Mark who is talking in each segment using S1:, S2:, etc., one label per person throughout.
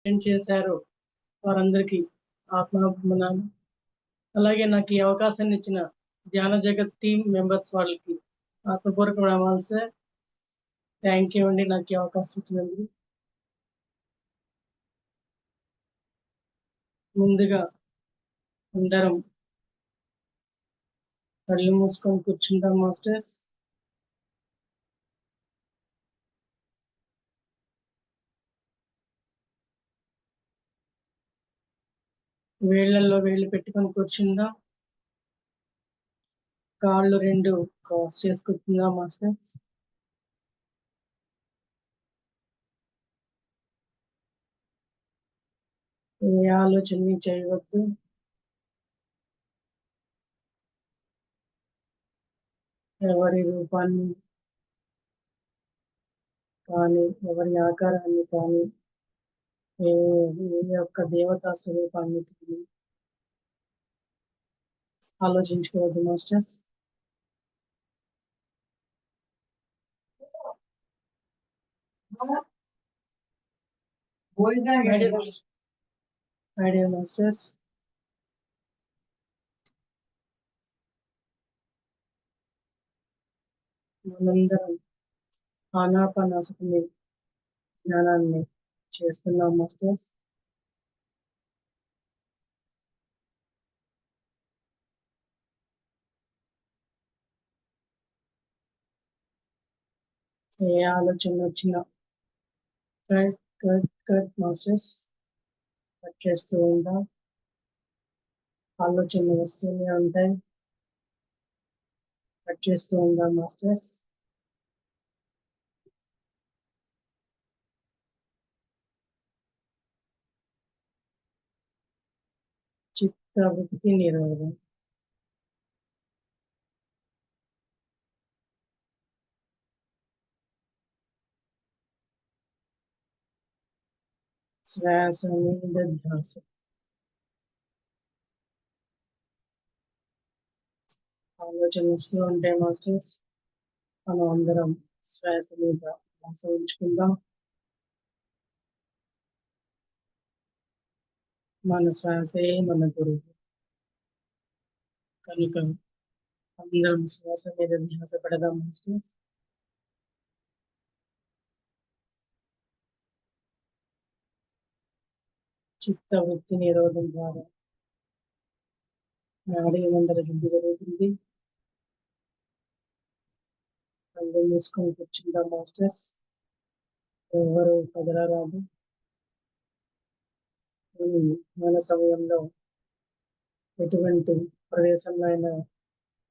S1: ఏం చేశారో వారందరికీ ఆత్మాభిమానాలు. అలాగే నాకు ఈ అవకాశాన్ని ఇచ్చిన ధ్యాన జగత్ టీమ్ మెంబర్స్ వాళ్ళకి ఆత్మపూర్వక ప్రణామాలు సార్. థ్యాంక్ యూ అండి నాకు ఈ అవకాశం ఇచ్చినందుకు. ముందుగా అందరం కళ్ళు మూసుకొని కూర్చుంటాం మాస్టర్స్. వేళ్లలో వేళ్ళు పెట్టుకొని కూర్చుందాం. కాళ్ళు రెండు క్రాస్ చేసుకుంటుందా మాస్టర్స్. ఏ ఆలోచన చేయవద్దు. ఎవరి రూపాన్ని కానీ ఎవరి ఆకారాన్ని కానీ ఏ యొక్క దేవతా స్వరూపాన్ని కానీ ఆలోచించుకోవద్దు మాస్టర్స్. Idea masters. మనందరం ఆనాపానాసకుని జ్ఞానాన్ని చేస్తున్నాం మాస్టర్స్. ఏ ఆలోచన వచ్చినా cut cut cut masters cut చేస్తూ ఉంటాం. ఆలోచనలు వస్తూనే ఉంటాయి, కట్ చేస్తూ ఉంటాం మాస్టర్స్. చిత్త వృత్తి నిరోధం. శ్వాస మీద ధ్యాస. ఆలోచన వస్తూ ఉంటాయి మాస్టర్స్. మనం అందరం శ్వాస మీద ధ్యాస ఉంచుకుందాం. మన శ్వాసే మన గురువు కనుక అందరం శ్వాస మీద ధ్యాస పెడదాం మాస్టర్స్. చిత్త వృత్తి నిరోధం ద్వారా నాడీ మండల శుద్ధి జరుగుతుంది. కళ్ళు మూసుకొని కూర్చుందాం మాస్టర్స్. ఎవరు కదలరాదు. మన సమయంలో ఎటువంటి ప్రదేశంలో అయినా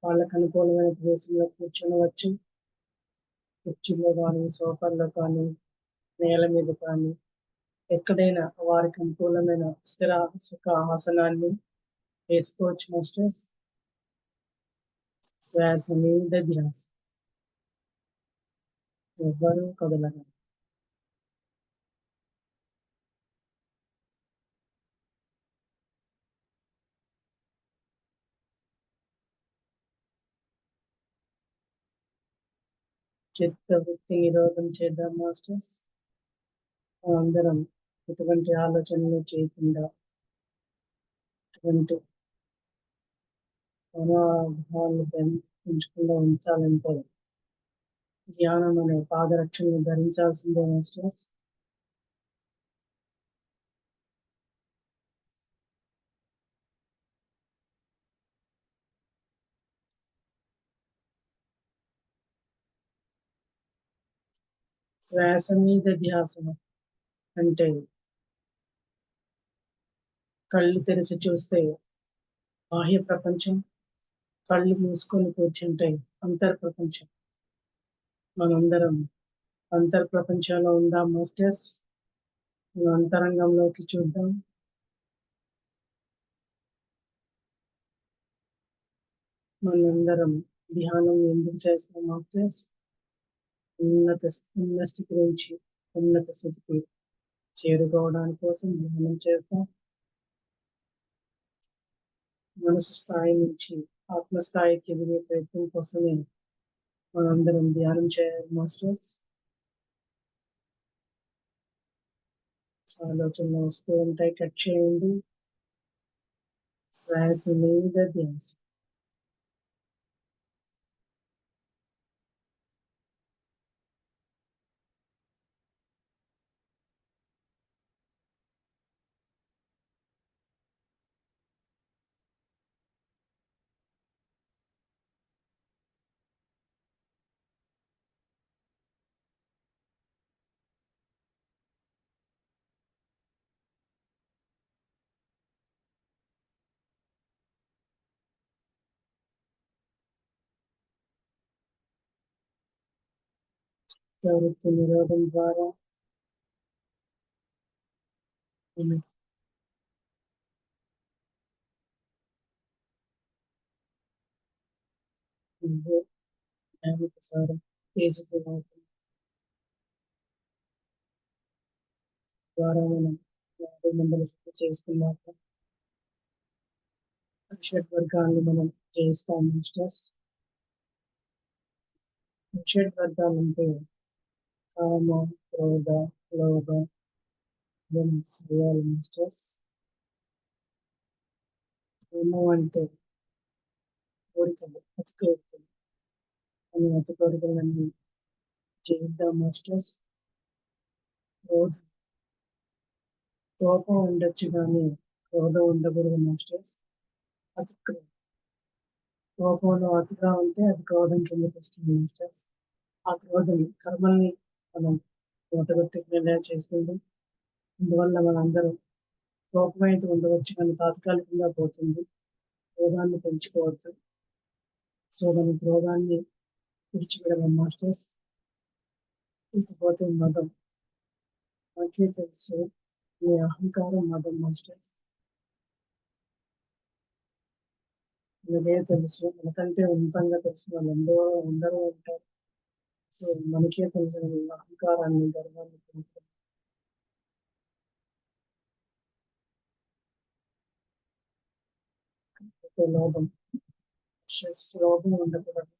S1: వాళ్ళకు అనుకూలమైన ప్రదేశంలో కూర్చొనవచ్చు. కుర్చీలో కానీ సోఫాల్లో కానీ నేల మీద కానీ ఎక్కడైనా వారికి అనుకూలమైన స్థిర సుఖ ఆసనాన్ని వేసుకోవచ్చు మాస్టర్స్. శ్వాస మీద ధ్యాస. ఎవ్వరూ కదలరు. చిత్త వృత్తి నిరోధం చేద్దాం మాస్టర్స్. అందరం ఎటువంటి ఆలోచనలు చేయకుండా ఎటువంటి మనోభావాలను పెంచకుండా ఉంచాలంటే ధ్యానం అనే పాదరక్షణను ధరించాల్సిందే మాస్టర్స్. శ్వాస మీద ధ్యాస అంటే కళ్ళు తెరిచి చూస్తే బాహ్య ప్రపంచం, కళ్ళు మూసుకొని కూర్చుంటే అంతర్ ప్రపంచం. మనందరం అంతర్ ప్రపంచంలో ఉందాం మాస్టర్స్. అంతరంగంలోకి చూద్దాం. మనందరం ధ్యానం ఎందుకు చేస్తాం మాస్టర్స్? ఉన్న స్థితి నుంచి ఉన్నత స్థితికి చేరుకోవడానికి కోసం ధ్యానం చేస్తాం. మనసు స్థాయి నుంచి ఆత్మస్థాయికి ఎదిగే ప్రయత్నం కోసమే మనందరం ధ్యానం చేయాలి మాస్టర్స్. ఆలోచనలు వస్తూ ఉంటాయి, కట్ చేయండి. శ్వాస మీద ధ్యాస. ప్రవృత్తి నిరోధం ద్వారా మనకి ఉండే జ్ఞాన ప్రసారం తీసుకురావడం ద్వారా మనం మండలి శుద్ధి చేసుకున్నాక షడ్ వర్గాన్ని మనం జయిస్తాం మాస్టర్స్. షడ్ వర్గాలంటే కామ, క్రోధ, లోభ, చేయాలి మాస్టర్స్. కామం అంటే కోరికలు, అతి కోరికలు. అని అతి కోరికలన్నీ జయిద్దాం మాస్టర్స్. క్రోధం, కోపం ఉండొచ్చు కానీ క్రోధం ఉండకూడదు మాస్టర్స్. అతి కోపంలో అతిగా ఉంటే అది క్రోధం కిందకి వస్తుంది మాస్టర్స్. ఆ క్రోధం కర్మల్ని మనం మూటగట్టుకునేలా చేస్తుంది. అందువల్ల మనందరం కోపం అయితే ఉండవచ్చు కానీ తాత్కాలికంగా పోతుంది. క్రోధాన్ని పెంచుకోవద్దు. సో మనం క్రోధాన్ని విడిచిపెడదాం మాస్టర్స్. ఇకపోతే మదం, నాకే తెలుసు ఈ అహంకారం మదం మాస్టర్స్. మనకే తెలుసు, మనకంటే ఉన్నతంగా తెలిసిన వాళ్ళు అందరూ ఉంటారు. సో మనకే తెలిసిన ఈ అహంకారాన్ని, గర్వాన్ని లోభం, స్ట్రెస్, లోభం ఉండకూడదు.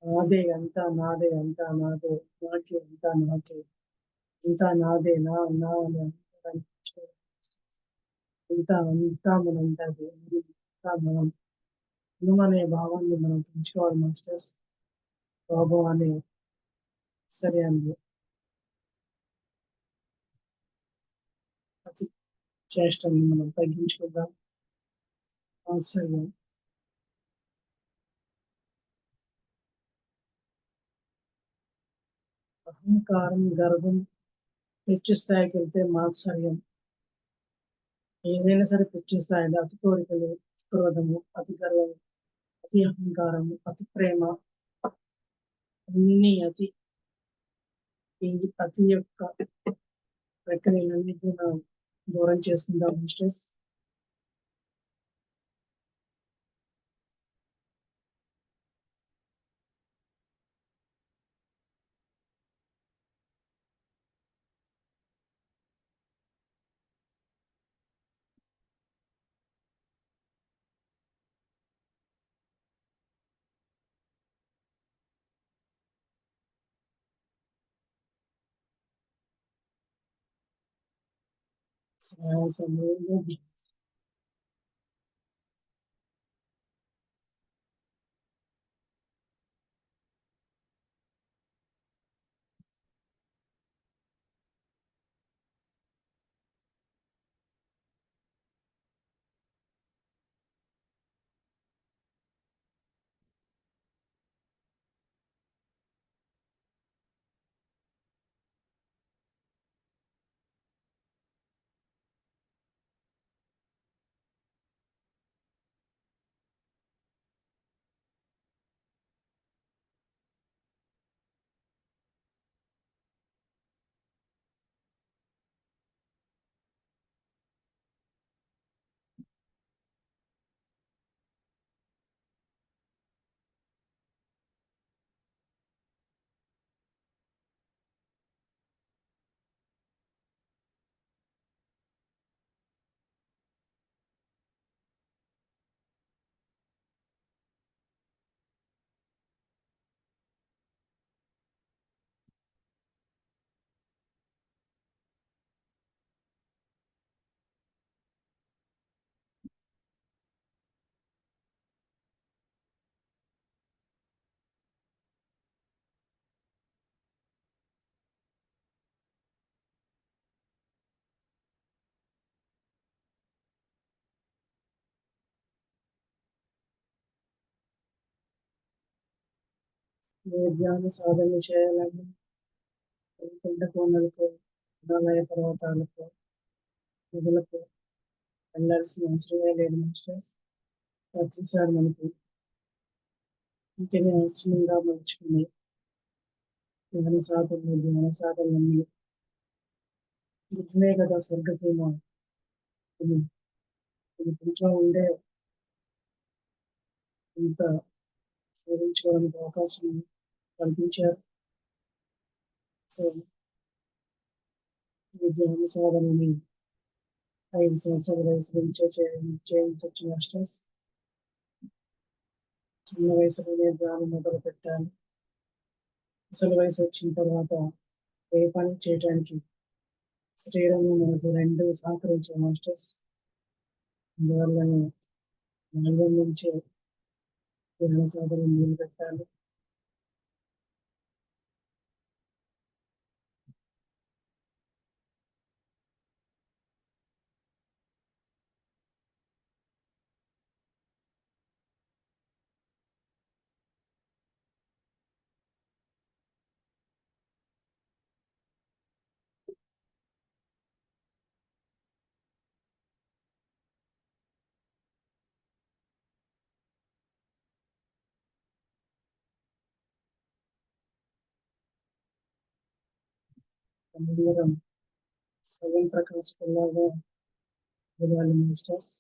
S1: నాదే అంతా నాదే, అంతా నాదే, నాకే అంతా నాకే, ఇంత నాదే, నా అని అనిపించుకోవడం. అంతా మనం ఉంటుంది, అంతా మనం అనే భావాన్ని మనం పెంచుకోవాలి మాస్టర్స్. లోభం అనే సరే అండి అతి చేష్టని మనం తగ్గించుకుందాం. ఆశ్చర్యం, అహంకారం, గర్వం పిచ్చి స్థాయికి వెళ్తే మాత్సర్యం. ఏదైనా సరే పిచ్చి స్థాయిలో అతి కోరికలు, అతి క్రోధము, అతి గర్వము, అతి అహంకారము, అతి ప్రేమ, అన్ని అతి, ఈ అతి యొక్క ప్రక్రియలన్నింటినీ మనం దూరం చేసుకుందాం మిస్టర్స్. శ్వాస మీద ధ్యాస. ధ్యాన సాధన చేయాలని కొండ కోనలకు హిమాలయ పర్వతాలకు నదులకు వెళ్ళాల్సిన అవసరమే లేదు మాస్టర్స్. ప్రతిసారి మనకి ఇంటిని ఆశ్రమంగా మలుచుకుని ధ్యాన సాధనలన్నీ గుర్తునే కదా స్వర్గసీమ. ఇంట్లో ఉండే ఇంత శోధించుకోవడానికి అవకాశం కల్పించారు. సో ఈ ధ్యాన సాధనని 5 సంవత్సరాల వయసు నుంచే చేయించవచ్చు మాస్టర్స్. చిన్న వయసులోనే ధ్యానం మొదలు పెట్టాలి. ముసలి వయసు వచ్చిన తర్వాత ఏ పని చేయడానికి శరీరంలో మనకు 2 సహకరించాలి మాస్టర్స్. అందువల్లనే బాల్యం నుంచే ధ్యాన సాధన మొదలు పెట్టాలి. అందరం స్వయం ప్రకాశకుల్లాగా ఎదగాలి మాస్టర్స్.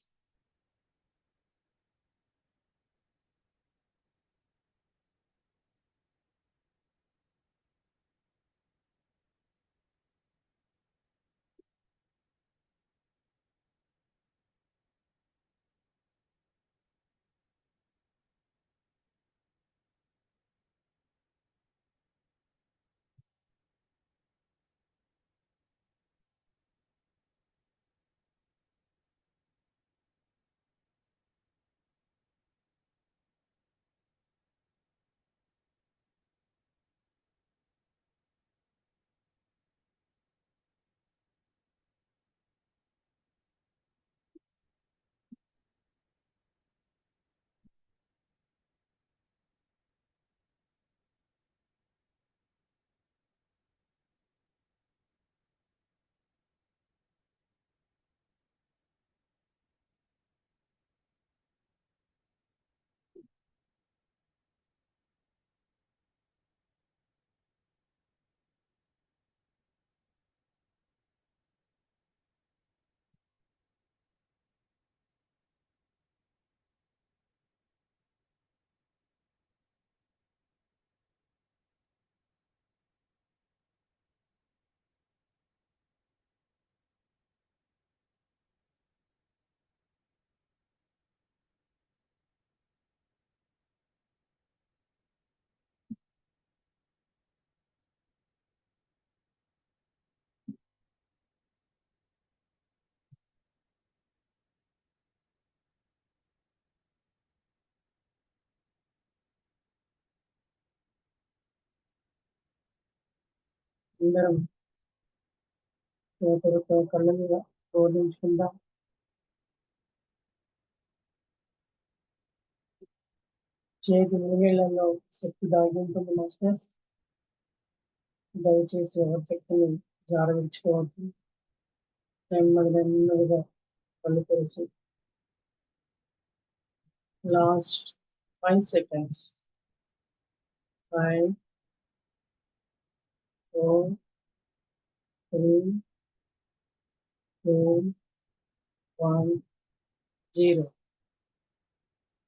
S1: అందరం ఒకరితో కళ్ళ మీద బోధించుకుందాం. చేతి వేళ్లలో శక్తి దాగి ఉంటుంది మాస్టర్స్. దయచేసి ఎవరి శక్తిని జారవిడుచుకోవద్దు. నెమ్మదిగా కళ్ళు తెరిచి లాస్ట్ 5 seconds. 5, 4, 3, 2, 1, 0.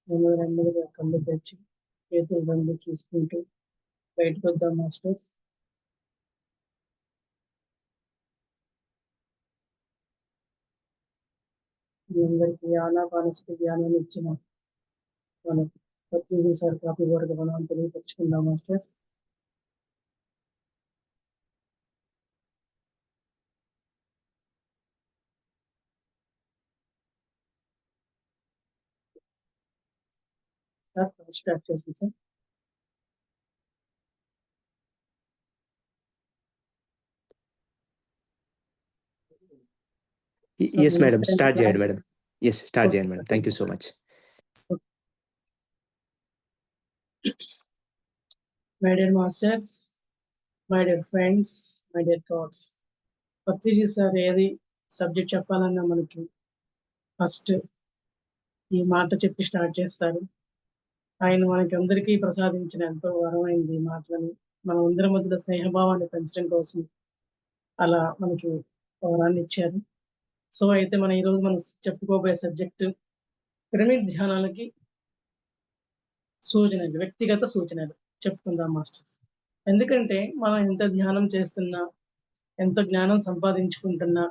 S1: నెమ్మదిగా కళ్ళు తెరిచి చేతులు 2 చూసుకుంటూ బయటకు వద్దాం మాస్టర్స్. మీ అందరికీ ఆనాపానసతి జ్ఞానాన్ని ఇచ్చిన మనం పత్రిజీ సార్ కాపీ వరకు మనం తెలియపరుచుకుందాం మాస్టర్స్. సార్ స్టార్ట్ చేసింది సార్.
S2: Yes, madam. Start చేయండి మేడం. Yes, start చేయండి madam. Thank you so much.
S1: My dear masters, my dear friends, my dear thoughts. Patriji sir ఏది సబ్జెక్ట్ చెప్పాలన్నా మనకి ఫస్ట్ ఈ మాట చెప్పి స్టార్ట్ చేస్తారు. ఆయన మనకి అందరికీ ప్రసాదించిన ఎంతో వరమైంది ఈ మాటలని. మనం అందరి మధ్యలో స్నేహభావాన్ని పెంచడం కోసం అలా మనకి వరాన్ని ఇచ్చారు. సో అయితే మనం ఈరోజు మనం చెప్పుకోబోయే సబ్జెక్టు పిరమిడ్ ధ్యానాలకి సూచనలు, వ్యక్తిగత సూచనలు చెప్పుకుందాం మాస్టర్స్. ఎందుకంటే మనం ఎంత ధ్యానం చేస్తున్నా, ఎంత జ్ఞానం సంపాదించుకుంటున్నా,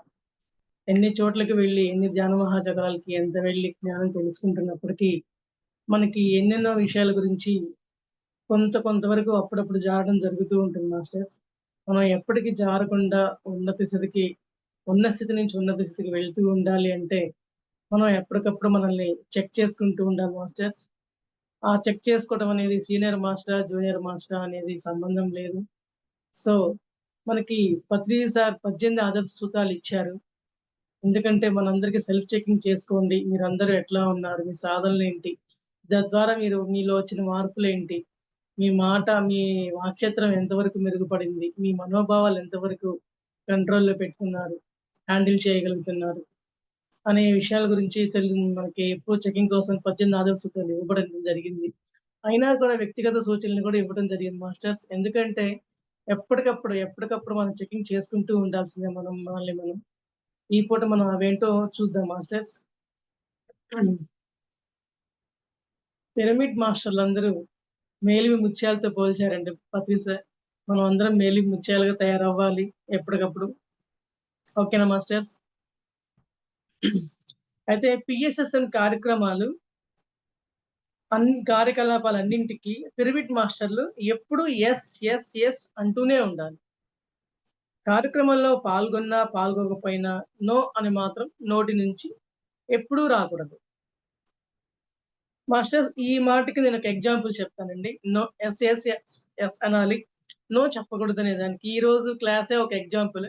S1: ఎన్ని చోట్లకి వెళ్ళి, ఎన్ని ధ్యాన మహాచక్రాలకి ఎంత వెళ్ళి జ్ఞానం తెలుసుకుంటున్నప్పటికీ మనకి ఎన్నెన్నో విషయాల గురించి కొంతవరకు అప్పుడప్పుడు జారడం జరుగుతూ ఉంటుంది మాస్టర్స్. మనం ఎప్పటికీ జారకుండా ఉన్న స్థితి నుంచి ఉన్నత స్థితికి వెళ్తూ ఉండాలి అంటే మనం ఎప్పటికప్పుడు మనల్ని చెక్ చేసుకుంటూ ఉండాలి మాస్టర్స్. ఆ చెక్ చేసుకోవడం అనేది సీనియర్ మాస్టర్, జూనియర్ మాస్టర్ అనేది సంబంధం లేదు. సో మనకి పత్రిజీ సార్ 18 ఆదర్శ సూత్రాలు ఇచ్చారు. ఎందుకంటే మనందరికీ సెల్ఫ్ చెకింగ్ చేసుకోండి. మీరందరూ ఎట్లా ఉన్నారు? మీ సాధనలేంటి? తద్వారా మీలో వచ్చిన మార్పులేంటి? మీ వాక్చేత్రం ఎంతవరకు మెరుగుపడింది? మీ మనోభావాలు ఎంతవరకు కంట్రోల్‌లో పెట్టుకున్నారు? హ్యాండిల్ చేయగలుగుతున్నారు? అనే విషయాల గురించి మనకి ఎప్పుడు చెకింగ్ కోసం 18 ఆదర్శ సూత్రాలు ఇవ్వబడం జరిగింది. అయినా కూడా వ్యక్తిగత సూచనలు కూడా ఇవ్వడం జరిగింది మాస్టర్స్. ఎందుకంటే ఎప్పటికప్పుడు మనం చెకింగ్ చేసుకుంటూ ఉండాల్సిందే మనల్ని మనం. ఈ పూట మనం అవేంటో చూద్దాం మాస్టర్స్. పిరమిడ్ మాస్టర్లందరూ మేలిమి ముత్యాలతో పోల్చారండి పత్రిజీ సార్. మనం అందరం మేలిమి ముత్యాలుగా తయారవ్వాలి ఎప్పటికప్పుడు. ఓకేనా మాస్టర్స్? అయితే పిఎస్ఎస్ఎం కార్యకలాపాలన్నింటికి పిరమిడ్ మాస్టర్లు ఎప్పుడు ఎస్ అంటూనే ఉండాలి. కార్యక్రమంలో పాల్గొకపోయినా నో అని మాత్రం నోటి నుంచి ఎప్పుడూ రాకూడదు. మాస్టర్ ఈ మాటకి నేను ఒక ఎగ్జాంపుల్ చెప్తానండి. నో ఎస్ అనాలి, నో చెప్పకూడదు అనే దానికి. ఈ రోజు క్లాసే ఒక ఎగ్జాంపుల్.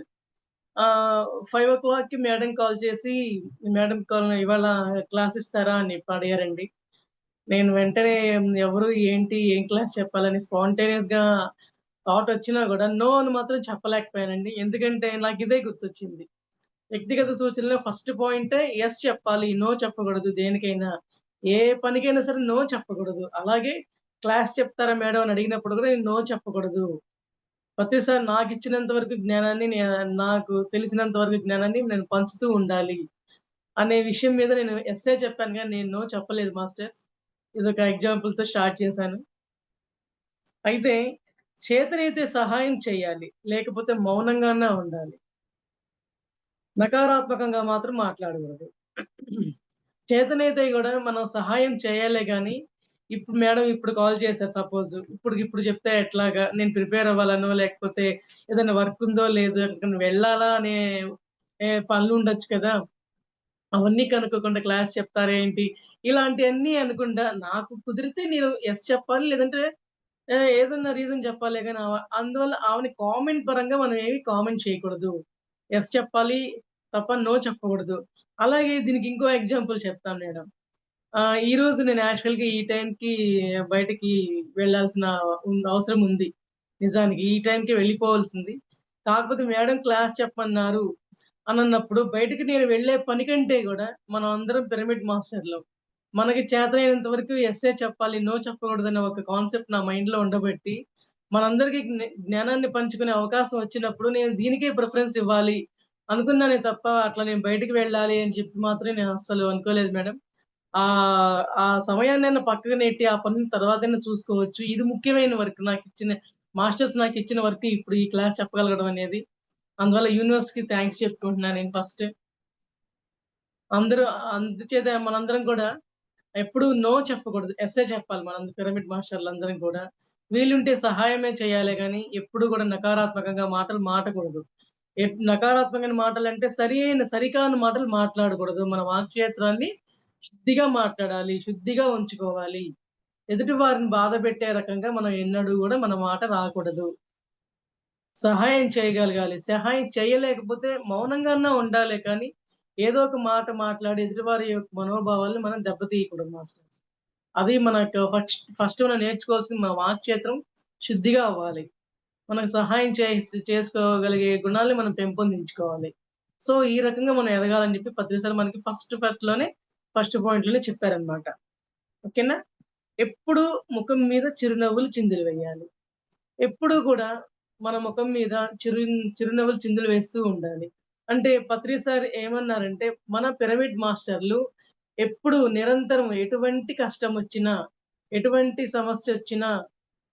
S1: 5:00కి మేడం కాల్ చేసి, మేడం ఇవాళ క్లాస్ ఇస్తారా అని అడిగారండి. నేను వెంటనే ఎవరు ఏంటి ఏం క్లాస్ చెప్పాలని స్పాంటేనియస్‌గా థాట్ వచ్చినా కూడా నో అని మాత్రం చెప్పలేకపోయానండి. ఎందుకంటే నాకు ఇదే గుర్తొచ్చింది. వ్యక్తిగత సూచనలో ఫస్ట్ పాయింటే ఎస్ చెప్పాలి. నో చెప్పకూడదు దేనికైనా. ఏ పనికైనా సరే నో చెప్పకూడదు. అలాగే క్లాస్ చెప్తారా మేడం అని అడిగినప్పుడు కూడా నేను నో చెప్పకూడదు. ప్రతిసారి నాకిచ్చినంత వరకు జ్ఞానాన్ని నాకు తెలిసినంత వరకు జ్ఞానాన్ని నేను పంచుతూ ఉండాలి. అనే విషయం మీద నేను ఎస్సే చెప్పాను గానీ నేను నో చెప్పలేదు మాస్టర్స్. ఇదొక ఎగ్జాంపుల్‌తో స్టార్ట్ చేశాను. అయితే చేతనైతే సహాయం చేయాలి. లేకపోతే మౌనంగానే ఉండాలి. నకారాత్మకంగా మాత్రం మాట్లాడకూడదు. చేతనైతే గూడా మనం సహాయం చేయాలే గానీ, ఇప్పుడు మేడం ఇప్పుడు కాల్ చేశారు సపోజ్. ఇప్పుడు చెప్తే ఎట్లాగా? నేను ప్రిపేర్ అవ్వాలనో, లేకపోతే ఏదైనా వర్క్ ఉందో లేదో, ఎక్కడికైనా వెళ్ళాలా అనే పనులుండొచ్చు కదా! అవన్నీ కనుక్కోకుండా క్లాస్ చెప్తారా ఏంటి? ఇలాంటియన్నీ అనకుండా నాకు కుదిరితే నేను యెస్ చెప్పాలి. లేదంటే ఏదన్నా రీజన్ చెప్పాలే గాని అందువల్ల ఆమెని కామెంట్ పరంగా మనం ఏమి కామెంట్ చేయకూడదు. యెస్ చెప్పాలి తప్ప నో చెప్పకూడదు. అలాగే దీనికి ఇంకో ఎగ్జాంపుల్ చెప్తాను మేడం. ఈరోజు నేను యాక్చువల్‌గా ఈ టైంకి బయటకి వెళ్ళాల్సిన అవసరం ఉంది. నిజానికి ఈ టైంకే వెళ్ళిపోవాల్సింది. కాకపోతే మేడం క్లాస్ చెప్పమన్నారు అనన్నప్పుడు బయటికి నేను వెళ్ళే పని కంటే గూడా మనం అందరం పిరమిడ్ మాస్టర్‌లం. మనకి చేతనైనంత వరకు ఎస్సే చెప్పాలి. నో చెప్పకూడదనే ఒక కాన్సెప్ట్ నా మైండ్‌లో ఉండబట్టి, మనందరికీ జ్ఞానాన్ని పంచుకునే అవకాశం వచ్చినప్పుడు నేను దీనికే ప్రిఫరెన్స్ ఇవ్వాలి అనుకున్నానే తప్ప, అట్లా నేను బయటికి వెళ్ళాలి అని చెప్పి మాత్రం నేను అస్సలు అనుకోలేదు మేడం. ఆ సమయాన్నైనా పక్కకు నెట్టి ఆ పనిని తర్వాతైనా చూసుకోవచ్చు. ఇది ముఖ్యమైన వర్క్ నాకిచ్చిన వర్క్ ఇప్పుడు ఈ క్లాస్ చెప్పగలగడం అనేది. అందువల్ల యూనివర్స్‌కి థాంక్స్ చెప్పుకుంటున్నాను నేను ఫస్ట్. అందరూ అందుచేత మనందరం కూడా ఎప్పుడు నో చెప్పకూడదు. ఎస్సే చెప్పాలి పిరమిడ్ మాస్టర్‌లందరం కూడా. వీలుంటే సహాయమే చేయాలే గానీ, ఎప్పుడు కూడా నకారాత్మకంగా మాటలు మాటకూడదు. నకారాత్మకమైన మాటలంటే సరికాని మాటలు మాట్లాడకూడదు. మన వాక్చేత్రాన్ని శుద్ధిగా మాట్లాడాలి. శుద్ధిగా ఉంచుకోవాలి. ఎదుటి వారిని బాధపెట్టే రకంగా మనం ఎన్నడూ గూడా మన మాట రాకూడదు. సహాయం చేయగలగాలి. సహాయం చేయలేకపోతే మౌనంగానే ఉండాలే కానీ, ఏదో ఒక మాట మాట్లాడి ఎదుటివారి యొక్క మనోభావాలను మనం దెబ్బతీయకూడదు మాస్టర్స్. అది మన యొక్క ఫస్ట్ మనం నేర్చుకోవాల్సింది మన వాక్చేత్రం శుద్ధిగా అవ్వాలి. మనకు సహాయం చేసుకోగలిగే గుణాల్ని మనం పెంపొందించుకోవాలి. సో, ఈ రకంగా మనం ఎదగాలని చెప్పి పత్రిసారి మనకి ఫస్ట్ పాయింట్‌లోనే చెప్పారనమాట. ఓకేనా? ఎప్పుడు ముఖం మీద చిరునవ్వులు చిందులు వేయాలి. ఎప్పుడూ కూడా మన ముఖం మీద చిరునవ్వులు చిందులు వేస్తూ ఉండాలి. అంటే పత్రి సార్ ఏమన్నారంటే, మన పిరమిడ్ మాస్టర్‌లు ఎప్పుడు నిరంతరం ఎటువంటి కష్టమొచ్చినా, ఎటువంటి సమస్యొచ్చినా,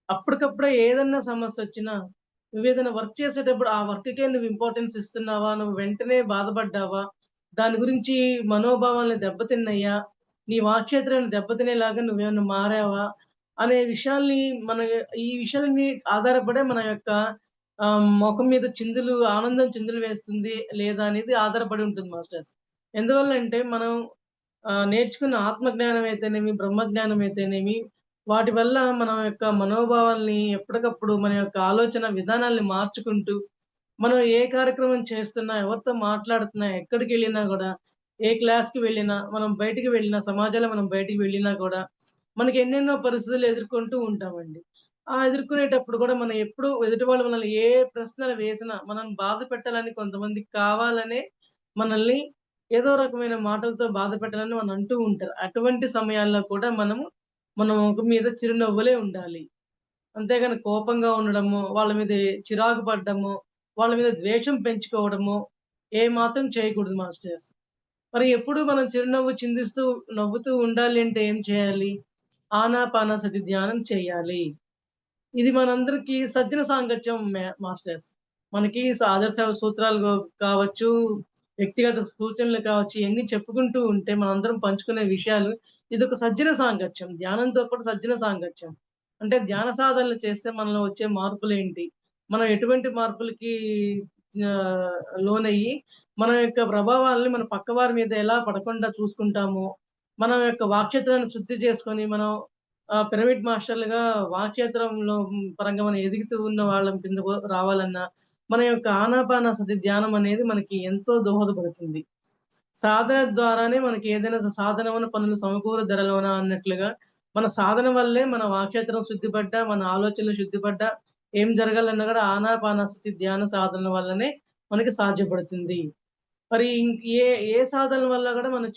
S1: అప్పటికప్పుడే ఏదన్నా సమస్యొచ్చినా, నువ్వేదైనా వర్క్ చేసేటప్పుడు ఆ వర్క్‌కే నువ్వు ఇంపార్టెన్స్ ఇస్తున్నావా? నువ్వు వెంటనే బాధపడ్డావా? దాని గురించి మనోభావాల్ని దెబ్బతిన్నయ్యా? నీ వాక్చేతులను దెబ్బతినేలాగా నువ్వేమన్నా మారావా? అనే విషయాల్ని మన ఈ విషయాలన్నీ ఆధారపడే మన యొక్క మొఖం మీద ఆనందం చిందులు వేస్తుంది లేదా అనేది ఆధారపడి ఉంటుంది మాస్టర్స్. ఎందువల్లంటే మనం నేర్చుకున్న ఆత్మజ్ఞానం అయితేనేమి, బ్రహ్మజ్ఞానం అయితేనేమి, వాటి వల్ల మన యొక్క మనోభావాల్ని ఎప్పటికప్పుడు మన యొక్క ఆలోచన విధానాల్ని మార్చుకుంటూ, మనం ఏ కార్యక్రమం చేస్తున్నా, ఎవరితో మాట్లాడుతున్నా, ఎక్కడికెళ్ళినా గూడా, ఏ క్లాస్‌కి వెళ్ళినా, మనం బయటికి వెళ్ళినా, సమాజంలో మనం బయటికి వెళ్ళినా కూడా, మనకి ఎన్నెన్నో పరిస్థితులు ఎదుర్కొంటూ ఉంటామండి. ఆ ఎదుర్కొనేటప్పుడు కూడా మనం ఎప్పుడు ఎదుటి వాళ్ళు మనల్ని ఏ ప్రశ్నలు వేసినా, మనల్ని బాధ పెట్టాలని కొంతమంది కావాలనే మనల్ని ఏదో రకమైన మాటలతో బాధ పెట్టాలని మనం అంటూ ఉంటారు. అటువంటి సమయాల్లో కూడా మన మొఖం మీద చిరునవ్వులే ఉండాలి. అంతేగాని కోపంగా ఉండడము, వాళ్ళ మీద చిరాకు పడ్డము, వాళ్ళ మీద ద్వేషం పెంచుకోవడము ఏమాత్రం చేయకూడదు మాస్టర్స్. మరి ఎప్పుడు మనం చిరునవ్వు చిందిస్తూ, నవ్వుతూ ఉండాలి అంటే ఏం చేయాలి? ఆనాపానసతి ధ్యానం చేయాలి. ఇది మనందరికీ సజ్జన సాంగత్యం మాస్టర్స్. మనకి ఆదర్శ సూత్రాలు కావచ్చు, వ్యక్తిగత సూచనలు కావచ్చు, ఇయన్నీ చెప్పుకుంటూ ఉంటే మనందరం పంచుకునే విషయాలు ఇదొక సజ్జన సాంగత్యం. ధ్యానంతో పాటు సజ్జన సాంగత్యం. అంటే ధ్యాన సాధనలు చేస్తే మనలో వచ్చే మార్పులేంటి? మనం ఎటువంటి మార్పులకి ఆహ్, లోనయ్యి మన యొక్క ప్రభావాల్ని మన పక్కవారి మీద ఎలా పడకుండా చూసుకుంటామో, మన యొక్క వాక్‌చతురాన్ని శుద్ధి చేసుకొని మనం పిరమిడ్ మాస్టర్‌లుగా వాక్చేతురంలో పరంగా మనం ఎదుగుతూ ఉన్న వాళ్ళం కిందకు రావాలన్నా, మన యొక్క ఆనాపానసతి ధ్యానం అనేది మనకి ఎంతో దోహదపడుతుంది. సాధన ద్వారానే మనకి ఏదైనా సాధనవన పనులు సమకూరు ధరలోన అన్నట్లుగా, మన సాధన వల్లే మన వాక్చేతురం శుద్ధిపడ్డా, మన ఆలోచనలు శుద్ధిపడ్డా, ఏం జరగాలన్నా గూడా ఆనాపానసతి ధ్యాన సాధనల వల్లనే మనకి సాధ్యపడుతుంది. మరి ఏ ఏ సాధనల వల్ల గూడా మనం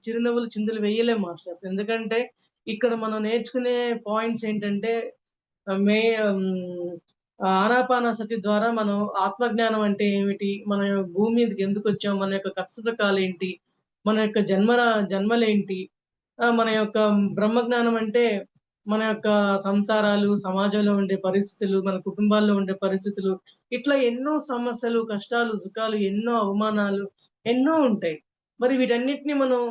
S1: చిరునవ్వులు చిందులు వేయలేం మాస్టర్స్. ఎందుకంటే, ఇక్కడ మనం నేర్చుకునే పాయింట్స్ ఏంటంటే మే హ్మ్. ఆనాపానసతి ద్వారా మనం ఆత్మజ్ఞానం అంటే ఏమిటి? మన భూమి మీదకి ఎందుకొచ్చాం? మన యొక్క కష్ట సుఖాలేంటి? మన యొక్క జన్మలేంటి? మన యొక్క బ్రహ్మజ్ఞానం అంటే మన యొక్క సంసారాలు, సమాజంలో ఉండే పరిస్థితులు, మన కుటుంబాల్లో ఉండే పరిస్థితులు, ఇట్లా ఎన్నో సమస్యలు, కష్టాలు, సుఖాలు, ఎన్నో అవమానాలు, ఎన్నో ఉంటాయి. మరి వీటన్నిటిని మనం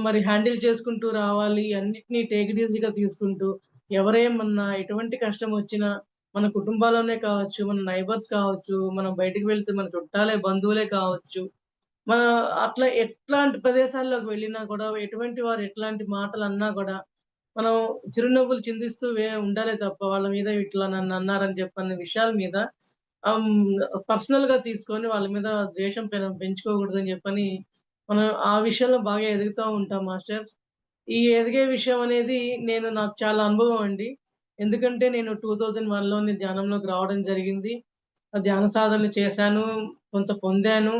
S1: మరి హ్యాండిల్ చేసుకుంటూ రావాలి. అన్నిటిని టేక్ ఇట్ ఈజీగా తీసుకుంటూ ఎవరేమన్నా, ఎటువంటి కష్టమొచ్చినా, మన కుటుంబాల్లోనే కావచ్చు, మన నైబర్స్ కావచ్చు, మనం బయటికి వెళ్తే మన చుట్టాలే, బంధువులే కావచ్చు. మన అట్లా ఎట్లాంటి ప్రదేశాల్లోకి వెళ్ళినా కూడా, ఎటువంటి వారు ఎట్లాంటి మాటలన్నా గూడా, మనం చిరునవ్వులు చిందిస్తూ ఉండాలే తప్ప, వాళ్ళ మీద ఇట్లా నన్నన్నారని చెప్పన్న విషయాల మీద పర్సనల్‌గా తీసుకొని వాళ్ళ మీద ద్వేషం పెంచుకోకూడదని చెప్పని, మనం ఆ విషయంలో బాగా ఎదుగుతా ఉంటాం మాస్టర్స్. ఈ ఎదిగే విషయం అనేది నాకు చాలా అనుభవం అండి. ఎందుకంటే నేను 2001లోనే ధ్యానంలోకి రావడం జరిగింది. ధ్యాన సాధనలు చేశాను. కొంత పొందాను.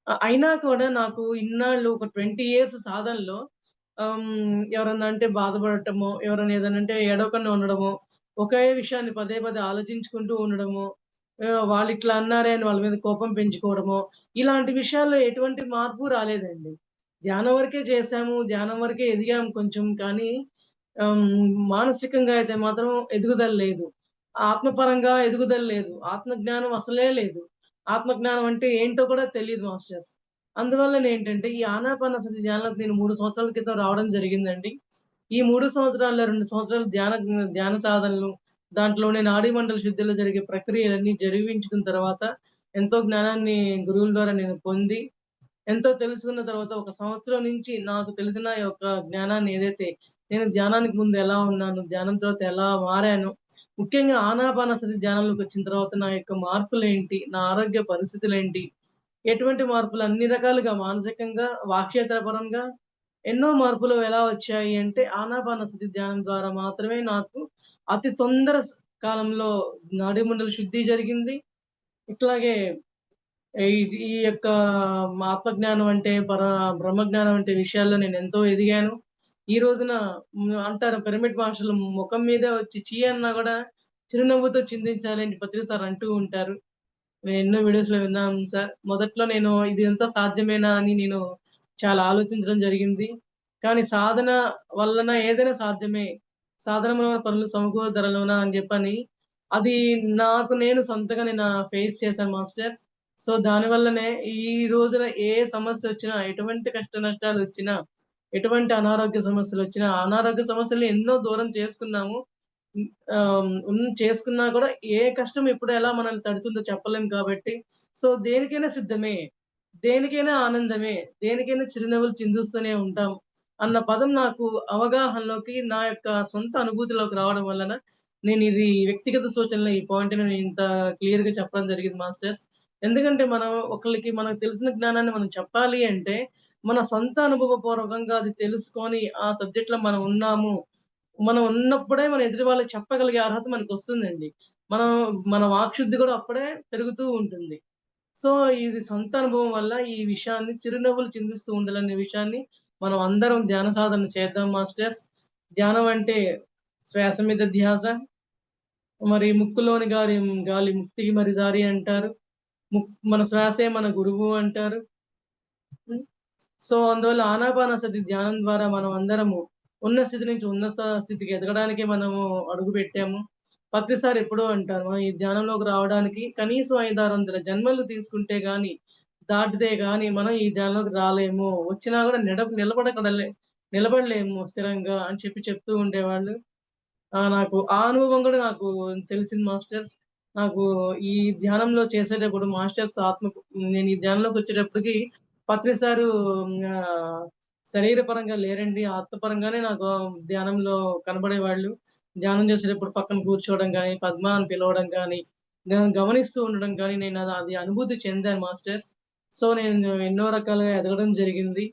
S1: అయినా కూడా నాకు ఇన్నాళ్ళు ఒక 20 ఇయర్స్ సాధనలో ఎవరన్నా అంటే బాధపడటమో, ఎవరైనా ఏదైనా అంటే ఏడవకుండా ఉండడమో, ఒకే విషయాన్ని పదే పదే ఆలోచించుకుంటూ ఉండడమో, వాళ్ళిట్లా అన్నారే అని వాళ్ళ మీద కోపం పెంచుకోవడమో, ఇలాంటి విషయాల్లో ఎటువంటి మార్పు రాలేదండి. ధ్యానం వరకే చేశాము. ధ్యానం వరకే ఎదిగాము కొంచెం. కానీ మానసికంగా అయితే మాత్రం ఎదుగుదల లేదు. ఆత్మపరంగా ఎదుగుదల లేదు. ఆత్మజ్ఞానం అసలే లేదు. ఆత్మజ్ఞానం అంటే ఏంటో కూడా తెలీదు మాస్టర్స్. అందువల్లనేంటంటే ఈ ఆనాపానసతి ధ్యానంలోకి నేను 3 సంవత్సరాల క్రితం రావడం జరిగిందండి. ఈ 3 సంవత్సరాల్లో 2 సంవత్సరాలు ధ్యాన సాధనలు, దాంట్లోనే నాడీ మండల శుద్ధిలో జరిగే ప్రక్రియలన్నీ జరిపించుకున్న తర్వాత ఎంతో జ్ఞానాన్ని గురువుల ద్వారా నేను పొంది ఎంతో తెలుసుకున్న తర్వాత ఒక సంవత్సరం నుంచి నాకు తెలిసిన ఈ యొక్క జ్ఞానాన్ని ఏదైతే నేను ధ్యానానికి ముందు ఎలా ఉన్నాను, ధ్యానం తర్వాత ఎలా మారాను, ముఖ్యంగా ఆనాపానసతి ధ్యానంలోకొచ్చిన తర్వాత నా యొక్క మార్పులేంటి, నా ఆరోగ్య పరిస్థితులేంటి, ఎటువంటి మార్పులు అన్ని రకాలుగా మానసికంగా, వాక్యేతరపరంగా ఎన్నో మార్పులు ఎలా వచ్చాయి అంటే ఆనాపానసతి ధ్యానం ద్వారా మాత్రమే నాకు అతి తొందర కాలంలో నాడీమండల శుద్ధి జరిగింది. ఇట్లాగే ఈ ఈ యొక్క ఆత్మజ్ఞానం అంటే బ్రహ్మజ్ఞానం అంటే విషయాల్లో నేనెంతో ఎదిగాను. ఈ రోజున అంటారు పిరమిడ్ మాస్టర్‌లు ముఖం మీదే వచ్చి ఛీ అన్నా గూడా చిరునవ్వుతో చిందించాలి అని పత్రి సార్ అంటూ ఉంటారు. నేను ఎన్నో వీడియోస్‌లో విన్నాను సార్. మొదట్లో నేను ఇదంతా సాధ్యమేనా అని నేను చాలా ఆలోచించడం జరిగింది. కానీ సాధన వలన ఏదైనా సాధ్యమే. సాధనమున పనులు సమకూరుదరలోన అని జెప్పని అది నాకు నేను సొంతంగా నేను ఫేస్ చేశాను మాస్టర్స్. సో, దానివల్లనే ఈ రోజున ఏ సమస్యొచ్చినా, ఎటువంటి కష్ట నష్టాలొచ్చినా, ఎటువంటి అనారోగ్య సమస్యలొచ్చినా, అనారోగ్య సమస్యల్ని ఎన్నో దూరం చేసుకున్నాము. చేసుకున్నా కూడా ఏ కష్టం ఎప్పుడు ఎలా మనల్ని తడుతుందో చెప్పలేం కాబట్టి, సో దేనికైనా సిద్ధమే. దేనికైనా ఆనందమే. దేనికైనా చిరునవ్వులు చిందిస్తూనే ఉంటాం. అన్న పదం నాకు అవగాహనలోకి నా యొక్క సొంత అనుభూతిలోకి రావడం వలన, నేనిది వ్యక్తిగత సూచనలో ఈ పాయింట్‌ని నేను ఇంత క్లియర్‌గా చెప్పడం జరిగింది మాస్టర్స్. ఎందుకంటే మనం ఒకళ్ళకి మనకు తెలిసిన జ్ఞానాన్ని మనం చెప్పాలి అంటే, మన సొంత అనుభవపూర్వకంగా అది తెలుసుకొని ఆ సబ్జెక్ట్‌లో మనం ఉన్నాము. మనం ఉన్నప్పుడే మన ఎదుటి వాళ్ళకి చెప్పగలిగే అర్హత మనకొస్తుందండి. మనం మన వాక్శుద్ధి గూడా అప్పుడే పెరుగుతూ ఉంటుంది. సో, ఇది సొంత అనుభవం వల్ల ఈ విషయాన్ని చిరునవ్వులు చిందిస్తూ ఉండాలనే విషయాన్ని మనం అందరం ధ్యాన సాధన చేద్దాం మాస్టర్స్. ధ్యానం అంటే శ్వాస మీద ధ్యాస. మరి ముక్కులోని గాలి ముక్తికి మరి దారి అంటారు. మన శ్వాసే మన గురువు అంటారు. హ్మ్. సో, అందువల్ల ఆనాపానసతి ధ్యానం ద్వారా మనం అందరము ఉన్న స్థితి నుంచి ఉన్నత స్థితికి ఎదగడానికే మనము అడుగుపెట్టాము. ప్రతిసారి ఎప్పుడో అంటారు. మనం ఈ ధ్యానంలోకి రావడానికి కనీసం 5, 600 జన్మలు తీసుకుంటే గాని, దాటితే గాని మనం ఈ ధ్యానంలోకి రాలేము. వచ్చినా గూడా నిలబడలేము స్థిరంగా అని చెప్తూ ఉండేవాళ్ళు. నాకు ఆ అనుభవం గూడా నాకు తెలిసింది మాస్టర్స్. నాకు ఈ ధ్యానంలో చేసేటప్పుడు మాస్టర్స్ నేను ఈ ధ్యానంలోకొచ్చేటప్పటికి పత్రి సారు ఆహ్, శరీరపరంగా లేరండి. ఆత్మపరంగానే నాకు ధ్యానంలో కనబడేవాళ్ళు. ధ్యానం చేసేటప్పుడు పక్కన కూర్చోవడం గాని, పద్మ అని పిలవడం గాని, గమనిస్తూ ఉండడం గాని నేను అది అనుభూతి చెందాను మాస్టర్స్. సో, నేను ఎన్నో రకాలుగా ఎదగడం జరిగింది.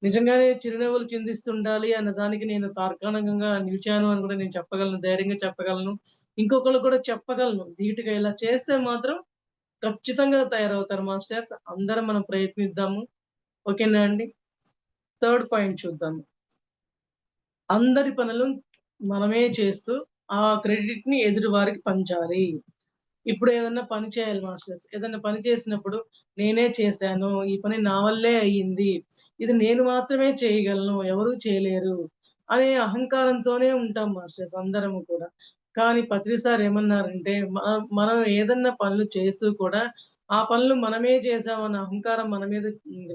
S1: నిజంగానే చిరునవ్వులు చిందిస్తుండాలి అన్న దానికి నేను తార్కాణంగా నిలిచాను అని కూడా నేను చెప్పగలను. ధైర్యంగా చెప్పగలను. ఇంకొకళ్ళకి కూడా చెప్పగలను ధీటుగా ఇలా చేస్తే మాత్రం ఖచ్చితంగా తయారవుతారు మాస్టర్స్. అందరం మనం ప్రయత్నిద్దాము. ఓకేనా అండి? థర్డ్ పాయింట్ చూద్దాము. అందరి పనులు మనమే చేస్తూ ఆ క్రెడిట్‌ని ఎదుటి వారికి పంచాలి. ఇప్పుడు ఏదన్నా పని చేయాలి మాస్టర్స్. ఏదన్నా పని చేసినప్పుడు నేనే చేశాను. ఈ పని నా వల్లే అయ్యింది. ఇది నేను మాత్రమే చేయగలను. ఎవరు చేయలేరు. అనే అహంకారంతోనే ఉంటాం మాస్టర్స్ అందరము కూడా. కానీ పత్రి సార్ ఏమన్నారంటే మనం ఏదన్నా పనులు చేస్తూ కూడా ఆ పనులు మనమే చేశామన్న అహంకారం మన మీద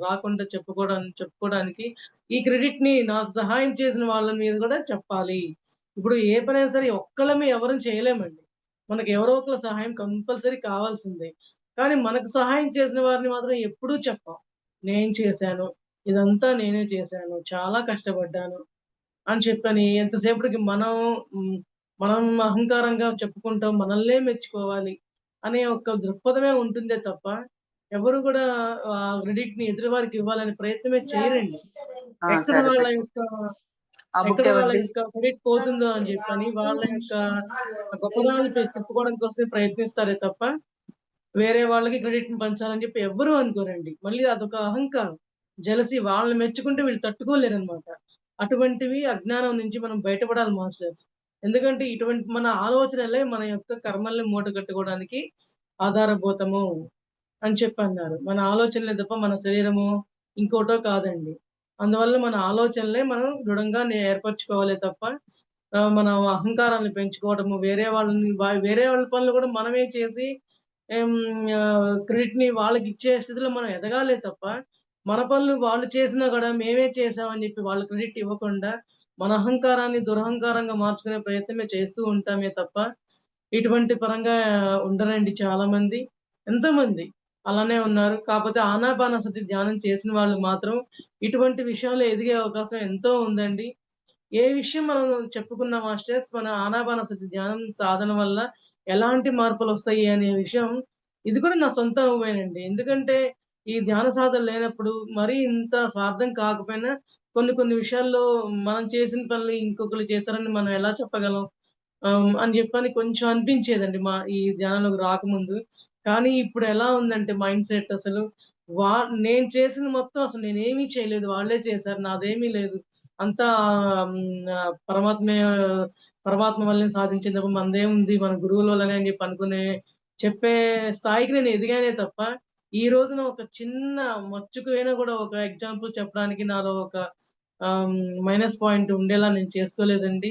S1: రాకుండా చెప్పుకోవడానికి ఈ క్రెడిట్‌ని నాకు సహాయం చేసిన వాళ్ళ మీద కూడా చెప్పాలి. ఇప్పుడు ఏ పనైనా సరే ఒక్కళ్ళమే ఎవరం చేయలేమండి. మనకు ఎవరో ఒకళ్ళ సహాయం కంపల్సరీ కావాల్సిందే. కానీ మనకు సహాయం చేసిన వారిని మాత్రం ఎప్పుడూ చెప్పం. నేను చేశాను. ఇదంతా నేనే చేశాను. చాలా కష్టపడ్డాను అని చెప్పని ఎంతసేపటికి హ్మ్, మనం అహంకారంగా చెప్పుకుంటాం. మనల్నే మెచ్చుకోవాలి అనే ఒక దృక్పథమే ఉంటుందే తప్ప, ఎవరు గూడా క్రెడిట్‌ని ఎదుటి వారికి ఇవ్వాలనే ప్రయత్నమే చేయరండి.
S3: ఆ!
S1: ఎక్కడ
S3: సరే.
S1: వాళ్ళ యొక్క
S3: ఆ బుక్
S1: ఎక్కడ వాళ్ళ
S3: ఎవరిది?
S1: యొక్క క్రెడిట్ పోతుందో అని జెప్పని వాళ్ళ యొక్క గొప్పదనాన్ని చెప్పుకోవడం కోసమే ప్రయత్నిస్తారే తప్ప, వేరే వాళ్ళకి క్రెడిట్‌ని పంచాలని జెప్పి ఎవ్వరు అనుకోరండి. మళ్ళీ అదొక అహంకారం. జెలసీ వాళ్ళని మెచ్చుకుంటే వీళ్ళు తట్టుకోలేరనమాట. అటువంటివి అజ్ఞానం నుంచి మనం బయటపడాలి మాస్టర్స్. ఎందుకంటే ఇటువంటి మన ఆలోచనలే మన యొక్క కర్మల్ని మూటగట్టుకోవడానికి ఆధారభూతము అని చెప్పన్నారు. మన ఆలోచనలే తప్ప మన శరీరమో, ఇంకోటో కాదండి. అందువల్ల మన ఆలోచనలే మనం దృఢంగా ఏర్పరచుకోవాలే తప్ప మన అహంకారాన్ని పెంచుకోవడము, వేరే వాళ్ళ పనులు కూడా మనమే చేసి హ్మ్. క్రెడిట్‌ని వాళ్ళకిచ్చే స్థితిలో మనం ఎదగాలే తప్ప, మన పనులు వాళ్ళు చేసినా గూడా మేమే చేశామని జెప్పి వాళ్ళ క్రెడిట్ ఇవ్వకుండా, మన అహంకారాన్ని దురహంకారంగా మార్చుకునే ప్రయత్నమే చేస్తూ ఉంటామే తప్ప, ఇటువంటి పరంగా ఉండరండి చాలామంది. ఎంతోమంది అలానే ఉన్నారు. కాపోతే ఆనాపానసతి ధ్యానం చేసిన వాళ్ళు మాత్రం ఇటువంటి విషయంలో ఎదిగే అవకాశం ఎంతో ఉందండి. ఏ విషయం మనం చెప్పుకున్న మాస్టర్స్ మన ఆనాపానసతి ధ్యానం సాధన వల్ల ఎలాంటి మార్పులొస్తాయి అనే విషయం ఇది కూడా నా సొంత అనుభవమేనండి. ఎందుకంటే ఈ ధ్యాన సాధన లేనప్పుడు మరీ ఇంత స్వార్థం కాకపోయినా కొన్ని కొన్ని విషయాల్లో మనం చేసిన పనులు ఇంకొకళ్ళు చేశారని మనం ఎలా చెప్పగలం? అని జెప్పని కొంచెం అనిపించేదండి ఈ ధ్యానంలోకి రాకముందు. కానీ ఇప్పుడెలా ఉందంటే మైండ్ సెట్ అసలు వా నేను చేసింది మొత్తం అసలు నేనేమీ చేయలేదు. వాళ్ళే చేశారు. నాదేమీ లేదు. అంతా పరమాత్మే పరమాత్మ వల్లనే సాధించింది తప్ప మనదేముంది మన గురువుల వల్లనే అని జెప్పి చెప్పే స్థాయికి నేను ఎదిగానే తప్ప, ఈ రోజున ఒక చిన్న మచ్చుకైనా గూడా ఒక ఎగ్జాంపుల్ చెప్పడానికి నాలో ఒక మైనస్ పాయింట్ ఉండేలా నేను చేసుకోలేదండి.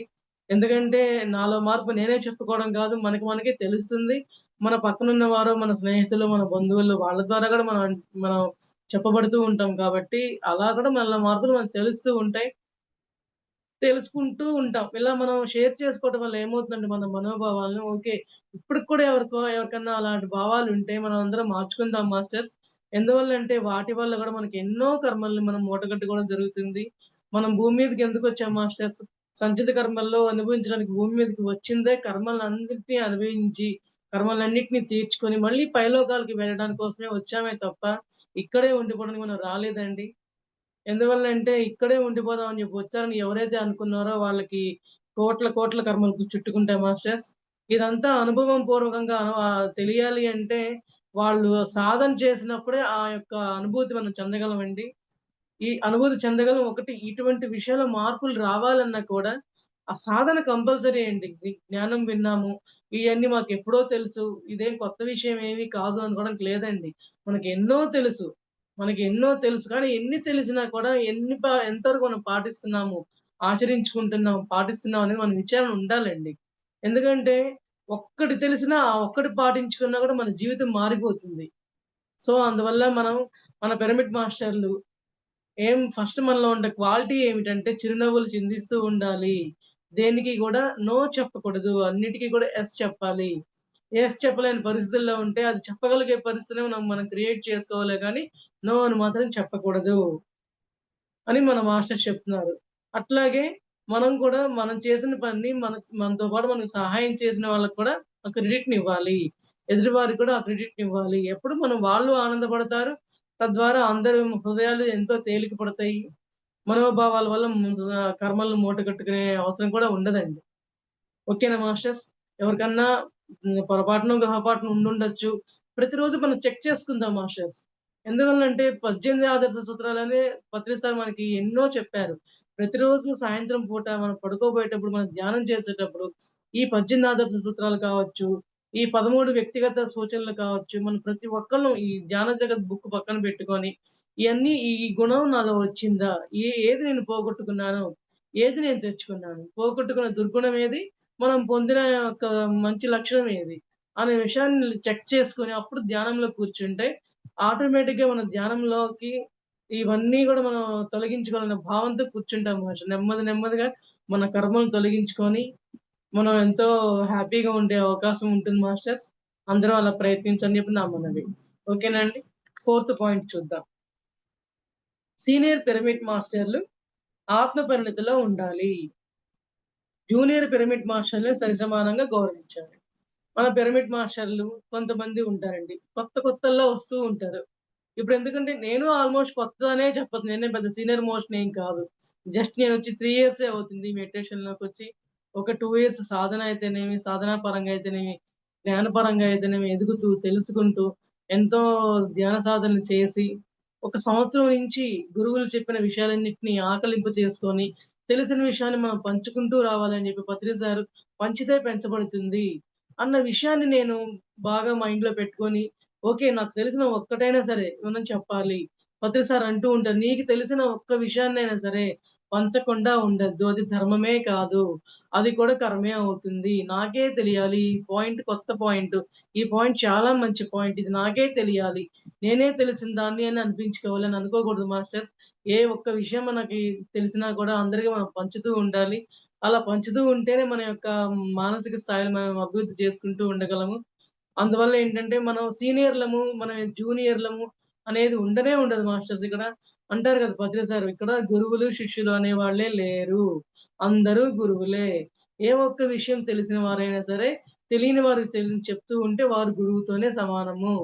S1: ఎందుకంటే నాలో మార్పు నేనే చెప్పుకోవడం కాదు. మనకి మనకే తెలుస్తుంది. మన పక్కనున్న వారు, మన స్నేహితులు, మన బంధువులు వాళ్ళ ద్వారా గూడా మనం చెప్పబడుతూ ఉంటాం కాబట్టి, అలా కూడా మనలో మార్పులు మనకు తెలుస్తూ ఉంటాయి. తెలుసుకుంటూ ఉంటాం. ఇలా మనం షేర్ చేసుకోవడం వల్ల ఏమవుతుందంటే మన మనోభావాలను ఓకే. ఇప్పటికి కూడా ఎవరికన్నా అలాంటి భావాలుంటే మనం అందరం మార్చుకుందాం మాస్టర్స్. ఎందువల్లంటే వాటి వల్ల గూడా మనకి ఎన్నో కర్మల్ని మనం మూటగట్టుకోవడం జరుగుతుంది. మనం భూమి మీదకి ఎందుకొచ్చాం మాస్టర్స్? సంచిత కర్మల్లో అనుభవించడానికి భూమి మీదకి వచ్చిందే కర్మలన్నిటిని అనుభవించి, కర్మలన్నిటిని తీర్చుకొని మళ్ళీ పైలోకాలకి వెళ్ళడానికి కోసమే వచ్చామే తప్ప, ఇక్కడే ఉండిపోవడానికి మనం రాలేదండి. ఎందువల్లంటే ఇక్కడే ఉండిపోదాం అని జెప్పి వచ్చారని ఎవరైతే అనుకున్నారో వాళ్ళకి కోట్ల కర్మలు చుట్టుకుంటాయి మాస్టర్స్. ఇదంతా అనుభవం పూర్వకంగా తెలియాలి అంటే వాళ్ళు సాధన చేసినప్పుడే ఆ యొక్క అనుభూతి మనం చెందగలమండి. ఈ అనుభూతి చెందగలం. ఒకటి ఇటువంటి విషయాల్లో మార్పులు రావాలన్నా కూడా ఆ సాధన కంపల్సరీ అండి. జ్ఞానం విన్నాము. ఇయన్నీ మాకెప్పుడో తెలుసు. ఇదేం కొత్త విషయం ఏమి కాదు అనుకోవడానికి లేదండి. మనకెన్నో తెలుసు. మనకెన్నో తెలుసు. కానీ ఎన్ని తెలిసినా కూడా ఎంతవరకు మనం పాటిస్తున్నాము, ఆచరించుకుంటున్నాం, పాటిస్తున్నాం అనేది మన విచారణ ఉండాలండి. ఎందుకంటే ఒక్కటి తెలిసినా, ఆ ఒక్కటి పాటించుకున్నా కూడా మన జీవితం మారిపోతుంది. సో, అందువల్ల మన పిరమిడ్ మాస్టర్లు ఫస్ట్ మనలో ఉండే క్వాలిటీ ఏమిటంటే చిరునవ్వులు చిందిస్తూ ఉండాలి. దేనికి గూడా నో చెప్పకూడదు. అన్నిటికి కూడా యెస్ చెప్పాలి. యెస్ చెప్పలేని పరిస్థితుల్లో ఉంటే అది చెప్పగలిగే పరిస్థితిని మనం క్రియేట్ చేసుకోవాలే గానీ, నో అని మాత్రం చెప్పకూడదు అని మన మాస్టర్స్ చెప్తున్నారు. అట్లాగే మనం కూడా మనం చేసిన పనిని మనతో పాటు మనకు సహాయం చేసిన వాళ్ళకి కూడా ఆ క్రెడిట్‌నివ్వాలి. ఎదుటివారికి కూడా ఆ క్రెడిట్‌నివ్వాలి. ఎప్పుడు వాళ్ళు ఆనందపడతారు. తద్వారా అందరి హృదయాలు ఎంతో తేలిక పడతాయి. మనోభావాల వల్ల కర్మలను మూటగట్టుకునే అవసరం కూడా ఉండదండి. ఓకేనా మాస్టర్స్? ఎవరికన్నా పొరపాటునో, గ్రహపాటున ఉండుండొచ్చు. ప్రతిరోజు మనం చెక్ చేసుకుందాం మాస్టర్స్. ఎందువల్లంటే 18 ఆదర్శ సూత్రాలనే పత్రి సార్ మనకి ఎన్నో చెప్పారు. ప్రతిరోజు సాయంత్రం పూట మనం పడుకోబోయేటప్పుడు, మనం ధ్యానం చేసేటప్పుడు ఈ 18 ఆదర్శ సూత్రాలు కావచ్చు, ఈ 13 వ్యక్తిగత సూచనలు కావచ్చు, మనం ప్రతి ఒక్కళ్ళం ఈ ధ్యాన జగత్ బుక్ పక్కన పెట్టుకొని, ఈ గుణం నాలో వచ్చిందా? ఏది నేను పోగొట్టుకున్నాను? ఏది నేను తెచ్చుకున్నాను? పోగొట్టుకున్న దుర్గుణం ఏది? మనం పొందిన యొక్క మంచి లక్షణం ఏది? అనే విషయాన్ని చెక్ చేసుకొని అప్పుడు ధ్యానంలో కూర్చుంటే ఆటోమేటిక్‌గా మన ధ్యానంలోకి ఇవన్నీ గూడా మనం తొలగించుకోవాలన్న భావంతో కూర్చుంటాం మాస్టర్. నెమ్మదిగా మన కర్మలను తొలగించుకొని మనం ఎంతో హ్యాపీగా ఉండే అవకాశం ఉంటుంది మాస్టర్స్. అందరూ అలా ప్రయత్నించని చెప్పి నా మనవి. ఓకేనా అండి? ఫోర్త్ పాయింట్ చూద్దాం. సీనియర్ పిరమిడ్ మాస్టర్‌లు ఆత్మ పరిణితిలో ఉండాలి. జూనియర్ పిరమిడ్ మాస్టర్‌లని సరిసమానంగా గౌరవించాలి. మన పిరమిడ్ మాస్టర్‌లు కొంతమంది ఉంటారండి. కొత్తల్లో వస్తూ ఉంటారు. ఇప్పుడెందుకంటే నేను ఆల్‌మోస్ట్ కొత్తదనే చెప్పొచ్చు. నేనేం పెద్ద సీనియర్ మోస్ట్‌ని ఏం కాదు. జస్ట్ నేనొచ్చి 3 ఇయర్సే అవుతుంది మెడిటేషన్‌లోకొచ్చి. ఒక 2 ఇయర్స్ సాధన అయితేనేమి, సాధనా పరంగా అయితేనేమి, జ్ఞానపరంగా అయితేనేమి ఎదుగుతూ, తెలుసుకుంటూ, ఎంతో ధ్యాన సాధనలు చేసి, ఒక సంవత్సరం నుంచి గురువులు చెప్పిన విషయాలన్నిటిని ఆకలింపు చేసుకొని, తెలిసిన విషయాన్ని మనం పంచుకుంటూ రావాలని చెప్పి పత్రి సారు పంచితే పెంచబడుతుంది అన్న విషయాన్ని నేను బాగా మైండ్‌లో పెట్టుకొని ఓకే. నాకు తెలిసిన ఒక్కటైనా సరే మనం చెప్పాలి. పత్రి సార్ అంటూ ఉంటారు. నీకు తెలిసిన ఒక్క విషయాన్నైనా సరే పంచకుండా ఉండొద్దు. అది ధర్మమే కాదు. అది కూడా కర్మే అవుతుంది. నాకే తెలియాలి. ఈ పాయింట్ కొత్త పాయింట్. ఈ పాయింట్ చాలా మంచి పాయింట్. ఇది నాకే తెలియాలి. నేనే తెలిసిన దాన్ని అని అనిపించుకోవాలని అనుకోకూడదు మాస్టర్స్. ఏ ఒక్క విషయం మనకి తెలిసినా కూడా అందరికి మనం పంచుతూ ఉండాలి. అలా పంచుతూ ఉంటేనే మన యొక్క మానసిక స్థాయిలో మనం అభివృద్ధి చేసుకుంటూ ఉండగలము. అందువల్ల ఏంటంటే, మనం సీనియర్‌లము, మనం జూనియర్‌లము అనేది ఉండదు మాస్టర్స్ ఇక్కడ. అంటారు కదా! పత్రి సారు, ఇక్కడ గురువులు, శిష్యులు అనేవాళ్ళే లేరు. అందరూ గురువులే. ఏ ఒక్క విషయం తెలిసిన వారైనా సరే, తెలియని వారికి చెప్తూ ఉంటే వారు గురువుతోనే సమానము.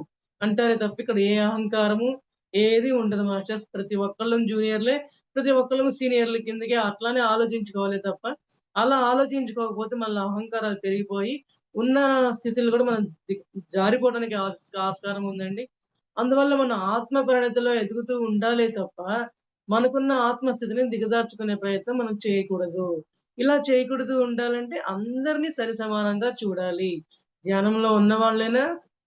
S1: అంటారే తప్ప ఇక్కడ ఏ అహంకారము, ఏది ఉండదు మాస్టర్స్. ప్రతి ఒక్కళ్ళం జూనియర్‌లే, ప్రతి ఒక్కళ్ళం సీనియర్‌ల కిందకే అట్లానే ఆలోచించుకోవాలే తప్ప, అలా ఆలోచించుకోకపోతే మళ్ళీ అహంకారాలు పెరిగిపోయి ఉన్న స్థితిలో కూడా మనం జారిపోవడానికి ఆస్కారం ఉందండి. అందువల్ల మన ఆత్మ పరిణతిలో ఎదుగుతూ ఉండాలే తప్ప, మనకున్న ఆత్మస్థితిని దిగజార్చుకునే ప్రయత్నం మనం చేయకూడదు. ఇలా చేయకూడదు ఉండాలంటే అందరిని సరిసమానంగా చూడాలి. ధ్యానంలో ఉన్నవాళ్ళైనా,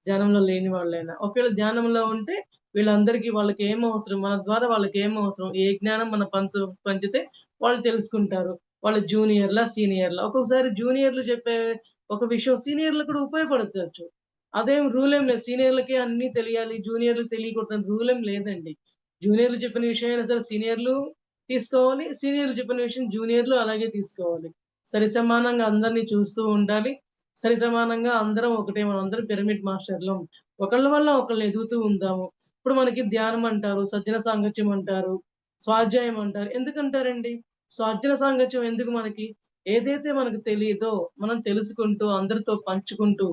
S1: ధ్యానంలో లేని వాళ్ళైనా. ఒకవేళ ధ్యానంలో ఉంటే వీళ్ళందరికీ వాళ్ళకేం అవసరం, మన ద్వారా వాళ్ళకేం అవసరం, ఏ జ్ఞానం మనం పంచితే వాళ్ళు తెలుసుకుంటారు. వాళ్ళు జూనియర్‌లా, సీనియర్‌లా. ఒక్కొక్కసారి జూనియర్‌లు చెప్పే ఒక విషయం సీనియర్‌లకు కూడా ఉపయోగపడొచ్చు. అదేం రూలేం లేదు. సీనియర్‌లకే అన్నీ తెలియాలి, జూనియర్‌లకు తెలియకూడదని రూలేం లేదండి. జూనియర్‌లు చెప్పిన విషయం అయినా సరే సీనియర్‌లు తీసుకోవాలి. సీనియర్‌లు చెప్పిన విషయం జూనియర్‌లు అలాగే తీసుకోవాలి. సరిసమానంగా అందరిని చూస్తూ ఉండాలి. సరిసమానంగా అందరం ఒకటే. మనందరం పిరమిడ్ మాస్టర్‌లం. ఒకళ్ళ వల్ల ఒకళ్ళు ఎదుగుతూ ఉందాము. ఇప్పుడు మనకి ధ్యానం అంటారు, సజ్జన సాంగత్యం అంటారు, స్వాధ్యాయం అంటారు. ఎందుకంటారండి? స్వాధ్యన సాంగత్యం ఎందుకు మనకి? ఏదైతే మనకు తెలీదో మనం తెలుసుకుంటూ, అందరితో పంచుకుంటూ,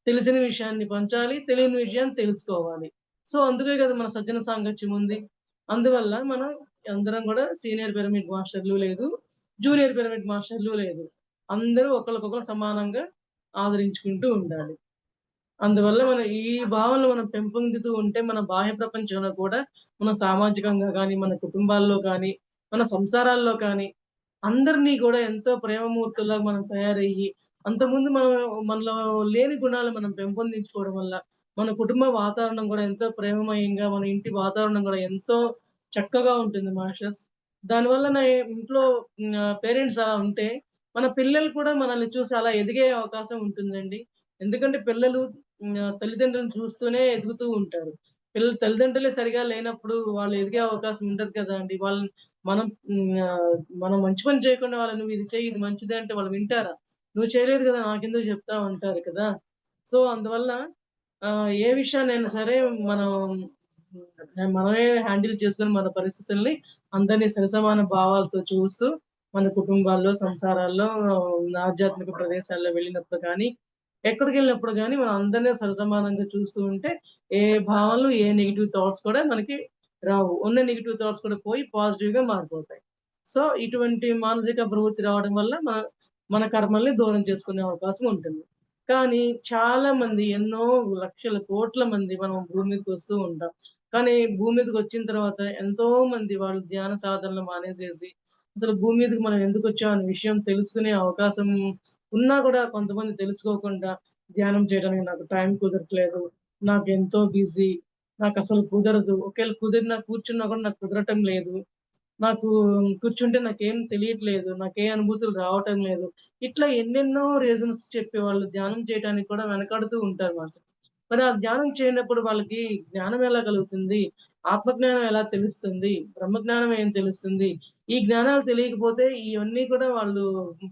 S1: తెలిసిన విషయాన్ని పంచాలి, తెలియని విషయాన్ని తెలుసుకోవాలి. సో, అందుకే గదా మన సజ్జన సాంగత్యం ఉంది. అందువల్ల మనం అందరం గూడా సీనియర్ పిరమిడ్ మాస్టర్‌లు లేదు, జూనియర్ పిరమిడ్ మాస్టర్‌లు లేదు. అందరూ ఒకళ్ళకొకళ్ళు సమానంగా ఆదరించుకుంటూ ఉండాలి. అందువల్ల మనం ఈ భావనలు మనం పెంపొందుతూ ఉంటే మన బాహ్య ప్రపంచంలో కూడా మనం సామాజికంగా గానీ, మన కుటుంబాల్లో గానీ, మన సంసారాల్లో కానీ అందరినీ గూడా ఎంతో ప్రేమమూర్తుల్లాగా మనం తయారయ్యి, అంతకుముందు మనలో లేని గుణాలు మనం పెంపొందించుకోవడం వల్ల, మన కుటుంబ వాతావరణం గూడా ఎంతో ప్రేమమయంగా, మన ఇంటి వాతావరణం గూడా ఎంతో చక్కగా ఉంటుంది మాస్టర్స్. దానివల్ల ఇంట్లో పేరెంట్స్ అలా ఉంటే, మన పిల్లలు కూడా మనల్ని చూసి అలా ఎదిగే అవకాశం ఉంటుందండి. ఎందుకంటే పిల్లలు తల్లిదండ్రులను చూస్తూనే ఎదుగుతూ ఉంటారు. తల్లిదండ్రులే సరిగా లేనప్పుడు వాళ్ళు ఎదిగే అవకాశం ఉండదు కదండీ! వాళ్ళని మనం మనం మంచి పని చేయకుండా వాళ్ళని "నువ్వు ఇది చెయ్యి, ఇది మంచిదే" అంటే వాళ్ళు వింటారా? "నువ్వు చేయలేదు కదా! నాకెందుకు చెప్తావు" అంటారు కదా! సో, అందువల్ల ఏ విషయాన్నైనా సరే మనం మనమే హ్యాండిల్ చేసుకొని మన పరిస్థితుల్ని అందరిని సరిసమాన భావాలతో చూస్తూ, మన కుటుంబాల్లో, సంసారాల్లో, ఆధ్యాత్మిక ప్రదేశాల్లో వెళ్ళినప్పుడు కానీ, ఎక్కడికెళ్ళినప్పుడు గాని మనం అందరిని సరిసమానంగా చూస్తూ ఉంటే, ఏ భావనలు, ఏ నెగెటివ్ థాట్స్ కూడా మనకి రావు. ఉన్న నెగెటివ్ థాట్స్ కూడా పోయి పాజిటివ్‌గా మారిపోతాయి. సో, ఇటువంటి మానసిక ప్రవృత్తి రావడం వల్ల మన కర్మల్ని దూరం చేసుకునే అవకాశం ఉంటుంది. కానీ చాలా మంది ఎన్నో లక్షల, కోట్ల మంది మనం భూమి మీదకొస్తూ ఉంటాం. కానీ భూమి మీదకొచ్చిన తర్వాత ఎంతో మంది వాళ్ళు ధ్యాన సాధనలు మానేసేసి, అసలు భూమి మీదకి మనం ఎందుకొచ్చాం అనే విషయం తెలుసుకునే అవకాశం ఉన్నా కూడా కొంతమంది తెలుసుకోకుండా ధ్యానం చేయడానికి నాకు టైం కుదరట్లేదు. నాకెంతో బిజీ. నాకసలు కుదరదు. ఒకవేళ కుదిరినా కూర్చున్నా కూడా నాకు కుదరటం లేదు. నాకు కూర్చుంటే నాకేం తెలియట్లేదు. నాకే అనుభూతులు రావటం లేదు. ఇట్లా ఎన్నెన్నో రీజన్స్ చెప్పేవాళ్ళు ధ్యానం చేయటానికి కూడా వెనకాడుతూ ఉంటారు మాస్టర్స్. మరి ఆ ధ్యానం చేయనప్పుడు వాళ్ళకి జ్ఞానం ఎలా కలుగుతుంది? ఆత్మజ్ఞానం ఎలా తెలుస్తుంది? బ్రహ్మజ్ఞానం ఏం తెలుస్తుంది? ఈ జ్ఞానాలు తెలియకపోతే ఇవన్నీ కూడా వాళ్ళు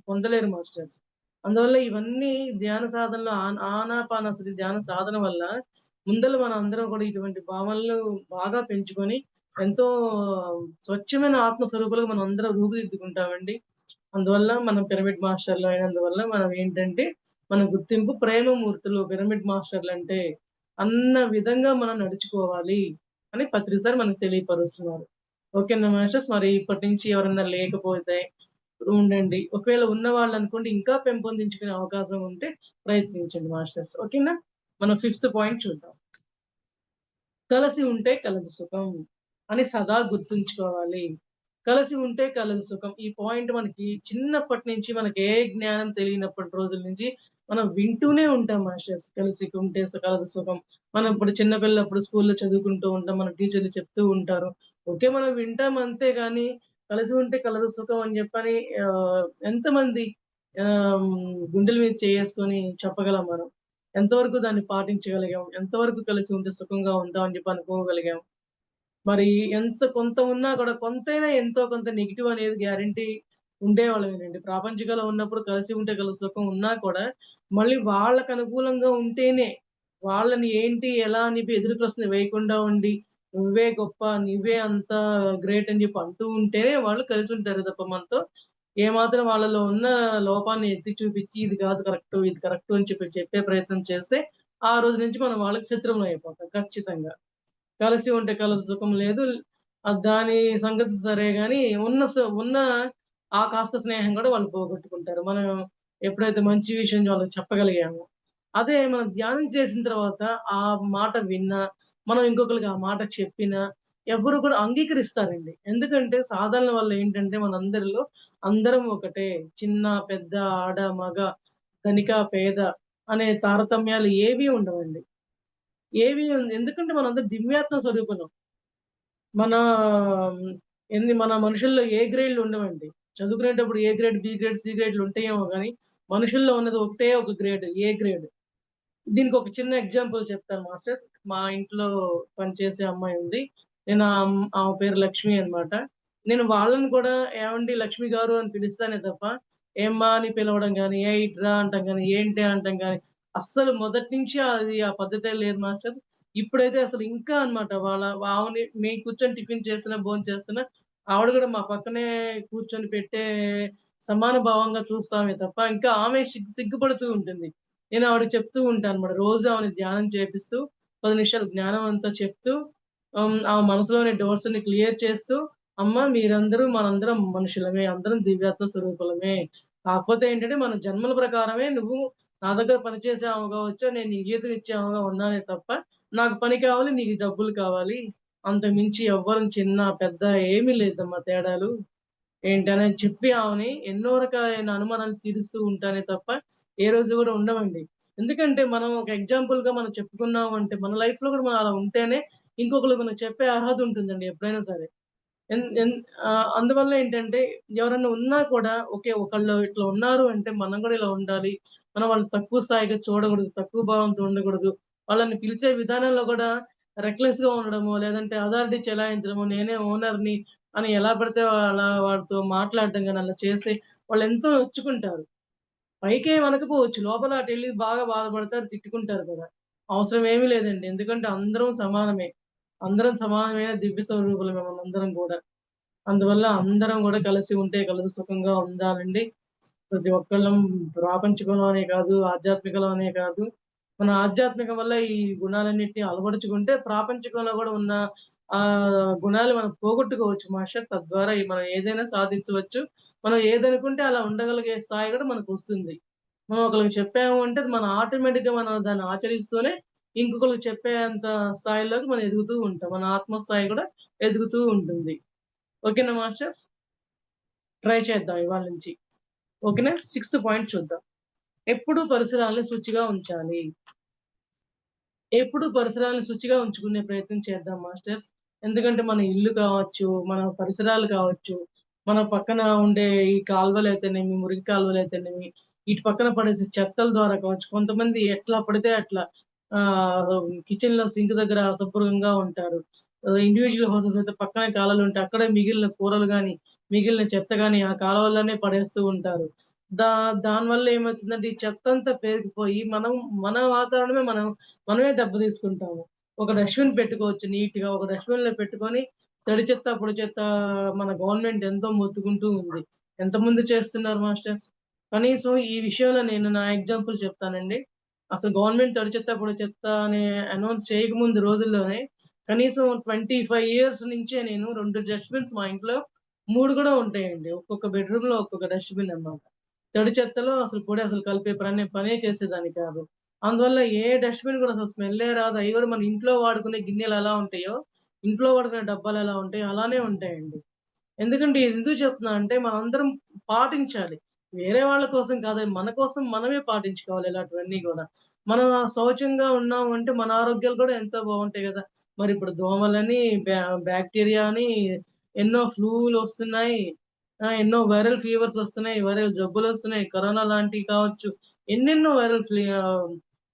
S1: పొందలేరు మాస్టర్స్. అందువల్ల ఇవన్నీ ధ్యాన సాధనలో ఆనాపానసతి ధ్యాన సాధన వల్ల ముందల మనందరం కూడా ఇటువంటి భావనలు బాగా పెంచుకొని ఎంతో స్వచ్ఛమైన ఆత్మ స్వరూపులుగా మనం అందరం రూపుదిద్దుకుంటామండి. అందువల్ల మనం పిరమిడ్ మాస్టర్‌లు అయినందువల్ల మనం ఏంటంటే, మన గుర్తింపు ప్రేమమూర్తులు పిరమిడ్ మాస్టర్‌లంటే అన్న విధంగా మనం నడుచుకోవాలి అని పత్రిసారి మనకు తెలియపరుస్తున్నారు. ఓకేనా మాస్టర్స్. మరి ఇప్పటి నుంచి ఎవరన్నా లేకపోతే ఉండండి. ఒకవేళ ఉన్నవాళ్ళనుకోండి ఇంకా పెంపొందించుకునే అవకాశం ఉంటే ప్రయత్నించండి మాస్టర్స్. ఓకేనా? మనం ఫిఫ్త్ పాయింట్ చూద్దాం. కలిసి ఉంటే కలదు సుఖం అని సదా గుర్తుంచుకోవాలి. కలిసి ఉంటే కలదు సుఖం. ఈ పాయింట్ మనకి చిన్నప్పటి నుంచి మనకి ఏ జ్ఞానం తెలియనప్పటి రోజుల నుంచి మనం వింటూనే ఉంటాం మాస్టర్స్. కలిసి ఉంటే కలదు సుఖం. మనం ఇప్పుడు చిన్న పిల్లప్పుడు స్కూల్‌లో చదువుకుంటూ ఉంటాం. మన టీచర్లు చెప్తూ ఉంటారు. ఓకే. మనం వింటాం అంతే గాని కలిసి ఉంటే కలదు సుఖం అని చెప్పని ఎంతమంది ఆహ్, గుండెల మీద చేసుకొని చెప్పగలం మనం. ఎంతవరకు దాన్ని పాటించగలిగాం? ఎంతవరకు కలిసి ఉంటే సుఖంగా ఉంటాం అని చెప్పి అనుకోగలిగాం? మరి కొంత ఉన్నా కూడా కొంతైనా ఎంతో కొంత నెగెటివ్ అనేది గ్యారంటీ ఉండేవాళ్ళమేనండి. ప్రాపంచికంలో ఉన్నప్పుడు కలిసి ఉంటే గల సుఖం ఉన్నా కూడా మళ్ళీ వాళ్ళకి అనుకూలంగా ఉంటేనే వాళ్ళని ఏంటి, ఎలా అని చెప్పి ఎదురు ప్రశ్న వేయకుండా ఉండి, నువ్వే గొప్ప, నువ్వే అంత గ్రేట్ అని చెప్పి అంటూ ఉంటేనే వాళ్ళు కలిసుంటారు తప్ప మనతో ఏమాత్రం వాళ్ళలో ఉన్న లోపాన్ని ఎత్తి చూపించి ఇది కాదు కరెక్టు, ఇది కరెక్టు అని చెప్పే ప్రయత్నం చేస్తే ఆ రోజు నుంచి మనం వాళ్ళకి శత్రువులం అయిపోతాం ఖచ్చితంగా. కలిసి ఉంటే కలదు సుఖం లేదు. దాని సంగతి సరే గాని ఉన్న ఆ కాస్త స్నేహం కూడా వాళ్ళు పోగొట్టుకుంటారు. మనం ఎప్పుడైతే మంచి విషయం వాళ్ళకి చెప్పగలిగామో. అదే మనం ధ్యానం చేసిన తర్వాత ఆ మాట విన్నా, మనం ఇంకొకళ్ళకి ఆ మాట చెప్పినా ఎవ్వరు కూడా అంగీకరిస్తారండి. ఎందుకంటే సాధనల వల్ల ఏంటంటే మనందరిలో అందరం ఒకటే. చిన్న, పెద్ద, ఆడ, మగ, ధనిక, పేద అనే తారతమ్యాలు ఏవి ఉండవండి. ఎందుకంటే మనందరం దివ్యాత్మ స్వరూపులం. మన మన మనుషుల్లో ఏ గ్రేడ్‌లు ఉండవండి. చదువుకునేటప్పుడు A grade, B grade, C గ్రేడ్‌లు ఉంటాయేమో గానీ, మనుషుల్లో ఉన్నది ఒకటే ఒక గ్రేడ్. A grade. దీనికొక చిన్న ఎగ్జాంపుల్ చెప్తాను మాస్టర్. మా ఇంట్లో పనిచేసే అమ్మాయి ఉంది. నేను ఆమె పేరు లక్ష్మి అన్నమాట. నేను వాళ్ళని కూడా ఏవండి లక్ష్మి గారు అని పిలుస్తానే తప్ప, ఏమ్మా అని పిలవడం గాని, ఏయ్ ఇటురా అంటాం గాని, ఏంటే అంటాం గాని, అస్సలు మొదటి నుంచి అది ఆ పద్ధతే లేదు మాస్టర్. ఇప్పుడైతే అసలు ఇంకా అన్నమాట. ఆమెని మేము కూర్చొని టిఫిన్ చేస్తున్నా, భోంచేస్తున్నా, ఆవిడ కూడా మా పక్కనే కూర్చొని పెట్టే సమాన భావంగా చూస్తామే తప్ప, ఇంకా ఆమె సిగ్గుపడుతూ ఉంటుంది. నేను ఆవిడకి చెప్తూ ఉంటానన్నమాట. రోజు ఆమెని ధ్యానం చేపిస్తూ, 10 నిమిషాలు జ్ఞానం అంతా చెప్తూ, ఆమె మనసులోని డౌట్స్‌ని క్లియర్ చేస్తూ, "అమ్మ మీరందరూ మనందరం మనుషులమే. అందరం దివ్యాత్మ స్వరూపులమే. కాకపోతే ఏంటంటే మన జన్మల ప్రకారమే నువ్వు నా దగ్గర పని చేసే ఆమె కావచ్చు, నేను నీకు జీతం ఇచ్చే ఆమెగా ఉన్నానే తప్ప, నాకు పని కావాలి, నీకు డబ్బులు కావాలి. అంతకు మించి ఎవ్వరం చిన్న, పెద్ద ఏమీ లేదమ్మా తేడాలు." ఏంటనేది చెప్పి ఆమెని ఎన్నో రకాలైన అనుమానాలు తీరుస్తూ ఉంటానే తప్ప, ఏ రోజు గూడా ఉండమండి. ఎందుకంటే మనం ఒక ఎగ్జాంపుల్‌గా మనం చెప్పుకున్నాం అంటే, మన లైఫ్‌లో గూడా మనం అలా ఉంటేనే ఇంకొకళ్ళకి మనం చెప్పే అర్హత ఉంటుందండి ఎప్పుడైనా సరే. ఎన్ ఎన్ అందువల్ల ఏంటంటే ఎవరన్నా ఉన్నా కూడా ఓకే. ఒకళ్ళు ఇట్లా ఉన్నారు అంటే మనం గూడా ఇలా ఉండాలి. మనం వాళ్ళని తక్కువ స్థాయిగా చూడగూడదు. తక్కువ భావంతో ఉండగూడదు. వాళ్ళని పిలిచే విధానంలో గూడా రెక్లెస్‌గా ఉండడమో, లేదంటే అథారిటీ చెలాయించడమో, నేనే ఓనర్‌ని అని ఎలా పడితే అలా వాడితో మాట్లాడడం గాని అలా చేస్తే వాళ్ళెంతో నొచ్చుకుంటారు. పైకేం అనకపోవచ్చు. లోపల అటెళ్లి బాగా బాధపడతారు, తిట్టుకుంటారు కూడా. అవసరం ఏమీ లేదండి. ఎందుకంటే అందరం సమానమే. అందరం సమానమైన దివ్య స్వరూపులమే మనందరం గూడా. అందువల్ల అందరం గూడా కలిసి ఉంటే కలిసి సుఖంగా ఉండాలండి. ప్రతి ఒక్కళ్ళం ప్రాపంచికంలో అనే కాదు, ఆధ్యాత్మికలో అనే కాదు. మన ఆధ్యాత్మికం వల్ల ఈ గుణాలన్నిటిని అలవరుచుకుంటే ప్రాపంచికంలో గూడా ఉన్న గుణాలు మనం పోగొట్టుకోవచ్చు మాస్టర్. తద్వారా మనం ఏదైనా సాధించవచ్చు. మనం ఏదనుకుంటే అలా ఉండగలిగే స్థాయి గూడా మనకొస్తుంది. మనం ఒకళ్ళకి చెప్పాము అంటే అది మనం ఆటోమేటిక్‌గా మనం దాన్ని ఆచరిస్తూనే ఇంకొకళ్ళకి చెప్పేంత స్థాయిలోకి మనం ఎదుగుతూ ఉంటాం. మన ఆత్మ స్థాయి గూడా ఎదుగుతూ ఉంటుంది. ఓకేనా మాస్టర్స్? ట్రై చేద్దాం ఇవాళ నుంచి. ఓకేనా? సిక్స్త్ పాయింట్ చూద్దాం. ఎప్పుడూ పరిసరాల్ని శుచిగా ఉంచాలి. ఎప్పుడు పరిసరాలను శుచిగా ఉంచుకునే ప్రయత్నం చేద్దాం మాస్టర్స్. ఎందుకంటే మన ఇల్లు కావచ్చు, మన పరిసరాలు కావచ్చు, మన పక్కన ఉండే ఈ కాలువలైతేనేమి, మురికి కాలువలైతేనేమి, ఇటు పక్కన పడేసే చెత్తల ద్వారా కావచ్చు, కొంతమంది ఎట్లా పడితే అట్లా కిచెన్‌లో సింక్ దగ్గర అశుభ్రంగా ఉంటారు. ఇండివిడ్యువల్ హౌసెస్ అయితే పక్కనే కాలువలుంటే అక్కడే మిగిలిన కూరలు గాని, మిగిలిన చెత్త గాని ఆ కాలువల్లోనే పడేస్తూ ఉంటారు. దా దానివల్ల ఏమవుతుందంటే ఈ చెత్తంతా పేరుకుపోయి మన వాతావరణమే మనమే దెబ్బ తీసుకుంటాము. ఒక డస్ట్‌బిన్ పెట్టుకోవచ్చు నీట్‌గా. ఒక డస్ట్‌బిన్‌లో పెట్టుకొని తడి చెత్త, పొడి చెత్త మన గవర్నమెంట్ ఎంతో మొత్తుకుంటూ ఉంది. ఎంతమంది చేస్తున్నారు మాస్టర్స్? కనీసం ఈ విషయంలో నేను నా ఎగ్జాంపుల్ చెప్తానండి. అసలు గవర్నమెంట్ తడి చెత్త, పొడి చెత్త అని అనౌన్స్ చేయకముందు రోజుల్లోనే కనీసం 25 ఇయర్స్ నుంచే నేను 2 డస్ట్‌బిన్స్ మా ఇంట్లో 3 కూడా ఉంటాయండి. ఒక్కొక్క బెడ్‌రూమ్‌లో ఒక్కొక్క డస్ట్‌బిన్ అన్నమాట. తడి చెత్తలో అసలు పొడి అసలు కలిపే పనే చేసేదాన్ని కాదు. అందువల్ల ఏ డస్ట్‌బిన్ గూడా అసలు స్మెల్లే రాదు. అయి గూడా మన ఇంట్లో వాడుకునే గిన్నెలెలా ఉంటాయో, ఇంట్లో వాడుకునే డబ్బాలెలా ఉంటాయో అలానే ఉంటాయండి. ఎందుకంటే ఇది ఎందుకు చెప్తున్నా అంటే మనందరం పాటించాలి. వేరే వాళ్ళ కోసం కాదండి. మన కోసం మనమే పాటించుకోవాలి ఇలాంటివన్నీ గూడా. మనం శౌచంగా ఉన్నాము అంటే మన ఆరోగ్యాలు కూడా ఎంతో బావుంటాయి గదా! మరిప్పుడు దోమలని, బాక్టీరియా అని ఎన్నో ఫ్లూలొస్తున్నాయి. ఎన్నో వైరల్ ఫీవర్స్ ఒస్తున్నాయి. వైరల్ జబ్బులొస్తున్నాయి. కరోనా లాంటివి కావచ్చు. ఎన్నెన్నో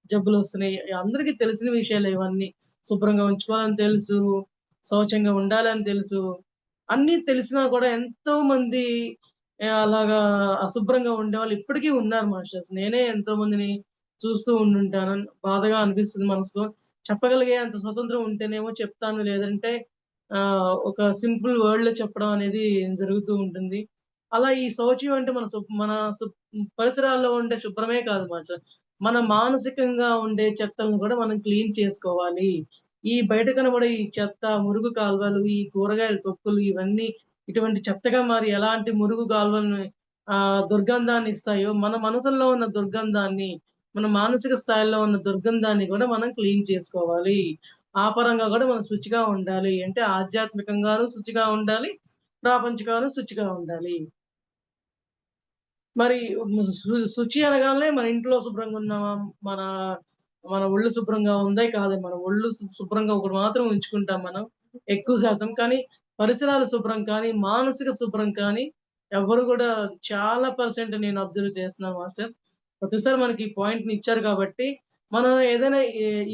S1: జబ్బులొస్తున్నాయి. అందరికీ తెలిసిన విషయాలే ఇవన్నీ. శుభ్రంగా ఉంచుకోవాలని తెలుసు. శౌచంగా ఉండాలని తెలుసు. అన్నీ తెలిసినా కూడా ఎంతోమంది అలాగా అశుభ్రంగా ఉండేవాళ్ళు ఇప్పటికీ ఉన్నారు మాస్టర్స్. నేనే ఎంతో మందిని చూస్తూ ఉండుంటాను. బాధగా అనిపిస్తుంది మనసుకు. చెప్పగలిగే అంత స్వతంత్రం ఉంటేనేమో చెప్తాను. లేదంటే ఒక సింపుల్ వర్డ్‌లో చెప్పడం అనేది జరుగుతూ ఉంటుంది. అలా ఈ శౌచ్యం అంటే మన పరిసరాల్లో ఉండే శుభ్రమే కాదు మాస్టర్. మన మానసికంగా ఉండే చెత్తలను కూడా మనం క్లీన్ చేసుకోవాలి. ఈ బయట కనబడే ఈ చెత్త, మురుగు కాలువలు, ఈ కూరగాయల తొక్కులు ఇవన్నీ ఇటువంటి చెత్తగా మారి ఎలాంటి మురుగు గాలువలను దుర్గంధాన్ని ఇస్తాయో, మన మనసుల్లో ఉన్న దుర్గంధాన్ని, మన మానసిక స్థాయిలో ఉన్న దుర్గంధాన్ని గూడా మనం క్లీన్ చేసుకోవాలి. ఆ పరంగా గూడా మనం శుచిగా ఉండాలి. అంటే ఆధ్యాత్మికంగాను శుచిగా ఉండాలి. ప్రాపంచికంగాను శుచిగా ఉండాలి. మరి శుచి అనగానే మన ఇంట్లో శుభ్రంగా ఉన్నామా? మన మన ఒళ్ళు శుభ్రంగా ఉందా? కాదా? మన ఒళ్ళు శుభ్రంగా ఒకటి మాత్రం ఉంచుకుంటాం మనం ఎక్కువ శాతం. కానీ పరిసరాలు శుభ్రం కానీ, మానసిక శుభ్రం కానీ ఎవ్వరు గూడా చాలా పర్సెంట్ నేను అబ్జర్వ్ చేస్తున్నాను మాస్టర్స్. ప్రతిసారి మనకి ఈ పాయింట్‌ని ఇచ్చారు కాబట్టి, మనం ఏదైనా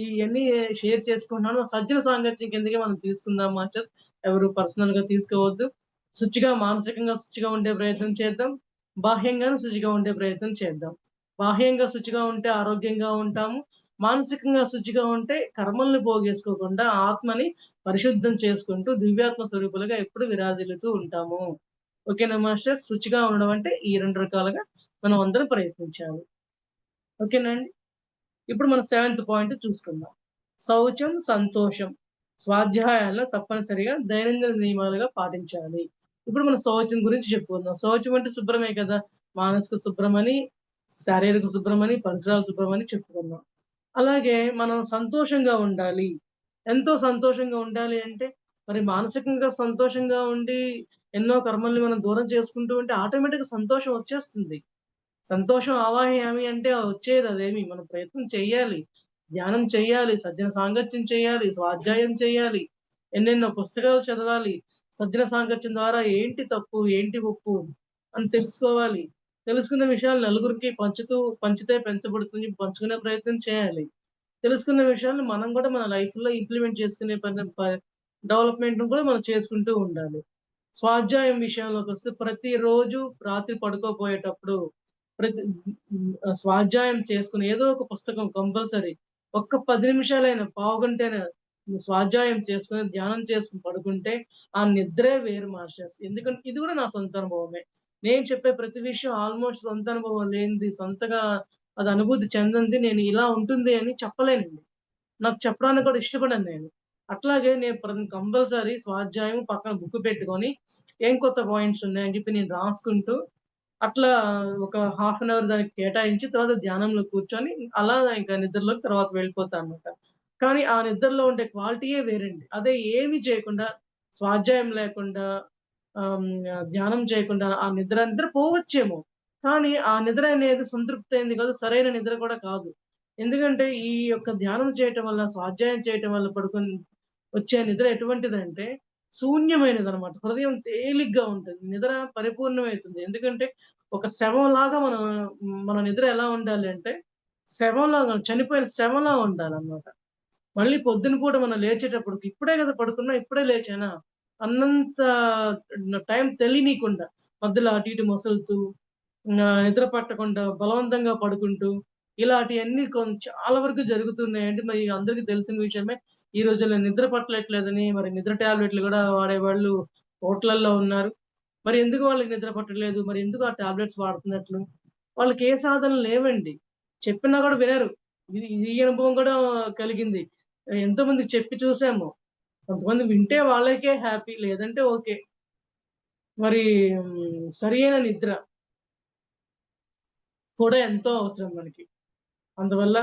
S1: ఇయన్నీ షేర్ చేసుకుంటున్నాను. సజ్జన సాంగత్యం కిందకే మనం తీసుకుందాం మాస్టర్స్. ఎవరు పర్సనల్‌గా తీసుకోవద్దు. శుచిగా మానసికంగా శుచిగా ఉండే ప్రయత్నం చేద్దాం. బాహ్యంగాను శుచిగా ఉండే ప్రయత్నం చేద్దాం. బాహ్యంగా శుచిగా ఉంటే ఆరోగ్యంగా ఉంటాము. మానసికంగా శుచిగా ఉంటే కర్మల్ని పోగేసుకోకుండా ఆత్మని పరిశుద్ధం చేసుకుంటూ దివ్యాత్మ స్వరూపులుగా ఎప్పుడు విరాజిల్లుతూ ఉంటాము. ఓకేనా మాస్టర్స్? శుచిగా ఉండడం అంటే ఈ 2 రకాలుగా మనం అందరం ప్రయత్నించాలి. ఓకేనా అండి? ఇప్పుడు మన సెవెంత్ పాయింట్ చూసుకుందాం. శౌచం, సంతోషం స్వాధ్యాయాల్లో తప్పనిసరిగా దైనందిన నియమాలుగా పాటించాలి. ఇప్పుడు మనం శౌచం గురించి చెప్పుకుందాం. శౌచం అంటే శుభ్రమే కదా! మానసిక శుభ్రమని, శారీరక శుభ్రమని, పరిసరాలు శుభ్రమని చెప్పుకున్నాం. అలాగే మనం సంతోషంగా ఉండాలి. ఎంతో సంతోషంగా ఉండాలి అంటే, మరి మానసికంగా సంతోషంగా ఉండి, ఎన్నో కర్మల్ని మనం దూరం చేసుకుంటూ ఉంటే ఆటోమేటిక్‌గా సంతోషం వచ్చేస్తుంది. సంతోషం ఆవాహయామి అంటే వచ్చేదదేమి. మనం ప్రయత్నం చెయ్యాలి. ధ్యానం చెయ్యాలి. సజ్జన సాంగత్యం చేయాలి. స్వాధ్యాయం చేయాలి. ఎన్నెన్నో పుస్తకాలు చదవాలి. సజ్జన సాంగత్యం ద్వారా ఏంటి తప్పు, ఏంటి ఒప్పు అని తెలుసుకోవాలి. తెలుసుకున్న విషయాలు నలుగురికి పంచితే పెంచబడుతుంది. పంచుకునే ప్రయత్నం చేయాలి. తెలుసుకున్న విషయాలను మనం గూడా మన లైఫ్‌లో ఇంప్లిమెంట్ చేసుకునే డెవలప్‌మెంట్‌ను కూడా మనం చేసుకుంటూ ఉండాలి. స్వాధ్యాయం విషయంలోకొస్తే ప్రతిరోజు రాత్రి పడుకోబోయేటప్పుడు ప్రతి స్వాధ్యాయం చేసుకొని ఏదో ఒక పుస్తకం కంపల్సరీ. ఒక్క 10 నిమిషాలైనా, పావుగంటైనా స్వాధ్యాయం చేసుకొని, ధ్యానం చేసుకొని పడుకుంటే ఆ నిద్రే వేరు మాస్టర్స్. ఎందుకంటే ఇది కూడా నా సొంత అనుభవమే. నేను చెప్పే ప్రతి విషయం ఆల్‌మోస్ట్ సొంత అనుభవం లేనిది, సొంతగా అది అనుభూతి చెందంది నేను ఇలా ఉంటుంది అని చెప్పలేనండి. నాకు చెప్పడానికి కూడా ఇష్టపడను నేను. అట్లాగే నేను కంపల్సరీ స్వాధ్యాయం పక్కన బుక్ పెట్టుకొని, ఏం కొత్త పాయింట్స్ ఉన్నాయని చెప్పి నేను రాసుకుంటూ, అట్లా ఒక హాఫ్ అన్ అవర్ దానికి కేటాయించి తర్వాత ధ్యానంలో కూర్చొని, అలా ఇంకా నిద్రలోకి తర్వాత వెళ్ళిపోతానన్నమాట. కానీ ఆ నిద్రలో ఉండే క్వాలిటీయే వేరండి. అదే ఏమి చేయకుండా, స్వాధ్యాయం లేకుండా, ధ్యానం చేయకుండా ఆ నిద్ర పోవచ్చేమో. కానీ ఆ నిద్ర అనేది సంతృప్తయింది కాదు. సరైన నిద్ర కూడా కాదు. ఎందుకంటే ఈ యొక్క ధ్యానం చేయటం వల్ల, స్వాధ్యాయం చేయటం వల్ల వచ్చే నిద్ర ఎటువంటిదంటే శూన్యమైనదనమాట. హృదయం తేలిగ్గా ఉంటుంది. నిద్ర పరిపూర్ణమైతుంది. ఎందుకంటే ఒక శవంలాగా మన నిద్ర ఎలా ఉండాలి అంటే శవంలాగా చనిపోయిన శవంలా ఉండాలనమాట. మళ్ళీ పొద్దున పూట మనం లేచేటప్పటికి ఇప్పుడే గదా పడుకున్నా, ఇప్పుడే లేచానా అన్నంత టైం తెలియనీయకుండా మధ్యలో అటు ఇటు మసులుతూ, నిద్ర పట్టకుండా బలవంతంగా పడుకుంటూ, ఇలాంటియన్నీ చాలా వరకు జరుగుతున్నాయండి. మరి అందరికి తెలిసిన విషయమే. ఈ రోజుల్లో నిద్ర పట్టట్లేదని మరి నిద్ర టాబ్లెట్‌లు గూడా వాడేవాళ్ళు కోట్లల్లో ఉన్నారు. మరి ఎందుకు వాళ్ళకి నిద్ర పట్టట్లేదు? మరి ఎందుకు ఆ టాబ్లెట్స్ వాడుతున్నట్లు? వాళ్ళకి ఏ సాధనలు లేవండి. చెప్పినా గూడా వినరు. ఇది ఈ అనుభవం గూడా కలిగింది. ఎంతో మందికి చెప్పి చూసాము. కొంతమంది వింటే వాళ్ళకే హ్యాపీ. లేదంటే ఓకే. మరి సరియైన నిద్ర కూడా ఎంతో అవసరం మనకి. అందువల్ల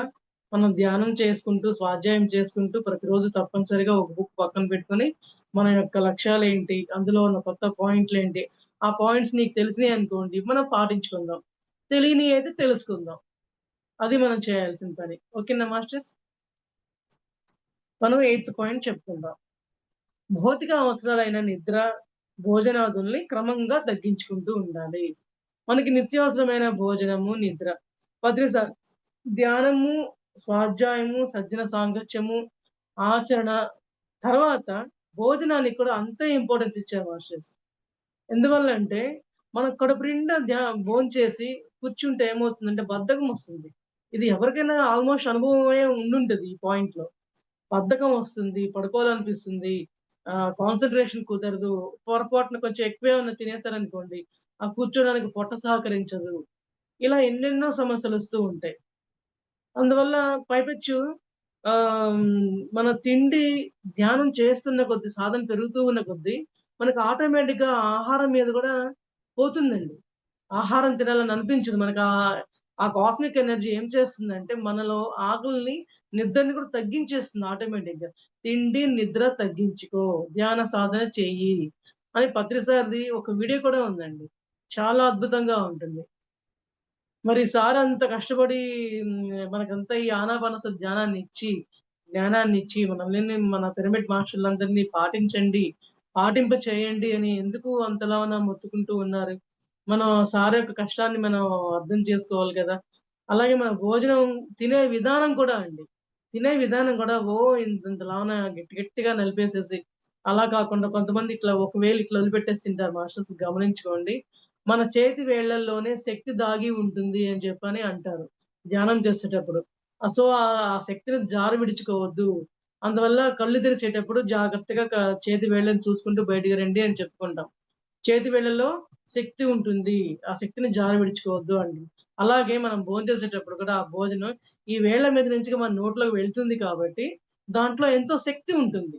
S1: మనం ధ్యానం చేసుకుంటూ, స్వాధ్యాయం చేసుకుంటూ ప్రతిరోజు తప్పనిసరిగా ఒక బుక్ పక్కన పెట్టుకొని, మన యొక్క లక్ష్యాలేంటి? అందులో ఉన్న కొత్త పాయింట్‌లేంటి? ఆ పాయింట్స్ నీకు తెలిసినాయనుకోండి, మనం పాటించుకుందాం. తెలియనియి అయితే తెలుసుకుందాం. అది మనం చేయాల్సిన పని. ఓకేనా మాస్టర్స్? మనం ఎయిత్ పాయింట్ చెప్పుకుందాం. భౌతిక అవసరాలైన నిద్ర, భోజనాదుల్ని క్రమంగా తగ్గించుకుంటూ ఉండాలి. మనకి నిత్యావసరమైన భోజనము, నిద్ర. పత్రిస ధ్యానము, స్వాధ్యాయము, సజ్జన సాంగత్యము, ఆచరణ తర్వాత భోజనానికి కూడా అంతే ఇంపార్టెన్స్ ఇచ్చారు మాస్టర్స్. ఎందువల్లంటే, మనం కడుపు నిండా భోంచేసి కూర్చుంటే ఏమవుతుందంటే బద్ధకమొస్తుంది. ఇది ఎవరికైనా ఆల్‌మోస్ట్ అనుభవమే ఉండుంటది ఈ పాయింట్‌లో. బద్ధకం వస్తుంది, పడుకోవాలనిపిస్తుంది, కాన్సంట్రేషన్ కుదరదు. పొరపాటున కొంచెం ఎక్కువేమన్నా తినేసారనుకోండి, ఆ కూర్చోడానికి పొట్ట సహకరించదు. ఇలా ఎన్నెన్నో సమస్యలొస్తూ ఉంటాయి. అందువల్ల పైపెచ్చు మన తిండి ధ్యానం చేస్తున్న కొద్దీ, సాధన పెరుగుతూ ఉన్న కొద్దీ, మనకు ఆటోమేటిక్‌గా ఆహారం మీద గూడా పోతుందండి. ఆహారం తినాలని అనిపించదు. మనకు ఆ కాస్మిక్ ఎనర్జీ ఏం చేస్తుందంటే, మనలో ఆకలిని, నిద్రని కూడా తగ్గించేస్తుంది ఆటోమేటిక్‌గా. తిండి, నిద్ర తగ్గించుకో, ధ్యాన సాధన చెయ్యి అని పత్రి సార్‌ది ఒక వీడియో కూడా ఉందండి. చాలా అద్భుతంగా ఉంటుంది. మరి సార్ అంత కష్టపడి మనకంతా ఈ ఆనాపానసతి జ్ఞానాన్నిచ్చి మనల్ని మన పిరమిడ్ మాస్టర్‌లందరినీ పాటించండి, పాటింప చేయండి అని ఎందుకు అంతలాన మొత్తుకుంటూ ఉన్నారు? మనం సార్ యొక్క కష్టాన్ని మనం అర్థం చేసుకోవాలి కదా! అలాగే మన భోజనం తినే విధానం కూడా అండి. తినే విధానం కూడా ఇంత లావున గట్టి గట్టిగా నలిపేసేసి, అలా కాకుండా కొంతమంది ఇట్లా ఒక వేలు ఇట్లా వదిలిపెట్టేసి తింటారు మాస్టర్స్ గమనించుకోండి. మన చేతి వేళ్ళల్లోనే శక్తి దాగి ఉంటుంది అని చెప్పని అంటారు ధ్యానం చేసేటప్పుడు. ఆ శక్తిని జార విడుచుకోవద్దు. అందువల్ల కళ్ళు తెరిచేటప్పుడు జాగ్రత్తగా చేతి వేళ్ళని చూసుకుంటూ బయటికి రండి అని చెప్పుకుంటాం. చేతి వేళ్ళలో శక్తి ఉంటుంది. ఆ శక్తిని జార విడుచుకోవద్దు అండి. అలాగే మనం భోంచేసేటప్పుడు కూడా ఆ భోజనం ఈ వేళ్ళ మీద నుంచి మన నోట్లోకి వెళ్తుంది కాబట్టి, దాంట్లో ఎంతో శక్తి ఉంటుంది.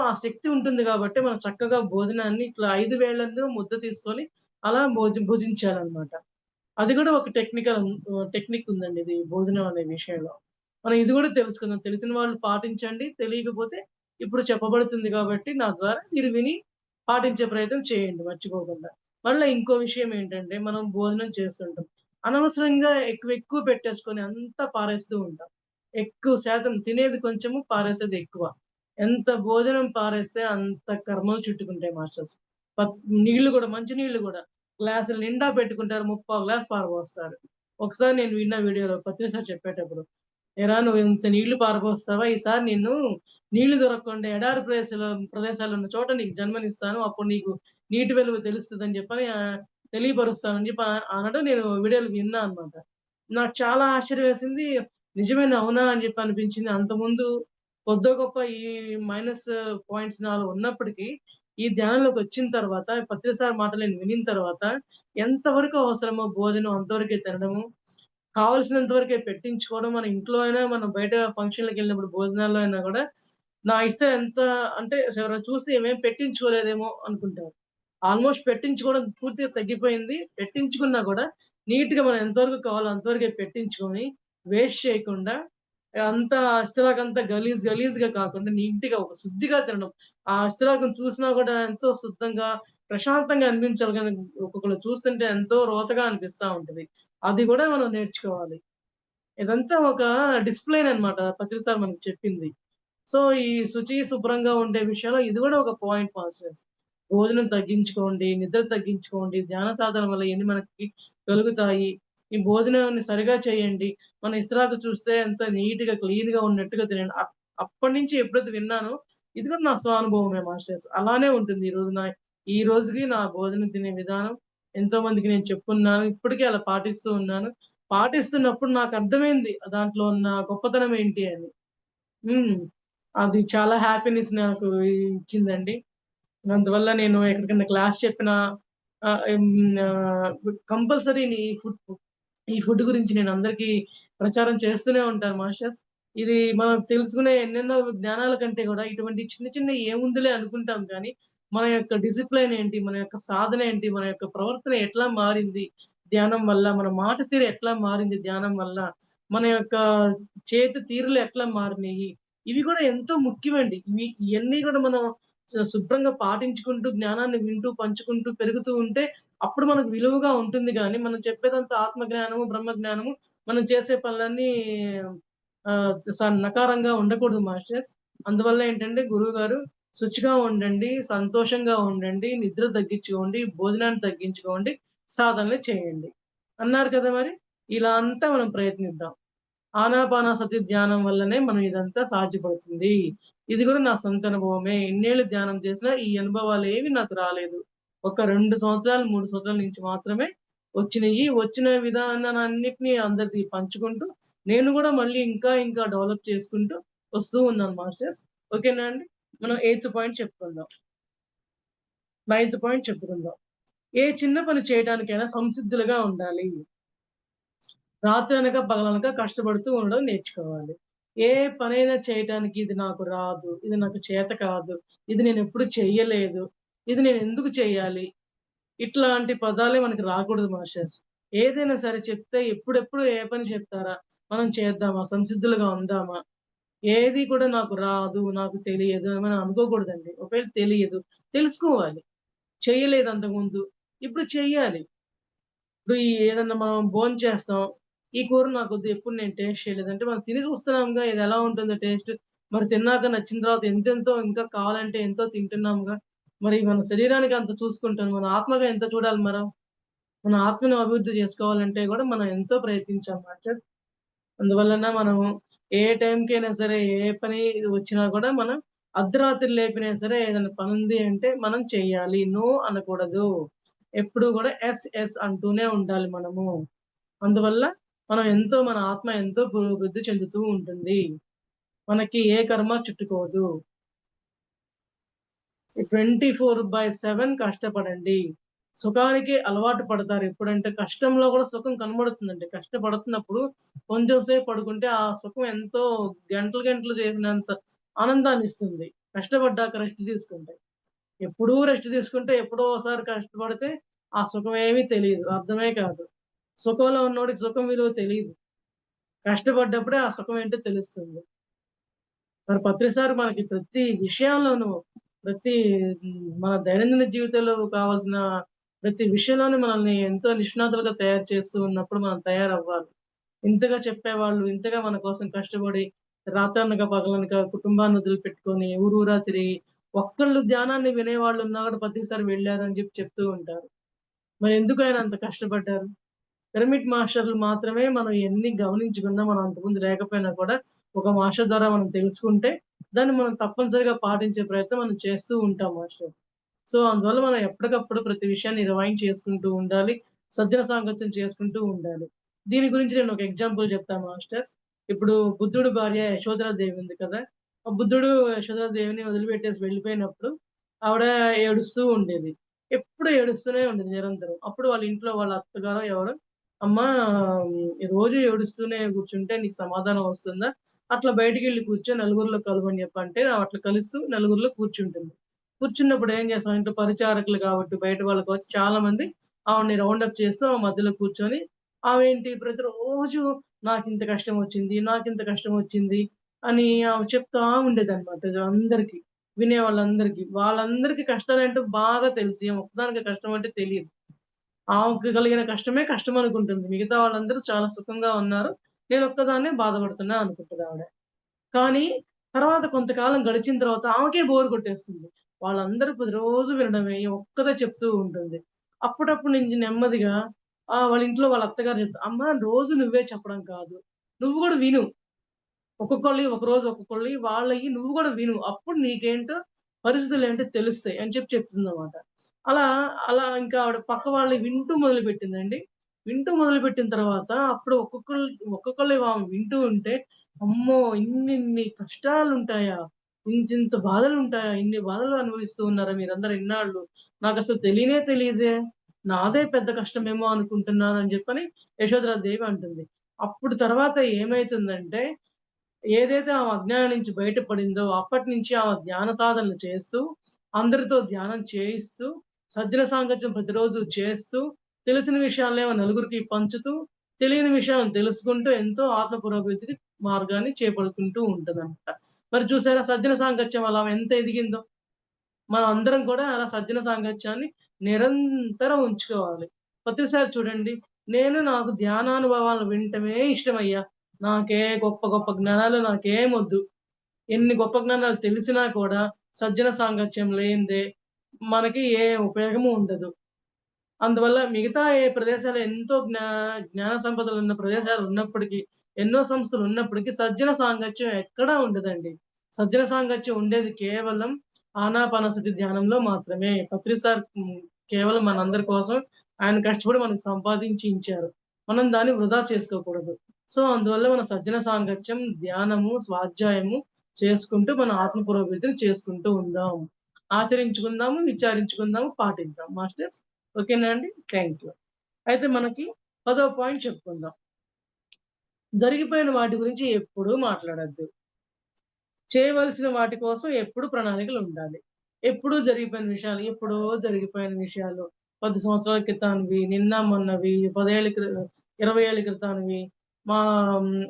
S1: ఆ శక్తి ఉంటుంది గాబట్టి, మనం చక్కగా భోజనాన్ని ఇట్లా 5 వేళ్ళతో ముద్ద తీసుకొని అలా భుజించాలనమాట. అది గూడా ఒక టెక్నిక్ ఉందండి ఇది భోజనం అనే విషయంలో. మనం ఇది గూడా తెలుసుకుందాం. తెలిసిన వాళ్ళు పాటించండి. తెలియకపోతే ఇప్పుడు చెప్పబడుతుంది గాబట్టి, నా ద్వారా మీరు విని పాటించే ప్రయత్నం చేయండి మర్చిపోకుండా. మళ్ళా ఇంకో విషయం ఏంటంటే, మనం భోజనం చేస్తుంటాం. అనవసరంగా ఎక్కువ పెట్టేసుకొని అంతా పారేస్తూ ఉంటాం. ఎక్కువ శాతం తినేది కొంచెము, పారేసేది ఎక్కువ. ఎంత భోజనం పారేస్తే అంత కర్మలు చుట్టుకుంటాయి మాస్టర్స్. నీళ్లు గూడా మంచి నీళ్లు గూడా గ్లాసులు నిండా పెట్టుకుంటారు. ముప్పావు గ్లాస్ పారబోస్తారు. ఒకసారి నేను విన్న వీడియోలో పత్రి సార్ చెప్పేటప్పుడు, "ఏరా నువ్వు ఇంత నీళ్లు పారబోస్తావా? ఈసారి నిన్ను నీళ్లు దొరకకుండా ఎడారి ప్రదేశాలు ఉన్న చోట నీకు జన్మనిస్తాను. అప్పుడు నీకు నీటి విలువ తెలుస్తదని" చెప్పని తెలియపరుస్తానని చెప్పి అనడం నేను వీడియోలో విన్నా అన్నమాట. నాకు చాలా ఆశ్చర్యమేసింది. నిజమేనా? అవునా? అని చెప్పి అనిపించింది. అంతకుముందు కొద్దో గొప్ప ఈ మైనస్ పాయింట్స్ నాలో ఉన్నప్పటికీ, ఈ ధ్యానంలోకొచ్చిన తర్వాత, పత్రి సార్ మాటలు నేను వినిన తర్వాత, ఎంత వరకు అవసరమో భోజనం అంతవరకే తినడము, కావాల్సినంత వరకే పెట్టించుకోవడం. మన ఇంట్లో అయినా, మనం బయట ఫంక్షన్‌లకెళ్ళినప్పుడు భోజనాల్లో అయినా గూడా, నా ఇష్టం ఎంత అంటే ఎవరైనా చూస్తే ఏమేం పెట్టించుకోలేదేమో అనుకుంటారు. ఆల్‌మోస్ట్ పెట్టించుకోవడం పూర్తిగా తగ్గిపోయింది. పెట్టించుకున్నా గూడా నీట్‌గా మనం ఎంతవరకు కావాలో అంతవరకే పెట్టించుకొని, వేస్ట్ చేయకుండా అంతా ఇస్తరాకంతా గలీజ్‌గా కాకుండా నీట్‌గా ఒక శుద్ధిగా తినడం. ఆ ఇస్తరాకుని చూసినా గూడా ఎంతో శుద్ధంగా, ప్రశాంతంగా అనిపించాలి గానీ ఒక్కొక్కళ్ళు చూస్తుంటే ఎంతో రోతగా అనిపిస్తా ఉంటది. అది గూడా మనం నేర్చుకోవాలి. ఇదంతా ఒక డిసిప్లిన్ అన్నమాట పత్రి సార్ మనకు చెప్పింది. ఈ శుభ్రంగా ఉండే విషయంలో ఇది గూడా ఒక పాయింట్ మాస్టర్స్. భోజనం తగ్గించుకోండి, నిద్ర తగ్గించుకోండి, ధ్యాన సాధన వల్ల ఇయన్నీ మనకి కలుగుతాయి. ఈ భోజనాన్ని సరిగా చేయండి. మన ఇస్తరాకు చూస్తే ఎంత నీట్‌గా, క్లీన్‌గా ఉన్నట్టుగా తినండి. అప్పటినుంచి ఎప్పుడైతే విన్నానో ఇది కూడా నా స్వానుభవమే మాస్టర్స్. అలానే ఉంటుంది ఈ రోజుకి నా భోజనం తినే విధానం ఎంతో మందికి నేను చెప్పున్నాను. ఇప్పటికి అలా పాటిస్తూ ఉన్నాను. పాటిస్తున్నప్పుడు నాకర్థమైంది దాంట్లో ఉన్న గొప్పతనం ఏంటి అని. హ్మ్. అది చాలా హ్యాపీనెస్ నాకు ఇచ్చిందండి. అందువల్ల నేను ఎక్కడికన్నా క్లాస్ చెప్పినా కంపల్సరీ ఈ ఫుడ్ గురించి నేను అందరికీ ప్రచారం చేస్తూనే ఉంటాను మాస్టర్స్. ఇది మనం తెలుసుకునే ఎన్నెన్నో జ్ఞానాల కంటే గూడా ఇటువంటి చిన్న చిన్నయి ఏముందిలే అనుకుంటాం కానీ, మన యొక్క డిసిప్లిన్ ఏంటి? మన యొక్క సాధన ఏంటి? మన యొక్క ప్రవర్తన ఎట్లా మారింది ధ్యానం వల్ల? మన మాట తీరు ఎట్లా మారింది ధ్యానం వల్ల? మన యొక్క చేతి తీరులు ఎట్లా మారినియి? ఇవి గూడా ఎంతో ముఖ్యమండి. ఇయన్నీ గూడా మనం శుభ్రంగా పాటించుకుంటూ, జ్ఞానాన్ని వింటూ, పంచుకుంటూ పెరుగుతూ ఉంటే, అప్పుడు మనకు విలువగా ఉంటుంది గానీ, మనం చెప్పేదంతా ఆత్మ జ్ఞానము, బ్రహ్మ జ్ఞానము, మనం చేసే పనులన్నీ నకారంగా ఉండకూడదు మాస్టర్స్. అందువల్ల ఏంటంటే గురువుగారు శుచిగా ఉండండి, సంతోషంగా ఉండండి, నిద్ర తగ్గించుకోండి, భోజనాన్ని తగ్గించుకోండి, సాధనలు చేయండి. అన్నారు కదా మరి. ఇలా అంతా మనం ప్రయత్నిద్దాం. ఆనాపానసతి ధ్యానం వల్లనే మనం ఇదంతా సాధ్యపడుతుంది. ఇది గూడా నా సొంత అనుభవమే. ఎన్నేళ్ళు ధ్యానం చేసినా ఈ అనుభవాలేవి నాకు రాలేదు. ఒక 2 సంవత్సరాలు, 3 సంవత్సరాల నుంచి మాత్రమే వచ్చినియి. వచ్చిన విధానాలన్నిటిని అందరికీ పంచుకుంటూ, నేను గూడా మళ్ళీ ఇంకా డెవలప్ చేసుకుంటూ వస్తూ ఉన్నాను మాస్టర్స్. ఓకేనా అండి? మనం ఎయిత్ పాయింట్ చెప్పుకుందాం. నైన్త్ పాయింట్ చెప్పుకుందాం. ఏ చిన్న పని చేయడానికైనా సంసిద్ధులుగా ఉండాలి. రాత్రనక, పగలనక కష్టపడుతూ ఉండడం నేర్చుకోవాలి. ఏ పనైనా చేయటానికి ఇది నాకు రాదు, ఇది నాకు చేత కాదు, ఇది నేనెప్పుడు చెయ్యలేదు ఇది నేను ఎందుకు చేయాలి? ఇట్లాంటి పదాలే మనకి రాకూడదు మాస్టర్స్. ఏదైనా సరే చెప్తే ఎప్పుడెప్పుడు ఏ పని చెప్తారా? మనం చేద్దామా? సంసిద్ధులుగా ఉందామా? ఏది కూడా నాకు రాదు, నాకు తెలియదు అని మనం అనుకోకూడదండి. ఒకవేళ తెలియదు, తెలుసుకోవాలి. చేయలేదు అంతకుముందు. ఇప్పుడు చెయ్యాలి. ఇప్పుడు ఏదన్నా మనం భోంచేస్తాం. ఈ కూర నాకొద్దు. ఎప్పుడు నేను టేస్ట్ చేయలేదు. అంటే మనం తిని చూస్తున్నాంగా ఇది ఎలా ఉంటుందో టేస్ట్. మరి తిన్నాక నచ్చిన తర్వాత ఎంతెంతో ఇంకా కావాలంటే ఎంతో తింటున్నాంగా. మరి మన శరీరానికి అంత చూసుకుంటాం. మన ఆత్మగా ఎంత చూడాలి మనం? మన ఆత్మను అభివృద్ధి చేసుకోవాలంటే గూడా మనం ఎంతో ప్రయత్నించాలన్నమాట. అందువలన మనము ఏ టైంకైనా సరే, ఏ పని వచ్చినా కూడా మనం అర్ధరాత్రి లేపినా సరే ఏదైనా పనుంది అంటే మనం చెయ్యాలి. నో అనకూడదు. ఎప్పుడు గూడా యెస్, యెస్ అంటూనే ఉండాలి మనము. అందువల్ల మనం ఎంతో మన ఆత్మ ఎంతో పురోభివృద్ధి చెందుతూ ఉంటుంది. మనకి ఏ కర్మ చుట్టుకోదు. 24/7 కష్టపడండి. సుఖానికి అలవాటు పడతారు. ఎప్పుడంటే కష్టంలో గూడా సుఖం కనబడుతుందండి. కష్టపడుతున్నప్పుడు కొంచెం సేపు పడుకుంటే ఆ సుఖం ఎంతో గంటలు గంటలు చేసినంత ఆనందాన్నిస్తుంది. కష్టపడ్డాక రెస్ట్ తీసుకుంటే. ఎప్పుడూ రెస్ట్ తీసుకుంటే ఎప్పుడో ఓసారి కష్టపడితే ఆ సుఖం ఏమీ తెలీదు. అర్థమే కాదు. సుఖంలో ఉన్నోడికి సుఖం విలువ తెలీదు. కష్టపడ్డప్పుడే ఆ సుఖం ఏంటో తెలుస్తుంది. మరి ప్రతిసారి మనకి ప్రతి విషయంలోనూ, ప్రతి మన దైనందిన జీవితంలో కావాల్సిన ప్రతి విషయంలోనూ మనల్ని ఎంతో నిష్ణాతులుగా తయారు చేస్తూ ఉన్నప్పుడు మనం తయారవ్వాలి. ఇంతగా చెప్పేవాళ్ళు, ఇంతగా మన కోసం కష్టపడి రాత్రనక, పగలనక కుటుంబాన్ని వదిలిపెట్టుకొని ఊరూరా తిరిగి ఒక్కళ్ళు ధ్యానాన్ని వినేవాళ్ళున్నా కూడా ప్రతిసారి వెళ్లారని చెప్తూ ఉంటారు. మరెందుకు ఆయన అంత కష్టపడ్డారు? పిరమిడ్ మాస్టర్‌లు మాత్రమే మనం ఎన్ని గమనించుకున్నా, మనం అంతకుముందు లేకపోయినా కూడా, ఒక మాస్టర్ ద్వారా మనం తెలుసుకుంటే, దాన్ని మనం తప్పనిసరిగా పాటించే ప్రయత్నం మనం చేస్తూ ఉంటాం మాస్టర్. సో, అందువల్ల మనం ఎప్పటికప్పుడు ప్రతి విషయాన్ని రివైండ్ చేసుకుంటూ ఉండాలి. సజ్జన సాంగత్యం చేసుకుంటూ ఉండాలి. దీని గురించి నేను ఒక ఎగ్జాంపుల్ చెప్తాను మాస్టర్స్. ఇప్పుడు బుద్ధుడి భార్య యశోధరాదేవి ఉంది కదా! ఆ బుద్ధుడు యశోధరాదేవిని వదిలిపెట్టేసి వెళ్ళిపోయినప్పుడు, ఆవిడ ఏడుస్తూ ఉండేది. ఎప్పుడు ఏడుస్తూనే ఉండేది నిరంతరం. అప్పుడు వాళ్ళ ఇంట్లో వాళ్ళ అత్తగారో ఎవరో అమ్మా రోజు ఏడుస్తూనే కూర్చుంటే నీకు సమాధానం వస్తుందా? అట్లా బయటికెళ్ళి కూర్చో నలుగురిలో కలవని చెప్పంటే అట్లా కలుస్తూ నలుగురిలో కూర్చుంటుంది. కూర్చున్నప్పుడు ఏం చేస్తామంటే పరిచారకులు కాబట్టి బయట వాళ్ళు కావచ్చు చాలా మంది ఆవిడని రౌండప్ చేస్తూ ఆమె మధ్యలో కూర్చొని ఆమేంటి ప్రతిరోజు నాకింత కష్టం వచ్చింది, నాకింత కష్టం వచ్చింది అని ఆమె చెప్తా ఉండేదన్నమాట అందరికి. వినేవాళ్ళందరికీ. వాళ్ళందరికీ కష్టాలేంటో బాగా తెలుసు. ఈమె ఒక్కదానికే కష్టం అంటే తెలీదు. ఆమెకు కలిగిన కష్టమే కష్టం అనుకుంటుంది. మిగతా వాళ్ళందరూ చాలా సుఖంగా ఉన్నారు. నేనొక్కదాన్నే బాధపడుతున్నా అనుకుంటదావిడ. కానీ తర్వాత కొంతకాలం గడిచిన తర్వాత ఆమెకే బోర్ కొట్టేస్తుంది. వాళ్ళందరూ ప్రతిరోజు వినడమే ఈమె ఒక్కదే చెప్తూ ఉంటుంది. అప్పుడప్పుడు నుంచి నెమ్మదిగా వాళ్ళ ఇంట్లో వాళ్ళ అత్తగారు చెప్తారు. "అమ్మ రోజు నువ్వే చెప్పడం కాదు. నువ్వు గూడా విను. ఒక్కొక్కళ్ళయి ఒకరోజు ఒక్కొక్కళ్ళయి వాళ్ళయి నువ్వు గూడా విను. అప్పుడు నీకేంటో పరిస్థితులేంటో తెలుస్తాయి" అని చెప్తుందన్నమాట. అలా, అలా ఇంకా ఆవిడ పక్క వాళ్ళయి వింటూ మొదలుపెట్టిందండి. వింటూ మొదలుపెట్టిన తర్వాత అప్పుడు ఒక్కొక్కళ్ళయి ఆమె వింటూ ఉంటే, అమ్మో! ఇన్నిన్ని కష్టాలుంటాయా? ఇంతింత బాధలుంటాయా? ఇన్ని బాధలు అనుభవిస్తూ ఉన్నారా మీరందరూ ఇన్నాళ్ళు? నాకసలు తెలియనే తెలీదే. నాదే పెద్ద కష్టమేమో అనుకుంటున్నానని జెప్పని యశోధరాదేవి అంటుంది. అప్పుడు తర్వాత ఏమైతుందంటే ఏదైతే ఆమె అజ్ఞానం నుంచి బయటపడిందో అప్పటినుంచి ఆమె ధ్యాన సాధనలు చేస్తూ, అందరితో ధ్యానం చేయిస్తూ, సజ్జన సాంగత్యం ప్రతిరోజు చేస్తూ, తెలిసిన విషయాలనేమో నలుగురికి పంచుతూ, తెలియని విషయాలను తెలుసుకుంటూ ఎంతో ఆత్మ పురోభివృద్ధికి మార్గాన్ని చేపడుకుంటూ ఉంటదనమాట. మరి చూసారా సజ్జన సాంగత్యం వల్ల ఆమె ఎంత ఎదిగిందో. మనం అందరం కూడా అలా సజ్జన సాంగత్యాన్ని నిరంతరం ఉంచుకోవాలి. ప్రతిసారి చూడండి, నాకు ధ్యానానుభవాలను వినటమే ఇష్టమయ్యా. నాకే గొప్ప గొప్ప జ్ఞానాలు నాకేమొద్దు. ఎన్ని గొప్ప జ్ఞానాలు తెలిసినా కూడా సజ్జన సాంగత్యం లేనిదే మనకి ఏ ఉపయోగము ఉండదు. అందువల్ల మిగతా ఏ ప్రదేశాలు ఎంతో జ్ఞాన సంపదలున్న ప్రదేశాలున్నప్పటికీ, ఎన్నో సంస్థలున్నప్పటికీ సజ్జన సాంగత్యం ఎక్కడా ఉండదండి. సజ్జన సాంగత్యం ఉండేది కేవలం ఆనాపానసతి ధ్యానంలో మాత్రమే. పత్రి సార్ కేవలం మనందరి కోసం ఆయన కష్టపడి మనకు సంపాదించి ఇచ్చారు. మనం దాన్ని వృధా చేసుకోకూడదు. సో, అందువల్ల మన సజ్జన సాంగత్యం, ధ్యానము, స్వాధ్యాయము చేసుకుంటూ మన ఆత్మ పురోభివృద్ధిని చేసుకుంటూ ఉందాం. ఆచరించుకుందాము, విచారించుకుందాము, పాటిద్దాం. మాస్టర్స్ ఓకేనా అండి? Thank you. అయితే మనకి 10వ పాయింట్ చెప్పుకుందాం. జరిగిపోయిన వాటి గురించి ఎప్పుడూ మాట్లాడొద్దు. చేయవలసిన వాటి కోసం ఎప్పుడు ప్రణాళికలుండాలి. ఎప్పుడూ జరిగిపోయిన విషయాలు, ఎప్పుడో జరిగిపోయిన విషయాలు. 10 సంవత్సరాల క్రితానివి, నిన్న మొన్నవి, 10 ఏళ్ల 20 ఏళ్ల క్రితానివి, మా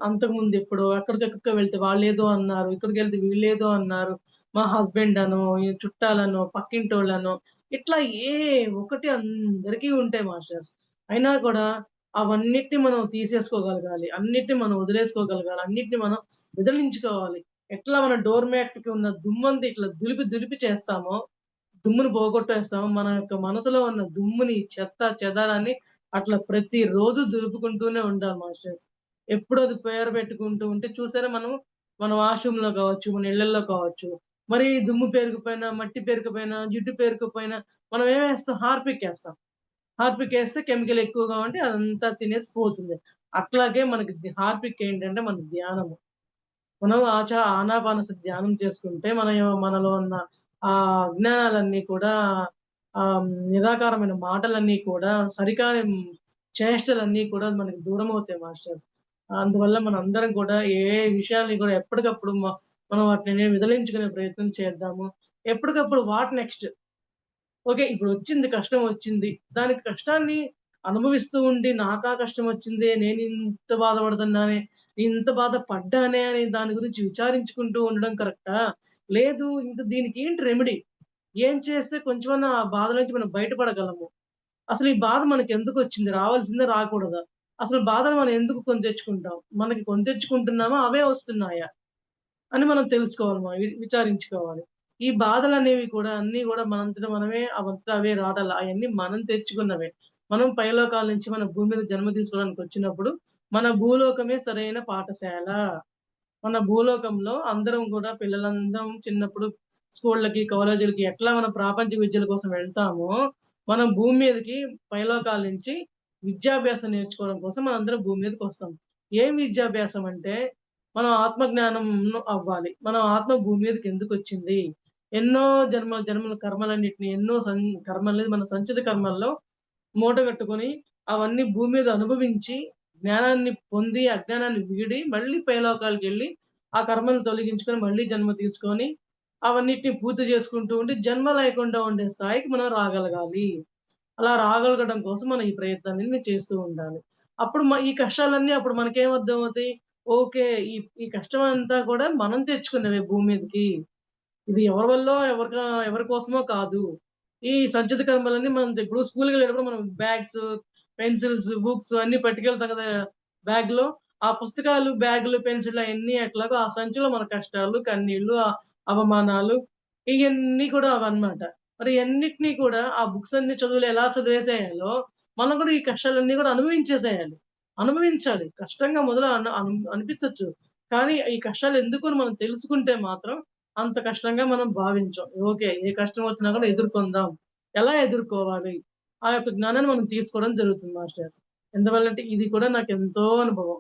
S1: అంతకుముందు ఎప్పుడో ఎక్కడికెక్కడికో వెళ్తే వాళ్ళేదో అన్నారు. ఇక్కడికెళ్తే వీళ్ళేదో అన్నారు. మా హస్బెండ్ అనో, ఈ చుట్టాలనో, పక్కింటోళ్ళనో ఇట్లా ఏ ఒకటి అందరికీ ఉంటాయి మాస్టర్స్. అయినా కూడా అవన్నిటిని మనం తీసేసుకోగలగాలి. అన్నిటిని మనం వదిలేసుకోగలగాలి. అన్నిటిని మనం విదిలించుకోవాలి. ఎట్లా మన డోర్ మ్యాట్‌కి ఉన్న దుమ్మంతా ఇట్లా దులిపి దులిపి చేస్తామో, దుమ్ముని పోగొట్టేస్తామో, మన యొక్క మనసులో ఉన్న దుమ్ముని, చెత్త చెదారాన్ని అట్లా ప్రతిరోజు దులుపుకుంటూనే ఉండాలి మాస్టర్స్. ఎప్పుడు అది పేరబెట్టుకుంటూ ఉంటే చూసారా మనం, మన వాష్‌రూమ్‌లో కావచ్చు, మన ఇళ్ళల్లో కావచ్చు, మరి దుమ్ము పేరుకుపోయినా, మట్టి పేరుకుపోయినా, జిడ్డు పేరుకుపోయినా మనం ఏమేస్తాం? హార్పిక్ ఏస్తాం. హార్పిక్ ఏస్తే కెమికల్ ఎక్కువగా ఉంటే అదంతా తినేసి పోతుంది. అట్లాగే మనకి హార్పిక్ ఏంటంటే మన ధ్యానము. మనం ఆనాపానసతి ధ్యానం చేసుకుంటే మనలో ఉన్న అజ్ఞానాలన్నీ కూడా నిరాకారమైన మాటలన్నీ కూడా సరికాని చేష్టలన్నీ కూడా మనకి దూరమవుతాయి మాస్టర్స్. అందువల్ల మనందరం కూడా ఏ విషయాల్ని కూడా ఎప్పటికప్పుడు మనం వాటిని విదిలించుకునే ప్రయత్నం చేద్దాము. ఎప్పటికప్పుడు వాట్ నెక్స్ట్? ఓకే. ఇప్పుడొచ్చింది కష్టం వచ్చింది. దానికి కష్టాన్ని అనుభవిస్తూ ఉండి నాకా కష్టం వచ్చిందే, నేనింత బాధపడుతున్నానే, ఇంత బాధ పడ్డానే అని దాని గురించి విచారించుకుంటూ ఉండడం కరెక్టా? లేదు ఇంక దీనికేంటి రెమెడీ? ఏం చేస్తే కొంచెమన్నా ఆ బాధ నుంచి మనం బయటపడగలము? అసలు ఈ బాధ మనకెందుకొచ్చింది? రావాల్సిందా? రాకూడదా? అసలు బాధను మనం ఎందుకు కొని తెచ్చుకుంటాం? మనకి కొని తెచ్చుకుంటున్నామా? అవే వస్తున్నాయా? అని మనం తెలుసుకోవాలి. విచారించుకోవాలి. ఈ బాధలనేవి కూడా అన్నీ గూడా మనంతట మనమే అవంతట అవే రావడాల. అయన్నీ మనం తెచ్చుకున్నవే. మనం పైలోకాల నుంచి మన భూమి మీద జన్మ తీసుకోవడానికొచ్చినప్పుడు, మన భూలోకమే సరైన పాఠశాల. మన భూలోకంలో అందరం గూడా పిల్లలందరం చిన్నప్పుడు స్కూళ్ళకి, కాలేజీలకి ఎట్లా మనం ప్రాపంచిక విద్యల కోసం వెళ్తామో, మనం భూమి మీదకి పైలోకాల నుంచి విద్యాభ్యాసం నేర్చుకోవడం కోసం మనందరం భూమి మీదకొస్తాం. ఏం విద్యాభ్యాసం అంటే, మనం ఆత్మజ్ఞానంను అవ్వాలి. మనం ఆత్మ భూమి మీదకెందుకొచ్చింది? ఎన్నో జన్మల జన్మల కర్మలన్నిటిని, ఎన్నో కర్మల్ని మన సంచిత కర్మల్లో మూటగట్టుకొని, అవన్నీ భూమి మీద అనుభవించి, జ్ఞానాన్ని పొంది, అజ్ఞానాన్ని వీడి, మళ్ళీ పైలోకాలకెళ్ళి, ఆ కర్మలను తొలగించుకొని, మళ్ళీ జన్మ తీసుకొని, అవన్నిటిని పూర్తి చేసుకుంటూ ఉండి, జన్మ లేకుండా ఉండే స్థాయికి మనం రాగలగాలి. అలా రాగలగడం కోసం మనం ఈ ప్రయత్నాలన్నీ చేస్తూ ఉండాలి. అప్పుడు ఈ కష్టాలన్నీ అప్పుడు మనకేం అర్థమవుతాయి? ఓకే. ఈ ఈ కష్టమంతా కూడా మనం తెచ్చుకున్నవే భూమి మీదకి. ఇది ఎవరి వల్లో ఎవరి కోసమో కాదు. ఈ సంచిత కర్మలన్నీ మనం ఇప్పుడు స్కూల్‌కెళ్ళేటప్పుడు మనం బ్యాగ్స్, పెన్సిల్స్, బుక్స్ అన్నీ పట్టుకెళ్తాం కదా! బ్యాగ్‌లో. ఆ పుస్తకాలు, బ్యాగులు, పెన్సిల్లు అయన్నీ ఎట్లాగో ఆ సంచిలో మన కష్టాలు, కన్నీళ్ళు, అవమానాలు ఇయన్నీ కూడా అవన్నమాట. మరి ఇయన్నిటిని కూడా ఆ బుక్స్ అన్ని చదువులు ఎలా చదివేసేయాలో, మనం కూడా ఈ కష్టాలన్నీ కూడా అనుభవించేసేయాలి. అనుభవించాలి. కష్టంగా మొదలు అనిపించొచ్చు. కానీ ఈ కష్టాలు ఎందుకని మనం తెలుసుకుంటే మాత్రం అంత కష్టంగా మనం భావించం. ఓకే. ఏ కష్టం వచ్చినా కూడా ఎదుర్కొందాం. ఎలా ఎదుర్కోవాలి? ఆ యొక్క జ్ఞానాన్ని మనం తీసుకోవడం జరుగుతుంది మాస్టర్స్. ఎందువల్లంటే ఇది కూడా నాకెంతో అనుభవం.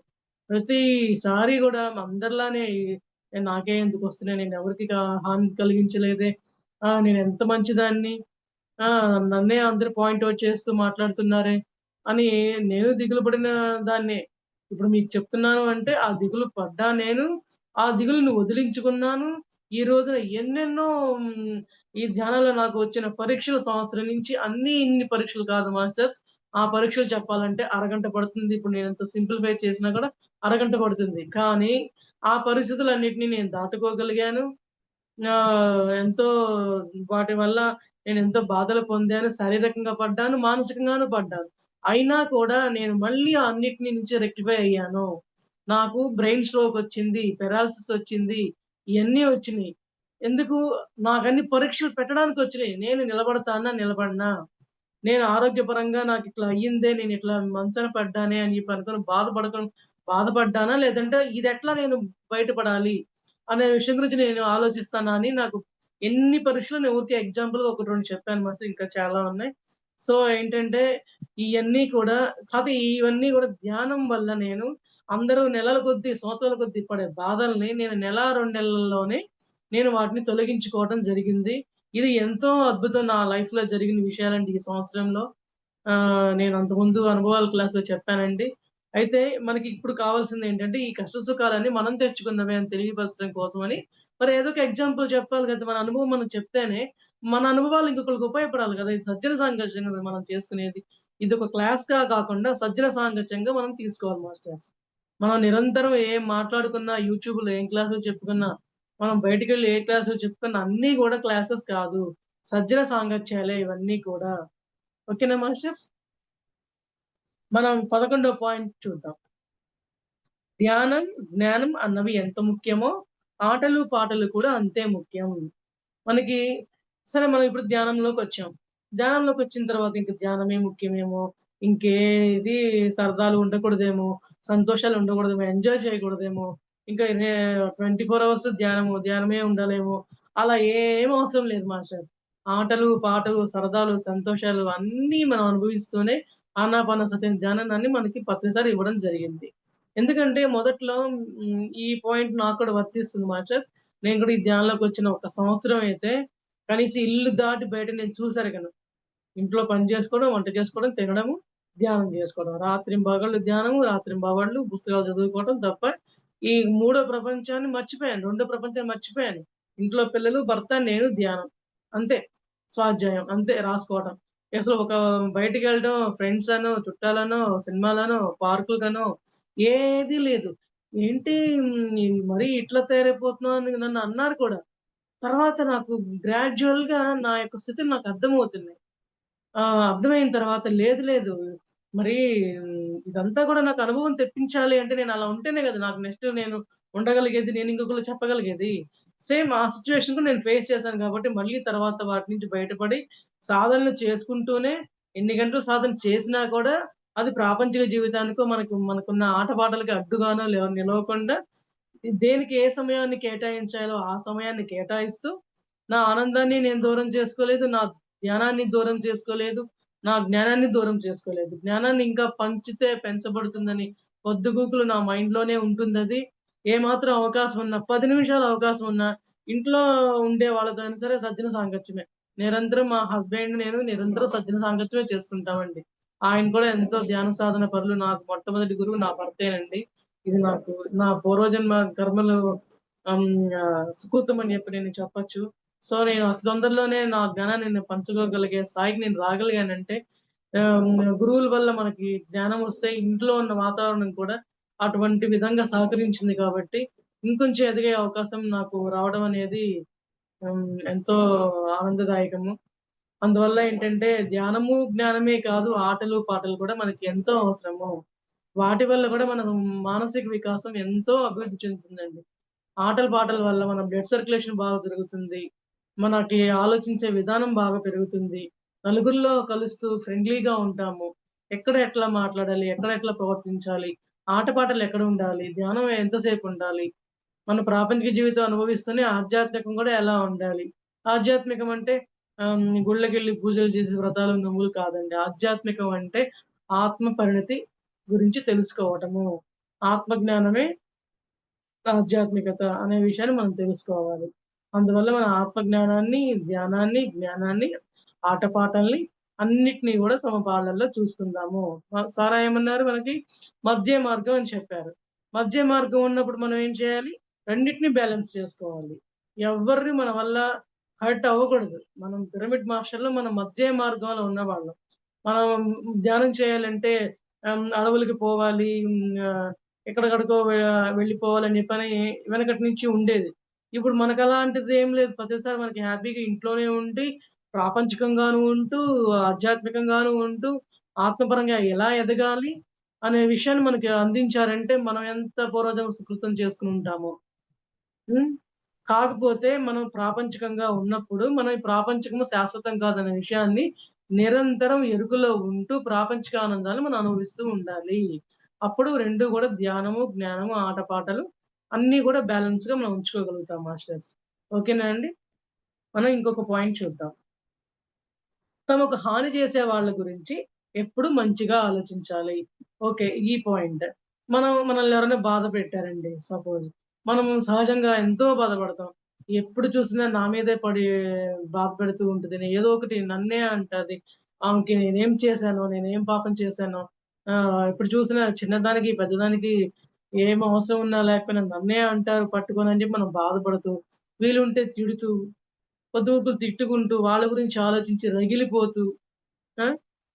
S1: ప్రతిసారి గూడా అందరిలానే నాకే ఎందుకొస్తున్నాయి? నేనెవరికీ హాని కలిగించలేదే. నేనెంత మంచిదాన్ని. ఆ! నన్నే అందరూ పాయింట్ ఔట్ చేస్తూ మాట్లాడుతున్నారే అని నేను దిగులు పడిన దాన్నే. ఇప్పుడు మీకు చెప్తున్నాను అంటే ఆ దిగులు పడ్డా నేను. ఆ దిగులుని వదిలించుకున్నాను. ఈ రోజున ఎన్నెన్నో ఈ ధ్యానంలో నాకు వచ్చిన పరీక్షలు సంవత్సరం నుంచి అన్నీ ఇన్ని పరీక్షలు కాదు మాస్టర్స్. ఆ పరీక్షలు చెప్పాలంటే అరగంట పడుతుంది. ఇప్పుడు నేనెంత సింప్లిఫై చేసినా కూడా అరగంట పడుతుంది. కానీ ఆ పరిస్థితులన్నిటిని నేను దాటుకోగలిగాను. ఎంతో వాటి వల్ల నేనెంతో బాధలు పొందాను. శారీరకంగా పడ్డాను, మానసికంగాను పడ్డాను. అయినా కూడా నేను మళ్ళీ అన్నిటిని నుంచి రెక్టిఫై అయ్యాను. నాకు బ్రెయిన్ స్ట్రోకొచ్చింది, పెరాలిసిస్ వచ్చింది. ఇయన్నీ వచ్చినియి. ఎందుకు? నాకన్ని పరీక్షలు పెట్టడానికొచ్చినియి. నేను నిలబడతానా? నిలబడనా? నేను ఆరోగ్యపరంగా నాకిట్లా అయ్యిందే, నేనిట్లా మంచాన పడ్డానే అని చెప్పి అనుకోని బాధపడ్డానా? లేదంటే ఇదెట్లా నేను బయటపడాలి? అనే విషయం గురించి నేను ఆలోచిస్తానా అని నాకు ఎన్ని పరీక్షలు నేను ఊరికే ఎగ్జాంపుల్‌గా 1, 2 చెప్పానన్నమాట. ఇంకా చాలా ఉన్నాయి. సో, ఏంటంటే ఇయన్నీ కూడా కాతే ఇవన్నీ గూడా ధ్యానం వల్ల నేను అందరూ నెలల కొద్దీ, సంవత్సరాల కొద్దీ పడే బాధల్ని నేను నెల, 2 నెలల్లోనే నేను వాటిని తొలగించుకోవడం జరిగింది. ఇది ఎంతో అద్భుతం నా లైఫ్‌లో జరిగిన విషయాలండి ఈ సంవత్సరంలో. నేను అంతకుముందు అనుభవాల క్లాస్‌లో చెప్పానండి. అయితే మనకి ఇప్పుడు కావాల్సిందేంటంటే, ఈ కష్ట సుఖాలన్నీ మనం తెచ్చుకున్నవే అని తెలియపరచడం కోసమని, మరి ఏదో ఒక ఎగ్జాంపుల్ చెప్పాలి కదా! మన అనుభవం మనం చెప్తేనే, మన అనుభవాలు ఇంకొకళ్ళకి ఉపయోగపడాలి కదా! ఇది సజ్జన సాంగత్యం కదా మనం చేసుకునేది. ఇదొక క్లాస్‌గా కాకుండా సజ్జన సాంగత్యంగా మనం తీసుకోవాలి మాస్టర్స్. మనం నిరంతరం ఏం మాట్లాడుకున్నా, యూట్యూబ్‌లో ఏం క్లాసులు చెప్పుకున్నా, మనం బయటికెళ్ళి ఏ క్లాసులు చెప్పుకున్నా అన్నీ గూడా క్లాసెస్ కాదు. సజ్జన సాంగత్యాలే ఇవన్నీ కూడా. ఓకేనా మాస్టర్స్? మనం 11వ పాయింట్ చూద్దాం. ధ్యానం, జ్ఞానం అన్నవి ఎంత ముఖ్యమో, ఆటలు, పాటలు కూడా అంతే ముఖ్యం. మనకి సరే మనం ఇప్పుడు ధ్యానంలోకొచ్చాం. ధ్యానంలోకొచ్చిన తర్వాత ఇంక ధ్యానమే ముఖ్యమేమో, ఇంకేది సరదాలు ఉండకూడదేమో, సంతోషాలు ఉండకూడదేమో, ఎంజాయ్ చేయకూడదేమో, ఇంకా 24 అవర్స్ ధ్యానము, ధ్యానమే ఉండాలేమో, అలా ఏం అవసరం లేదు మాస్టర్. ఆటలు, పాటలు, సరదాలు, సంతోషాలు అన్నీ మనం అనుభవిస్తూనే ఆనాపానసతి ధ్యానాన్ని మనకి ప్రతిసారి ఇవ్వడం జరిగింది. ఎందుకంటే మొదట్లో ఈ పాయింట్ నాకు కూడా వర్తిస్తుంది మాస్టర్స్. నేను కూడా ఈ ధ్యానంలోకొచ్చిన ఒక సంవత్సరం అయితే కనీసం ఇల్లు దాటి బయట నేను చూసెరగను. ఇంట్లో పని జేసుకోవడం, వంట చేసుకోవడం, తినడము, ధ్యానం జేసుకోవడం. రాత్రింబగళ్ళు ధ్యానము, రాత్రింబవళ్ళు పుస్తకాలు చదువుకోవడం తప్ప ఈ మూడో ప్రపంచాన్ని మర్చిపోయాను. రెండో ప్రపంచాన్ని మర్చిపోయాను. ఇంట్లో పిల్లలు, భర్త, నేను, ధ్యానం. అంతే. స్వాధ్యాయం. అంతే రాసుకోవటం. అసలు ఒక బయటికెళ్ళడం ఫ్రెండ్స్ అనో, చుట్టాలనో, సినిమాలనో, పార్కులకనో ఏదీ లేదు. ఏంటి మరీ ఇట్లా తయారైపోతున్నావు అని నన్నన్నారు కూడా. తర్వాత నాకు గ్రాడ్యుయల్‌గా నా యొక్క స్థితులు నాకు అర్థమవుతున్నాయి. అర్థమైన తర్వాత లేదు లేదు. మరి ఇదంతా కూడా నాకు అనుభవం తెప్పించాలి అంటే నేను అలా ఉంటేనే కదా! నాకు నెక్స్ట్ నేను ఉండగలిగేది. నేను ఇంకొకళ్ళకి చెప్పగలిగేది. సేమ్ ఆ సిట్యుయేషన్ కూడా నేను ఫేస్ చేశాను కాబట్టి మళ్ళీ తర్వాత వాటి నుంచి బయటపడి సాధనలు చేసుకుంటూనే ఎన్ని గంటలు సాధన చేసినా కూడా అది ప్రాపంచిక జీవితానికో మనకున్న ఆటపాటలకి అడ్డుగానో నిలవకుండా దేనికి ఏ సమయాన్ని కేటాయించాలో ఆ సమయాన్ని కేటాయిస్తూ, నా ఆనందాన్ని నేను దూరం చేసుకోలేదు. నా ధ్యానాన్ని దూరం చేసుకోలేదు. నా జ్ఞానాన్ని దూరం చేసుకోలేదు. జ్ఞానాన్ని ఇంకా పంచితే పెంచబడుతుందని పొద్దుగూకులు నా మైండ్‌లోనే ఉంటుందది. ఏమాత్రం అవకాశం ఉన్నా 10 నిమిషాలు అవకాశం ఉన్నా ఇంట్లో ఉండే వాళ్ళతో అయినా సరే సజ్జన సాంగత్యమే. నిరంతరం మా హస్బెండ్ నేను నిరంతరం సజ్జన సాంగత్యమే చేసుకుంటామండి. ఆయన కూడా ఎంతో ధ్యాన సాధన పరులు. నాకు మొట్టమొదటి గురువు నా భర్తేనండి. ఇది నాకు నా పూర్వజన్మ కర్మలు హ్మ్. సుకృతం అని చెప్పి నేను చెప్పొచ్చు. సో, నేను అతి తొందరలోనే నా జ్ఞానాన్ని నేను పంచుకోగలిగే స్థాయికి నేను రాగలిగానంటే గురువుల వల్ల మనకి జ్ఞానం వస్తే ఇంట్లో ఉన్న వాతావరణం కూడా అటువంటి విధంగా సహకరించింది కాబట్టి, ఇంకొంచెం ఎదిగే అవకాశం నాకు రావడం అనేది ఎంతో ఆనందదాయకము. అందువల్ల ఏంటంటే ధ్యానము, జ్ఞానమే కాదు ఆటలు, పాటలు కూడా మనకి ఎంతో అవసరము. వాటి వల్ల కూడా మన మానసిక వికాసం ఎంతో అభివృద్ధి చెందుతుందండి. ఆటల పాటల వల్ల మన బ్లడ్ సర్క్యులేషన్ బాగా జరుగుతుంది. మనకి ఆలోచించే విధానం బాగా పెరుగుతుంది. నలుగురిలో కలుస్తూ ఫ్రెండ్లీగా ఉంటాము. ఎక్కడ ఎట్లా మాట్లాడాలి? ఎక్కడ ఎట్లా ప్రవర్తించాలి? ఆటపాటలు ఎక్కడుండాలి? ధ్యానం ఎంతసేపు ఉండాలి? మన ప్రాపంచిక జీవితం అనుభవిస్తూనే ఆధ్యాత్మికం కూడా ఎలా ఉండాలి? ఆధ్యాత్మికం అంటే గుళ్ళకెళ్ళి పూజలు చేసి వ్రతాలు, నోములు కాదండి. ఆధ్యాత్మికం అంటే ఆత్మ పరిణతి గురించి తెలుసుకోవటము. ఆత్మ జ్ఞానమే ఆధ్యాత్మికత అనే విషయాన్ని మనం తెలుసుకోవాలి. అందువల్ల మన ఆత్మ జ్ఞానాన్ని, ధ్యానాన్ని, జ్ఞానాన్ని, ఆటపాటల్ని అన్నిటిని గూడా సమపాళ్లలో చూసుకుందాము. సారా ఏమన్నారు మనకి? మధ్య మార్గం అని చెప్పారు. మధ్య మార్గం ఉన్నప్పుడు మనం ఏం చేయాలి? రెండిటిని బ్యాలెన్స్ చేసుకోవాలి. ఎవ్వరిని మన వల్ల హర్ట్ అవ్వకూడదు. మనం పిరమిడ్ మాస్టర్‌లో మనం మధ్య మార్గంలో ఉన్నవాళ్ళం. మనం ధ్యానం చేయాలంటే అడవులకి పోవాలి. ఎక్కడికడికో వెళ్ళిపోవాలని చెప్పని వెనకటి నుంచి ఉండేది. ఇప్పుడు మనకలాంటిది ఏం లేదు. ప్రతిసారి మనకి హ్యాపీగా ఇంట్లోనే ఉండి, ప్రాపంచికంగాను ఉంటూ, ఆధ్యాత్మికంగాను ఉంటూ, ఆత్మపరంగా ఎలా ఎదగాలి అనే విషయాన్ని మనకి అందించారంటే, మనం ఎంత పూర్వజన్మ సుకృతం చేసుకొనుంటామో. హ్మ్. కాకపోతే మనం ప్రాపంచికంగా ఉన్నప్పుడు, మనం ఈ ప్రాపంచికము శాశ్వతం కాదనే విషయాన్ని నిరంతరం ఎరుకలో ఉంటూ ప్రాపంచిక ఆనందాన్ని మనం అనుభవిస్తూ ఉండాలి. అప్పుడు 2 గూడా ధ్యానము, జ్ఞానము, ఆటపాటలు అన్నీ గూడా బ్యాలెన్స్‌గా మనం ఉంచుకోగలుగుతాం మాస్టర్స్. ఓకేనా అండి? మనం ఇంకొక పాయింట్ చూద్దాం. తమకు హాని చేసే వాళ్ళ గురించి ఎప్పుడు మంచిగా ఆలోచించాలి. ఓకే. ఈ పాయింట్. మనల్ని ఎవరైనా బాధ పెట్టారండి సపోజ్. మనం సహజంగా ఎంతో బాధపడతాం. ఎప్పుడు చూసినా నా మీదే పడి బాధ పెడుతూ ఉంటది. ఏదో ఒకటి నన్నే అంటది. ఆమెకి నేనేం చేశానో, నేనేం పాపం చేశానో, ఎప్పుడు చూసినా చిన్నదానికి, పెద్దదానికి ఏం అవసరం ఉన్నా లేకపోయినా నన్నే అంటారు పట్టుకొని అని చెప్పి మనం బాధపడుతూ, వీలుంటే తిడుతూ పొద్దుగూకులు తిట్టుకుంటూ, వాళ్ళ గురించి ఆలోచించి రగిలిపోతూ, ఆ!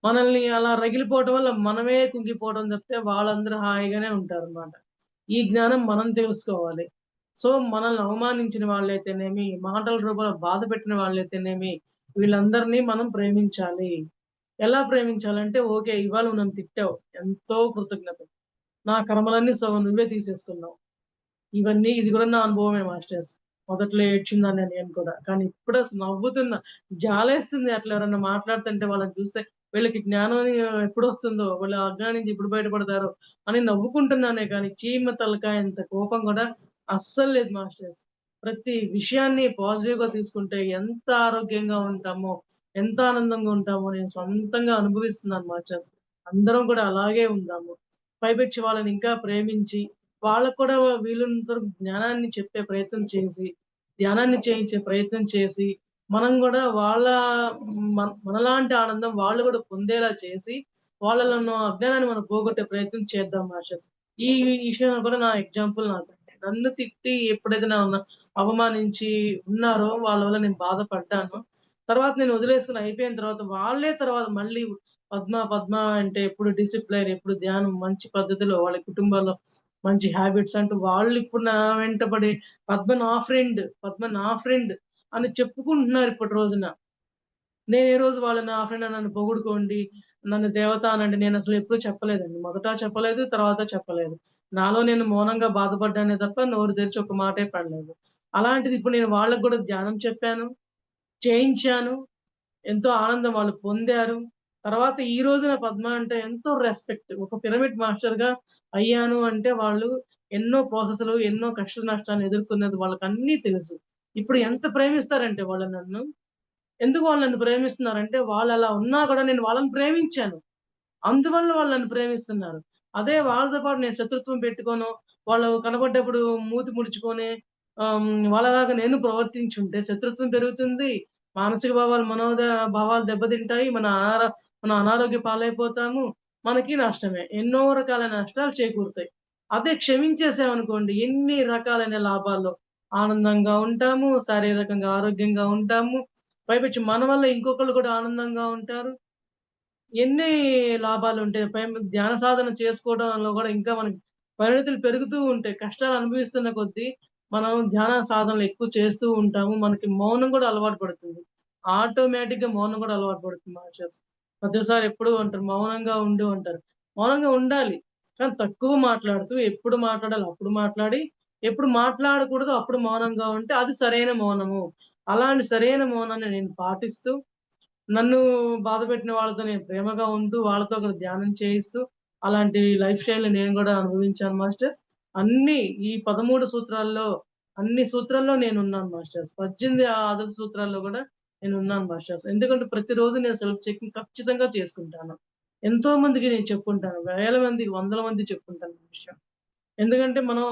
S1: మనల్ని అలా రగిలిపోవటం వల్ల మనమే కుంగిపోవడం తప్పితే వాళ్ళందరూ హాయిగానే ఉంటారనమాట. ఈ జ్ఞానం మనం తెలుసుకోవాలి. సో, మనల్ని అవమానించిన వాళ్ళైతేనేమి, మాటల రూపంలో బాధపెట్టిన వాళ్ళైతేనేమి, వీళ్ళందరినీ మనం ప్రేమించాలి. ఎలా ప్రేమించాలంటే, ఓకే. ఇవాళ నువ్వు నన్ను తిట్టావు. ఎంతో కృతజ్ఞతలు. నా కర్మలన్నీ సగం నువ్వే తీసేసుకున్నావు. ఇది గూడా నా అనుభవమే మాస్టర్స్. మొదట్లో ఏడ్చిందాన్ని నేను కూడా. కానీ ఇప్పుడసలు నవ్వుతున్నా. జాలేస్తుంది అట్లా ఎవరన్నా మాట్లాడుతుంటే వాళ్ళని చూస్తే, వీళ్ళకి జ్ఞానం ఎప్పుడొస్తుందో, వీళ్ళు అజ్ఞానం నుంచి ఎప్పుడు బయటపడతారో అని నవ్వుకుంటున్నానే కానీ, చీమ తలకాయంత కోపం గూడా అస్సలు లేదు మాస్టర్స్. ప్రతి విషయాన్ని పాజిటివ్‌గా తీసుకుంటే ఎంత ఆరోగ్యంగా ఉంటామో, ఎంత ఆనందంగా ఉంటామో నేను సొంతంగా అనుభవిస్తున్నాను మాస్టర్స్. అందరం కూడా అలాగే ఉందాము. పైపెచ్చి వాళ్ళని ఇంకా ప్రేమించి వాళ్ళకి కూడా వీలున్నంత వరకు జ్ఞానాన్ని చెప్పే ప్రయత్నం చేసి, ధ్యానాన్ని చేయించే ప్రయత్నం చేసి, మనం గూడా మనలాంటి ఆనందం వాళ్ళు గూడా పొందేలా చేసి, వాళ్ళలో ఉన్న అజ్ఞానాన్ని మనం పోగొట్టే ప్రయత్నం చేద్దాం మాస్టర్స్. ఈ విషయంలో కూడా నా ఎగ్జాంపుల్ నాదండి. నన్ను తిట్టి ఎప్పుడైతే నన్ను అవమానించి ఉన్నారో వాళ్ళ వల్ల నేను బాధపడ్డానో, తర్వాత నేను వదిలేసుకొని అయిపోయిన తర్వాత వాళ్ళే తర్వాత మళ్ళీ పద్మ అంటే ఎప్పుడు డిసిప్లైన్, ఎప్పుడు ధ్యానం, మంచి పద్ధతిలో వాళ్ళ కుటుంబాల్లో మంచి హాబిట్స్ అంటూ వాళ్ళిప్పుడు నా వెంటబడి పద్మ నా ఫ్రెండ్ అని చెప్పుకుంటున్నారు ఇప్పటి రోజున. నేను ఏ రోజు వాళ్ళని నా ఫ్రెండ్ అని నన్ను పొగుడుకోండి, నన్ను దేవత అనండి నేనసలు ఎప్పుడు చెప్పలేదండి. మొదట చెప్పలేదు, తర్వాత చెప్పలేదు. నాలో నేను మౌనంగా బాధపడ్డానే తప్ప నోరు తెరిచి ఒక్క మాటే పడలేదు. అలాంటిది ఇప్పుడు నేను వాళ్ళకి గూడా ధ్యానం చెప్పాను, చేయించాను. ఎంతో ఆనందం వాళ్ళు పొందారు. తర్వాత ఈ రోజున పద్మ అంటే ఎంతో రెస్పెక్ట్. ఒక పిరమిడ్ మాస్టర్‌గా అయ్యాను అంటే వాళ్ళు ఎన్నో ప్రాసెస్‌లు, ఎన్నో కష్ట నష్టాలను ఎదుర్కొన్నది వాళ్ళకన్నీ తెలుసు. ఇప్పుడు ఎంత ప్రేమిస్తారంటే వాళ్ళు నన్ను. ఎందుకు వాళ్ళు నన్ను ప్రేమిస్తున్నారంటే వాళ్ళలా ఉన్నా కూడా నేను వాళ్ళని ప్రేమించాను. అందువల్ల వాళ్ళు నన్ను ప్రేమిస్తున్నారు. అదే వాళ్ళతో పాటు నేను శత్రుత్వం పెట్టుకోనో, వాళ్ళు కనపడ్డప్పుడు మూతి ముడుచుకొని వాళ్ళలాగా నేను ప్రవర్తించుంటే శత్రుత్వం పెరుగుతుంది. మానసిక భావాలు దెబ్బతింటాయి. మన అనారోగ్య పాలైపోతాము. మనకి నష్టమే. ఎన్నో రకాల నష్టాలు చేకూరుతాయి. అదే క్షమించేసామనుకోండి ఎన్ని రకాలైన లాభాలు. ఆనందంగా ఉంటాము. శారీరకంగా ఆరోగ్యంగా ఉంటాము. పైపెచ్చి మన వల్ల ఇంకొకళ్ళు కూడా ఆనందంగా ఉంటారు. ఎన్ని లాభాలుంటాయి. ధ్యాన సాధన చేసుకోవడంలో గూడా ఇంకా మనకి పరిణితులు పెరుగుతూ ఉంటాయి. కష్టాలు అనుభవిస్తున్న కొద్దీ మనం ధ్యాన సాధనలు ఎక్కువ చేస్తూ ఉంటాము. మనకి మౌనం గూడా అలవాటు పడుతుంది. ఆటోమేటిక్‌గా మౌనం గూడా అలవాటు పడుతుంది మాస్టర్స్. ప్రతిసారి ఎప్పుడూ అంటారు మౌనంగా ఉండు అంటారు. మౌనంగా ఉండాలి. కానీ తక్కువ మాట్లాడుతూ ఎప్పుడు మాట్లాడాలో అప్పుడు మాట్లాడి, ఎప్పుడు మాట్లాడకూడదో అప్పుడు మౌనంగా ఉంటే అది సరైన మౌనము. అలాంటి సరైన మౌనాన్ని నేను పాటిస్తూ నన్ను బాధపెట్టిన వాళ్ళతో నేను ప్రేమగా ఉంటూ, వాళ్ళతో కూడా ధ్యానం చేయిస్తూ, అలాంటి లైఫ్ స్టైల్‌ని నేను గూడా అనుభవించాను మాస్టర్స్. అన్నీ ఈ 13 సూత్రాల్లో, అన్ని సూత్రాల్లో నేనున్నాను మాస్టర్స్. 18 ఆదర్శ సూత్రాల్లో గూడా నేనున్నాను మాస్టర్స్. ఎందుకంటే ప్రతిరోజు నేను సెల్ఫ్ చెకింగ్ ఖచ్చితంగా చేసుకుంటాను. ఎంతో మందికి నేను చెప్పుంటాను. వేల మందికి, వందల మందికి చెప్పుంటాను ఈ విషయం. ఎందుకంటే మనం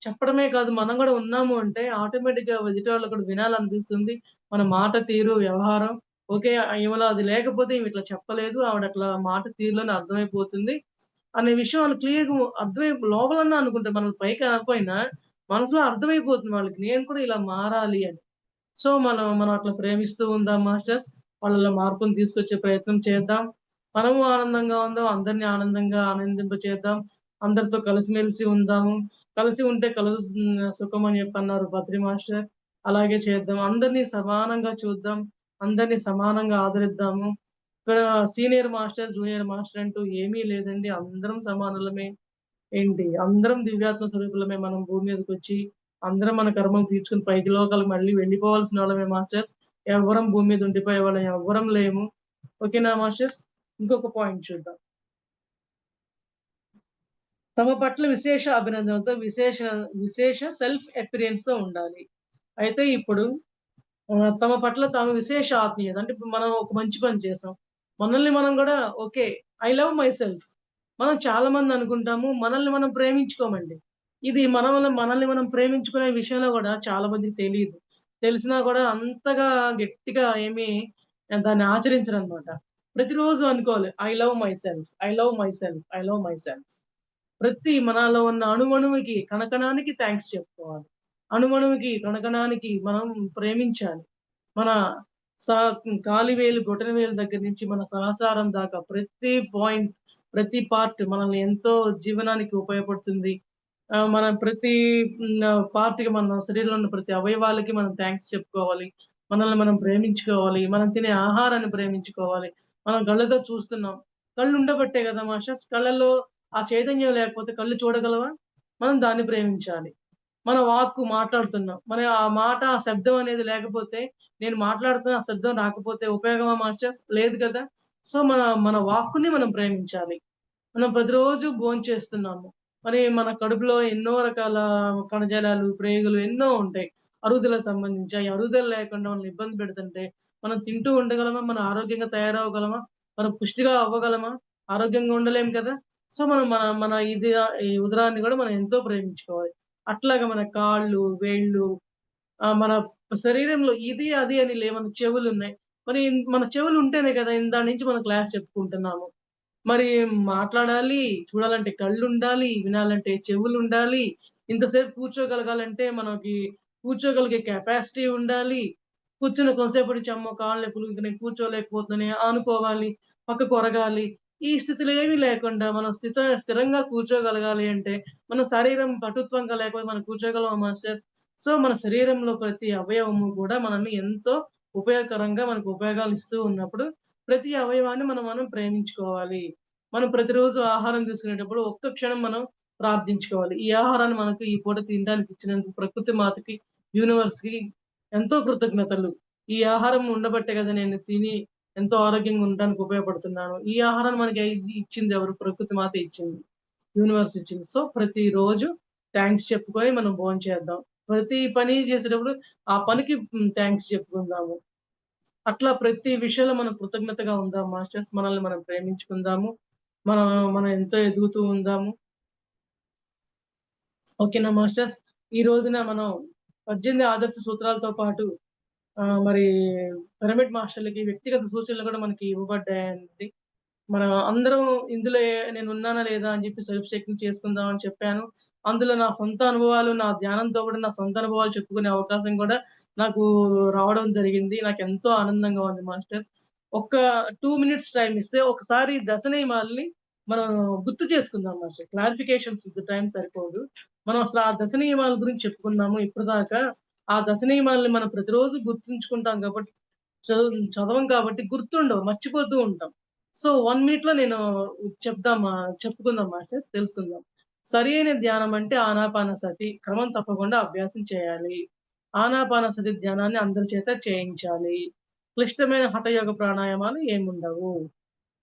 S1: చెప్పడమే కాదు మనం గూడా ఉన్నాము అంటే ఆటోమేటిక్‌గా ఎదుటి వాళ్ళకి కూడా వినాలనిపిస్తుంది. మన మాట తీరు, వ్యవహారం ఓకే. ఈమెలో అది లేకపోతే ఈమె ఇట్లా చెప్పలేదు. ఆవిడట్లా మాట తీరులోనే అర్థమైపోతుంది. అనే విషయం వాళ్ళకి క్లియర్‌గా లోపలన్నా అనుకుంటారు. మనం పైకి అనకపోయినా మనసులో అర్థమైపోతుంది వాళ్ళకి. నేను కూడా ఇలా మారాలి అని. సో, మనం అట్లా ప్రేమిస్తూ ఉందాం మాస్టర్స్. వాళ్ళలో మార్పుని తీసుకొచ్చే ప్రయత్నం చేద్దాం. మనము ఆనందంగా ఉందాం. అందరిని ఆనందంగా ఆనందింపచేద్దాం. అందరితో కలిసిమెలిసి ఉందాము. కలిసి ఉంటే సుఖం అని చెప్పన్నారు బద్రి మాస్టర్. అలాగే చేద్దాం. అందరిని సమానంగా చూద్దాం. అందరిని సమానంగా ఆదరిద్దాము. ఇక్కడ సీనియర్ మాస్టర్, జూనియర్ మాస్టర్ అంటూ ఏమీ లేదండి. అందరం సమానులమే. అందరం దివ్యాత్మ స్వరూపులమే మనం భూమి మీదకొచ్చి, అందరం మన కర్మలు తీర్చుకొని పైకి లోకాలకు మళ్ళీ వెళ్ళిపోవాల్సిన వాళ్ళమే మాస్టర్స్. ఎవ్వరం భూమి మీద ఉండిపోయేవాళ్ళం ఎవ్వరం లేము. ఓకేనా మాస్టర్స్? ఇంకొక పాయింట్ చూద్దాం. తమ పట్ల విశేష అభినందనలతో విశేష సెల్ఫ్ అపిరియన్స్‌తో ఉండాలి. అయితే ఇప్పుడు తమ పట్ల తాము విశేష ఆత్మీయత. అంటే ఇప్పుడు మనం ఒక మంచి పని చేసాం. మనల్ని మనం గూడా okay. I love my self. మనం చాలా మంది అనుకుంటాము. మనల్ని మనం ప్రేమించుకోమండి. ఇది మనల్ని మనం ప్రేమించుకునే విషయంలో గూడా చాలా మందికి తెలీదు. తెలిసినా గూడా అంతగా గట్టిగా ఏమి దాన్ని ఆచరించరనమాట. ప్రతిరోజు అనుకోవాలి. I love my self. I love my self. I love my self. ప్రతి మనలో ఉన్న అణువణువుకి, కణకణానికి థాంక్స్ చెప్పుకోవాలి. అణువణువుకి, కణకణానికి మనం ప్రేమించాలి. మన సా కాలి వేలు, బొటన వేలు దగ్గర నుంచి మన సహస్రారం దాకా ప్రతి పాయింట్, ప్రతి పార్ట్ మనల్ని ఎంతో జీవనానికి ఉపయోగపడుతుంది. మన ప్రతి పార్ట్‌కి మన శరీరంలో ఉన్న ప్రతి అవయవాలకి మనం థాంక్స్ చెప్పుకోవాలి. మనల్ని మనం ప్రేమించుకోవాలి. మనం తినే ఆహారాన్ని ప్రేమించుకోవాలి. మనం కళ్ళతో చూస్తున్నాం. కళ్ళు ఉండబట్టే కదా మాస్టర్స్! కళ్ళల్లో ఆ చైతన్యం లేకపోతే కళ్ళు చూడగలవా? మనం దాన్ని ప్రేమించాలి. మన వాక్కు మాట్లాడుతున్నాం. మన ఆ మాట, ఆ శబ్దం అనేది లేకపోతే నేను మాట్లాడుతున్న ఆ శబ్దం రాకపోతే ఉపయోగమా మాస్టర్స్? లేదు కదా! సో, మన మన వాక్కుని మనం ప్రేమించాలి. మనం ప్రతిరోజు భోంచేస్తున్నాము. మరి మన కడుపులో ఎన్నో రకాల కణజాలాలు, ప్రేగులు ఎన్నో ఉంటాయి. అరుగుదలకు సంబంధించి. ఆ అరుగుదల లేకుండా మనల్ని ఇబ్బంది పెడుతుంటే, మనం తింటూ ఉండగలమా? మనం ఆరోగ్యంగా తయారవ్వగలమా? మనం పుష్టిగా అవ్వగలమా? ఆరోగ్యంగా ఉండలేం కదా! సో, మనం మన మన ఈ ఉదరాన్ని గూడా మనం ఎంతో ప్రేమించుకోవాలి. అట్లాగా మన కాళ్ళు, వేళ్ళు మన శరీరంలో ఇది, అది అని లేవు. మన చెవులున్నాయి. మరి మన చెవులుంటేనే కదా! ఇందాక నుంచి మనం క్లాస్ చెప్పుకుంటున్నాము. మరి మాట్లాడాలి, చూడాలంటే కళ్ళుండాలి, వినాలంటే చెవులుండాలి. ఇంతసేపు కూర్చోగలగాలంటే మనకి కూర్చోగలిగే కెపాసిటీ ఉండాలి. కూర్చున్న కొంతసేపటి నుంచి అమ్మో! కాళ్ళు నొప్పులు ఇంక నేను కూర్చోలేకపోతున్నానే అనుకోవాలి. పక్కకొరగాలి. ఈ స్థితులు ఏమీ లేకుండా మనం స్థిరంగా కూర్చోగలగాలి అంటే మన శరీరం పటుత్వంగా లేకపోతే మనం కూర్చోగలమా మాస్టర్స్? సో, మన శరీరంలో ప్రతి అవయవము కూడా మనల్ని ఎంతో ఉపయోగకరంగా మనకు ఉపయోగాలిస్తూ ఉన్నప్పుడు ప్రతి అవయవాన్ని మనం ప్రేమించుకోవాలి. మనం ప్రతిరోజు ఆహారం తీసుకునేటప్పుడు ఒక్క క్షణం మనం ప్రార్థించుకోవాలి. ఈ ఆహారాన్ని మనకు ఈ పూట తినడానికి ఇచ్చినందుకు ప్రకృతి మాతకి, యూనివర్స్‌కి ఎంతో కృతజ్ఞతలు. ఈ ఆహారం ఉండబట్టే కదా నేను తిని ఎంతో ఆరోగ్యంగా ఉండడానికి ఉపయోగపడుతున్నాను. ఈ ఆహారాన్ని మనకి ఇచ్చింది ఎవరు? ప్రకృతి మాతే ఇచ్చింది. యూనివర్స్ ఇచ్చింది. సో, ప్రతిరోజు థాంక్స్ చెప్పుకొని మనం భోంచేద్దాం. ప్రతి పని చేసేటప్పుడు ఆ పనికి థాంక్స్ చెప్పుకుందాము. అట్లా ప్రతి విషయంలో మనం కృతజ్ఞతగా ఉందాం మాస్టర్స్. మనల్ని మనం ప్రేమించుకుందాము. మనం మనం ఎంతో ఎదుగుతూ ఉందాము. ఓకేనా మాస్టర్స్? ఈ రోజున మనం 18 ఆదర్శ సూత్రాలతో పాటు మరి పిరమిడ్ మాస్టర్‌లకి వ్యక్తిగత సూచనలు కూడా మనకి ఇవ్వబడ్డాయండి. మనం అందరం ఇందులో నేనున్నానా లేదా అని చెప్పి సెల్ఫ్ చెకింగ్ చేసుకుందాం అని చెప్పాను. అందులో నా సొంత అనుభవాలు, నా ధ్యానంతో కూడా నా సొంత అనుభవాలు చెప్పుకునే అవకాశం కూడా నాకు రావడం జరిగింది. నాకెంతో ఆనందంగా ఉంది మాస్టర్స్. ఒక్క 2 మినిట్స్ టైమ్ ఇస్తే ఒకసారి దశ నియమాల్ని మనం గుర్తు చేసుకుందాం మాస్టర్. క్లారిఫికేషన్స్ టైం సరిపోదు. మనం అసలు ఆ దశ నియమాల గురించి చెప్పుకున్నాము ఇప్పటిదాకా. ఆ దశ నియమాల్ని మనం ప్రతిరోజు గుర్తుంచుకుంటాం కాబట్టి చదవం కాబట్టి గుర్తుండవు. మర్చిపోతూ ఉంటాం. సో, 1 మినిట్‌లో నేను చెప్పుకుందాం మాస్టర్స్ తెలుసుకుందాం. సరియైన ధ్యానం అంటే ఆనాపానసతి క్రమం తప్పకుండా అభ్యాసం చేయాలి. ఆనాపానసతి ధ్యానాన్ని అందరి చేత చేయించాలి. క్లిష్టమైన హఠయోగ ప్రాణాయామాలు ఏముండవు.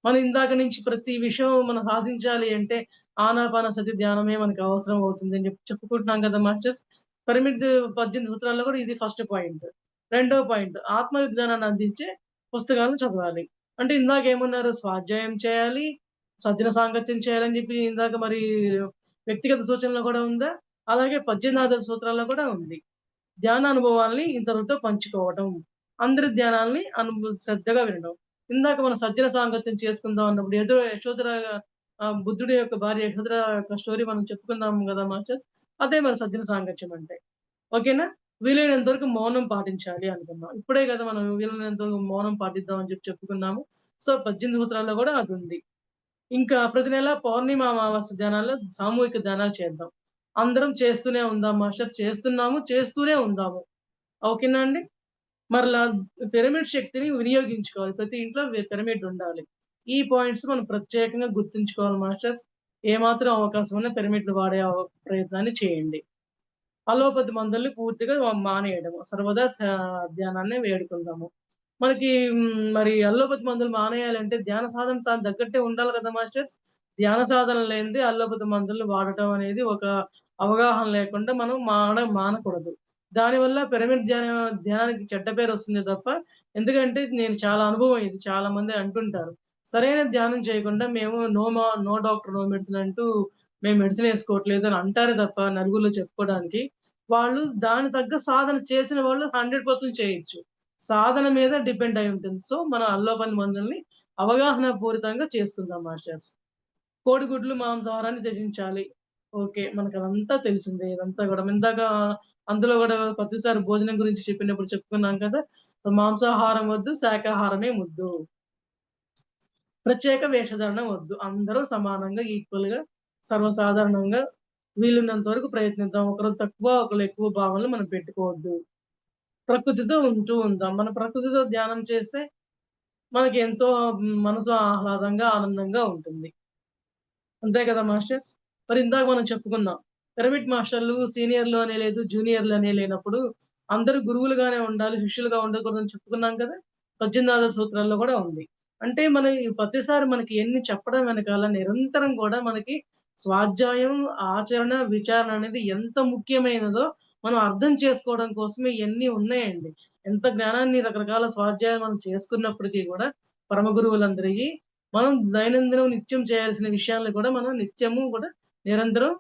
S1: మనం ఇందాక నుంచి ప్రతి విషయం మనం సాధించాలి అంటే ఆనాపానసతి ధ్యానమే మనకు అవసరం అవుతుందని చెప్పుకుంటున్నాం కదా మాస్టర్స్. పిరమిడ్ 18 సూత్రాల్లో కూడా ఇది ఫస్ట్ పాయింట్. రెండో పాయింట్ ఆత్మ విజ్ఞానాన్ని అందించే పుస్తకాలను చదవాలి. అంటే ఇందాకేమన్నారు స్వాధ్యాయం చేయాలి, సజ్జన సాంగత్యం చేయాలని చెప్పి ఇందాక మరి వ్యక్తిగత సూచనలో కూడా ఉందా? అలాగే 18 ఆదర్శ సూత్రాల్లో కూడా ఉంది. ధ్యాన అనుభవాల్ని ఇతరులతో పంచుకోవటం. అందరి ధ్యానాల్ని శ్రద్ధగా వినడం. ఇందాక మనం సజ్జన సాంగత్యం చేసుకుందాం అన్నప్పుడు యశోధర బుద్ధుడి యొక్క భార్య యశోధర యొక్క స్టోరీ మనం చెప్పుకున్నాం గదా మాస్టర్స్. అదే మన సజ్జన సాంగత్యం అంటే. ఓకేనా? వీలైనంత వరకు మౌనం పాటించాలి అనుకున్నాం. ఇప్పుడే గదా మనం వీలైనంత వరకు మౌనం పాటిద్దాం అని చెప్పుకున్నాము. సో, 18 సూత్రాల్లో గూడా అదుంది. ఇంకా ప్రతి నెల పౌర్ణిమ, అమావాస్య ధ్యానాల్లో సామూహిక ధ్యానాలు చేద్దాం. అందరం చేస్తూనే ఉందాం మాస్టర్స్. చేస్తున్నాము, చేస్తూనే ఉందాము. ఓకేనా అండి? మరలా పిరమిడ్ శక్తిని వినియోగించుకోవాలి. ప్రతి ఇంట్లో పిరమిడ్ ఉండాలి. ఈ పాయింట్స్ మనం ప్రత్యేకంగా గుర్తుంచుకోవాలి మాస్టర్స్. ఏమాత్రం అవకాశం ఉన్నా పిరమిడ్‌లు వాడే ప్రయత్నాన్ని చేయండి. అలోపతి మందుల్ని పూర్తిగా మానేయడము. సర్వదా ధ్యానాన్నే వేడుకుందాము. మనకి మరి అల్లోపతి మందులు మానేయాలంటే ధ్యాన సాధన దానికి తగ్గట్టే ఉండాలి కదా మాస్టర్స్. ధ్యాన సాధన లేనిదే అల్లోపతి మందులు వాడటం అనేది ఒక అవగాహన లేకుండా మనం మానకూడదు. దానివల్ల పిరమిడ్ ధ్యానానికి చెడ్డ పేరొస్తుంది తప్ప ఎందుకంటే నేను చాలా అనుభవం ఇది. చాలా మంది అంటుంటారు. సరైన ధ్యానం చేయకుండా మేము నో డాక్టర్, నో మెడిసిన్ అంటూ మేము మెడిసిన్ ఏసుకోవట్లేదు అని అంటారే తప్ప నలుగురిలో చెప్పుకోవడానికి. వాళ్ళు దానికి తగ్గ సాధన చేసిన వాళ్ళు 100% చేయొచ్చు. సాధన మీద డిపెండ్ అయి ఉంటుంది. సో, మనం అల్లోపతి మందుల్ని అవగాహన పూరితంగా చేసుకుందాం మాస్టర్స్. కోడిగుడ్లు, మాంసాహారాన్ని త్యజించాలి. ఓకే. మనకదంతా తెలిసిందే. ఇదంతా గూడా. ఇందాక అందులో గూడా ప్రతిసారి భోజనం గురించి చెప్పినప్పుడు చెప్పుకున్నాం కదా! మాంసాహారం వద్దు, శాకాహారమే ముద్దు. ప్రత్యేక వేషధారణ వద్దు. అందరూ సమానంగా ఈక్వల్‌గా సర్వసాధారణంగా వీలున్నంత వరకు ప్రయత్నిద్దాం. ఒకరు తక్కువ, ఒకళ్ళు ఎక్కువ భావనలు మనం పెట్టుకోవద్దు. ప్రకృతితో ఉంటూ ఉందాం. మన ప్రకృతితో ధ్యానం చేస్తే మనకెంతో మనసు ఆహ్లాదంగా, ఆనందంగా ఉంటుంది. అంతే కదా మాస్టర్స్? మరి ఇందాక మనం చెప్పుకున్నాం. పిరమిడ్ మాస్టర్‌లు, సీనియర్‌లు అనే లేదు, జూనియర్‌లు అనే లేనప్పుడు అందరూ గురువులుగానే ఉండాలి, శిష్యులుగా ఉండకూడదని చెప్పుకున్నాం కదా! 18వ సూత్రాల్లో గూడా ఉంది. అంటే మన ఈ ప్రతిసారి మనకి ఎన్ని చెప్పడం వెనకాల నిరంతరం గూడా మనకి స్వాధ్యాయం, ఆచరణ, విచారణ అనేది ఎంత ముఖ్యమైనదో మనం అర్థం చేసుకోవడం కోసమే ఇయన్నీ ఉన్నాయండి. ఎంత జ్ఞానాన్ని రకరకాల స్వాధ్యాయాలు మనం చేసుకున్నప్పటికీ గూడా పరమ గురువులందరియి మనం దైనందినం నిత్యం చేయాల్సిన విషయాలను కూడా మనం నిత్యము కూడా నిరంతరం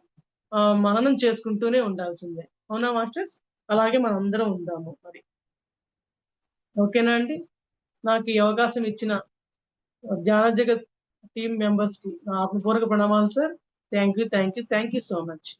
S1: మననం చేసుకుంటూనే ఉండాల్సిందే. అవునా మాస్టర్స్? అలాగే మనందరం ఉందాము మరి. ఓకేనా అండి? నాకు ఈ అవకాశం ఇచ్చిన ధ్యాన జగత్ టీమ్ మెంబర్స్‌కి నా హృదయపూర్వక ప్రణామాలు sir. Thank you. Thank you. Thank you so much.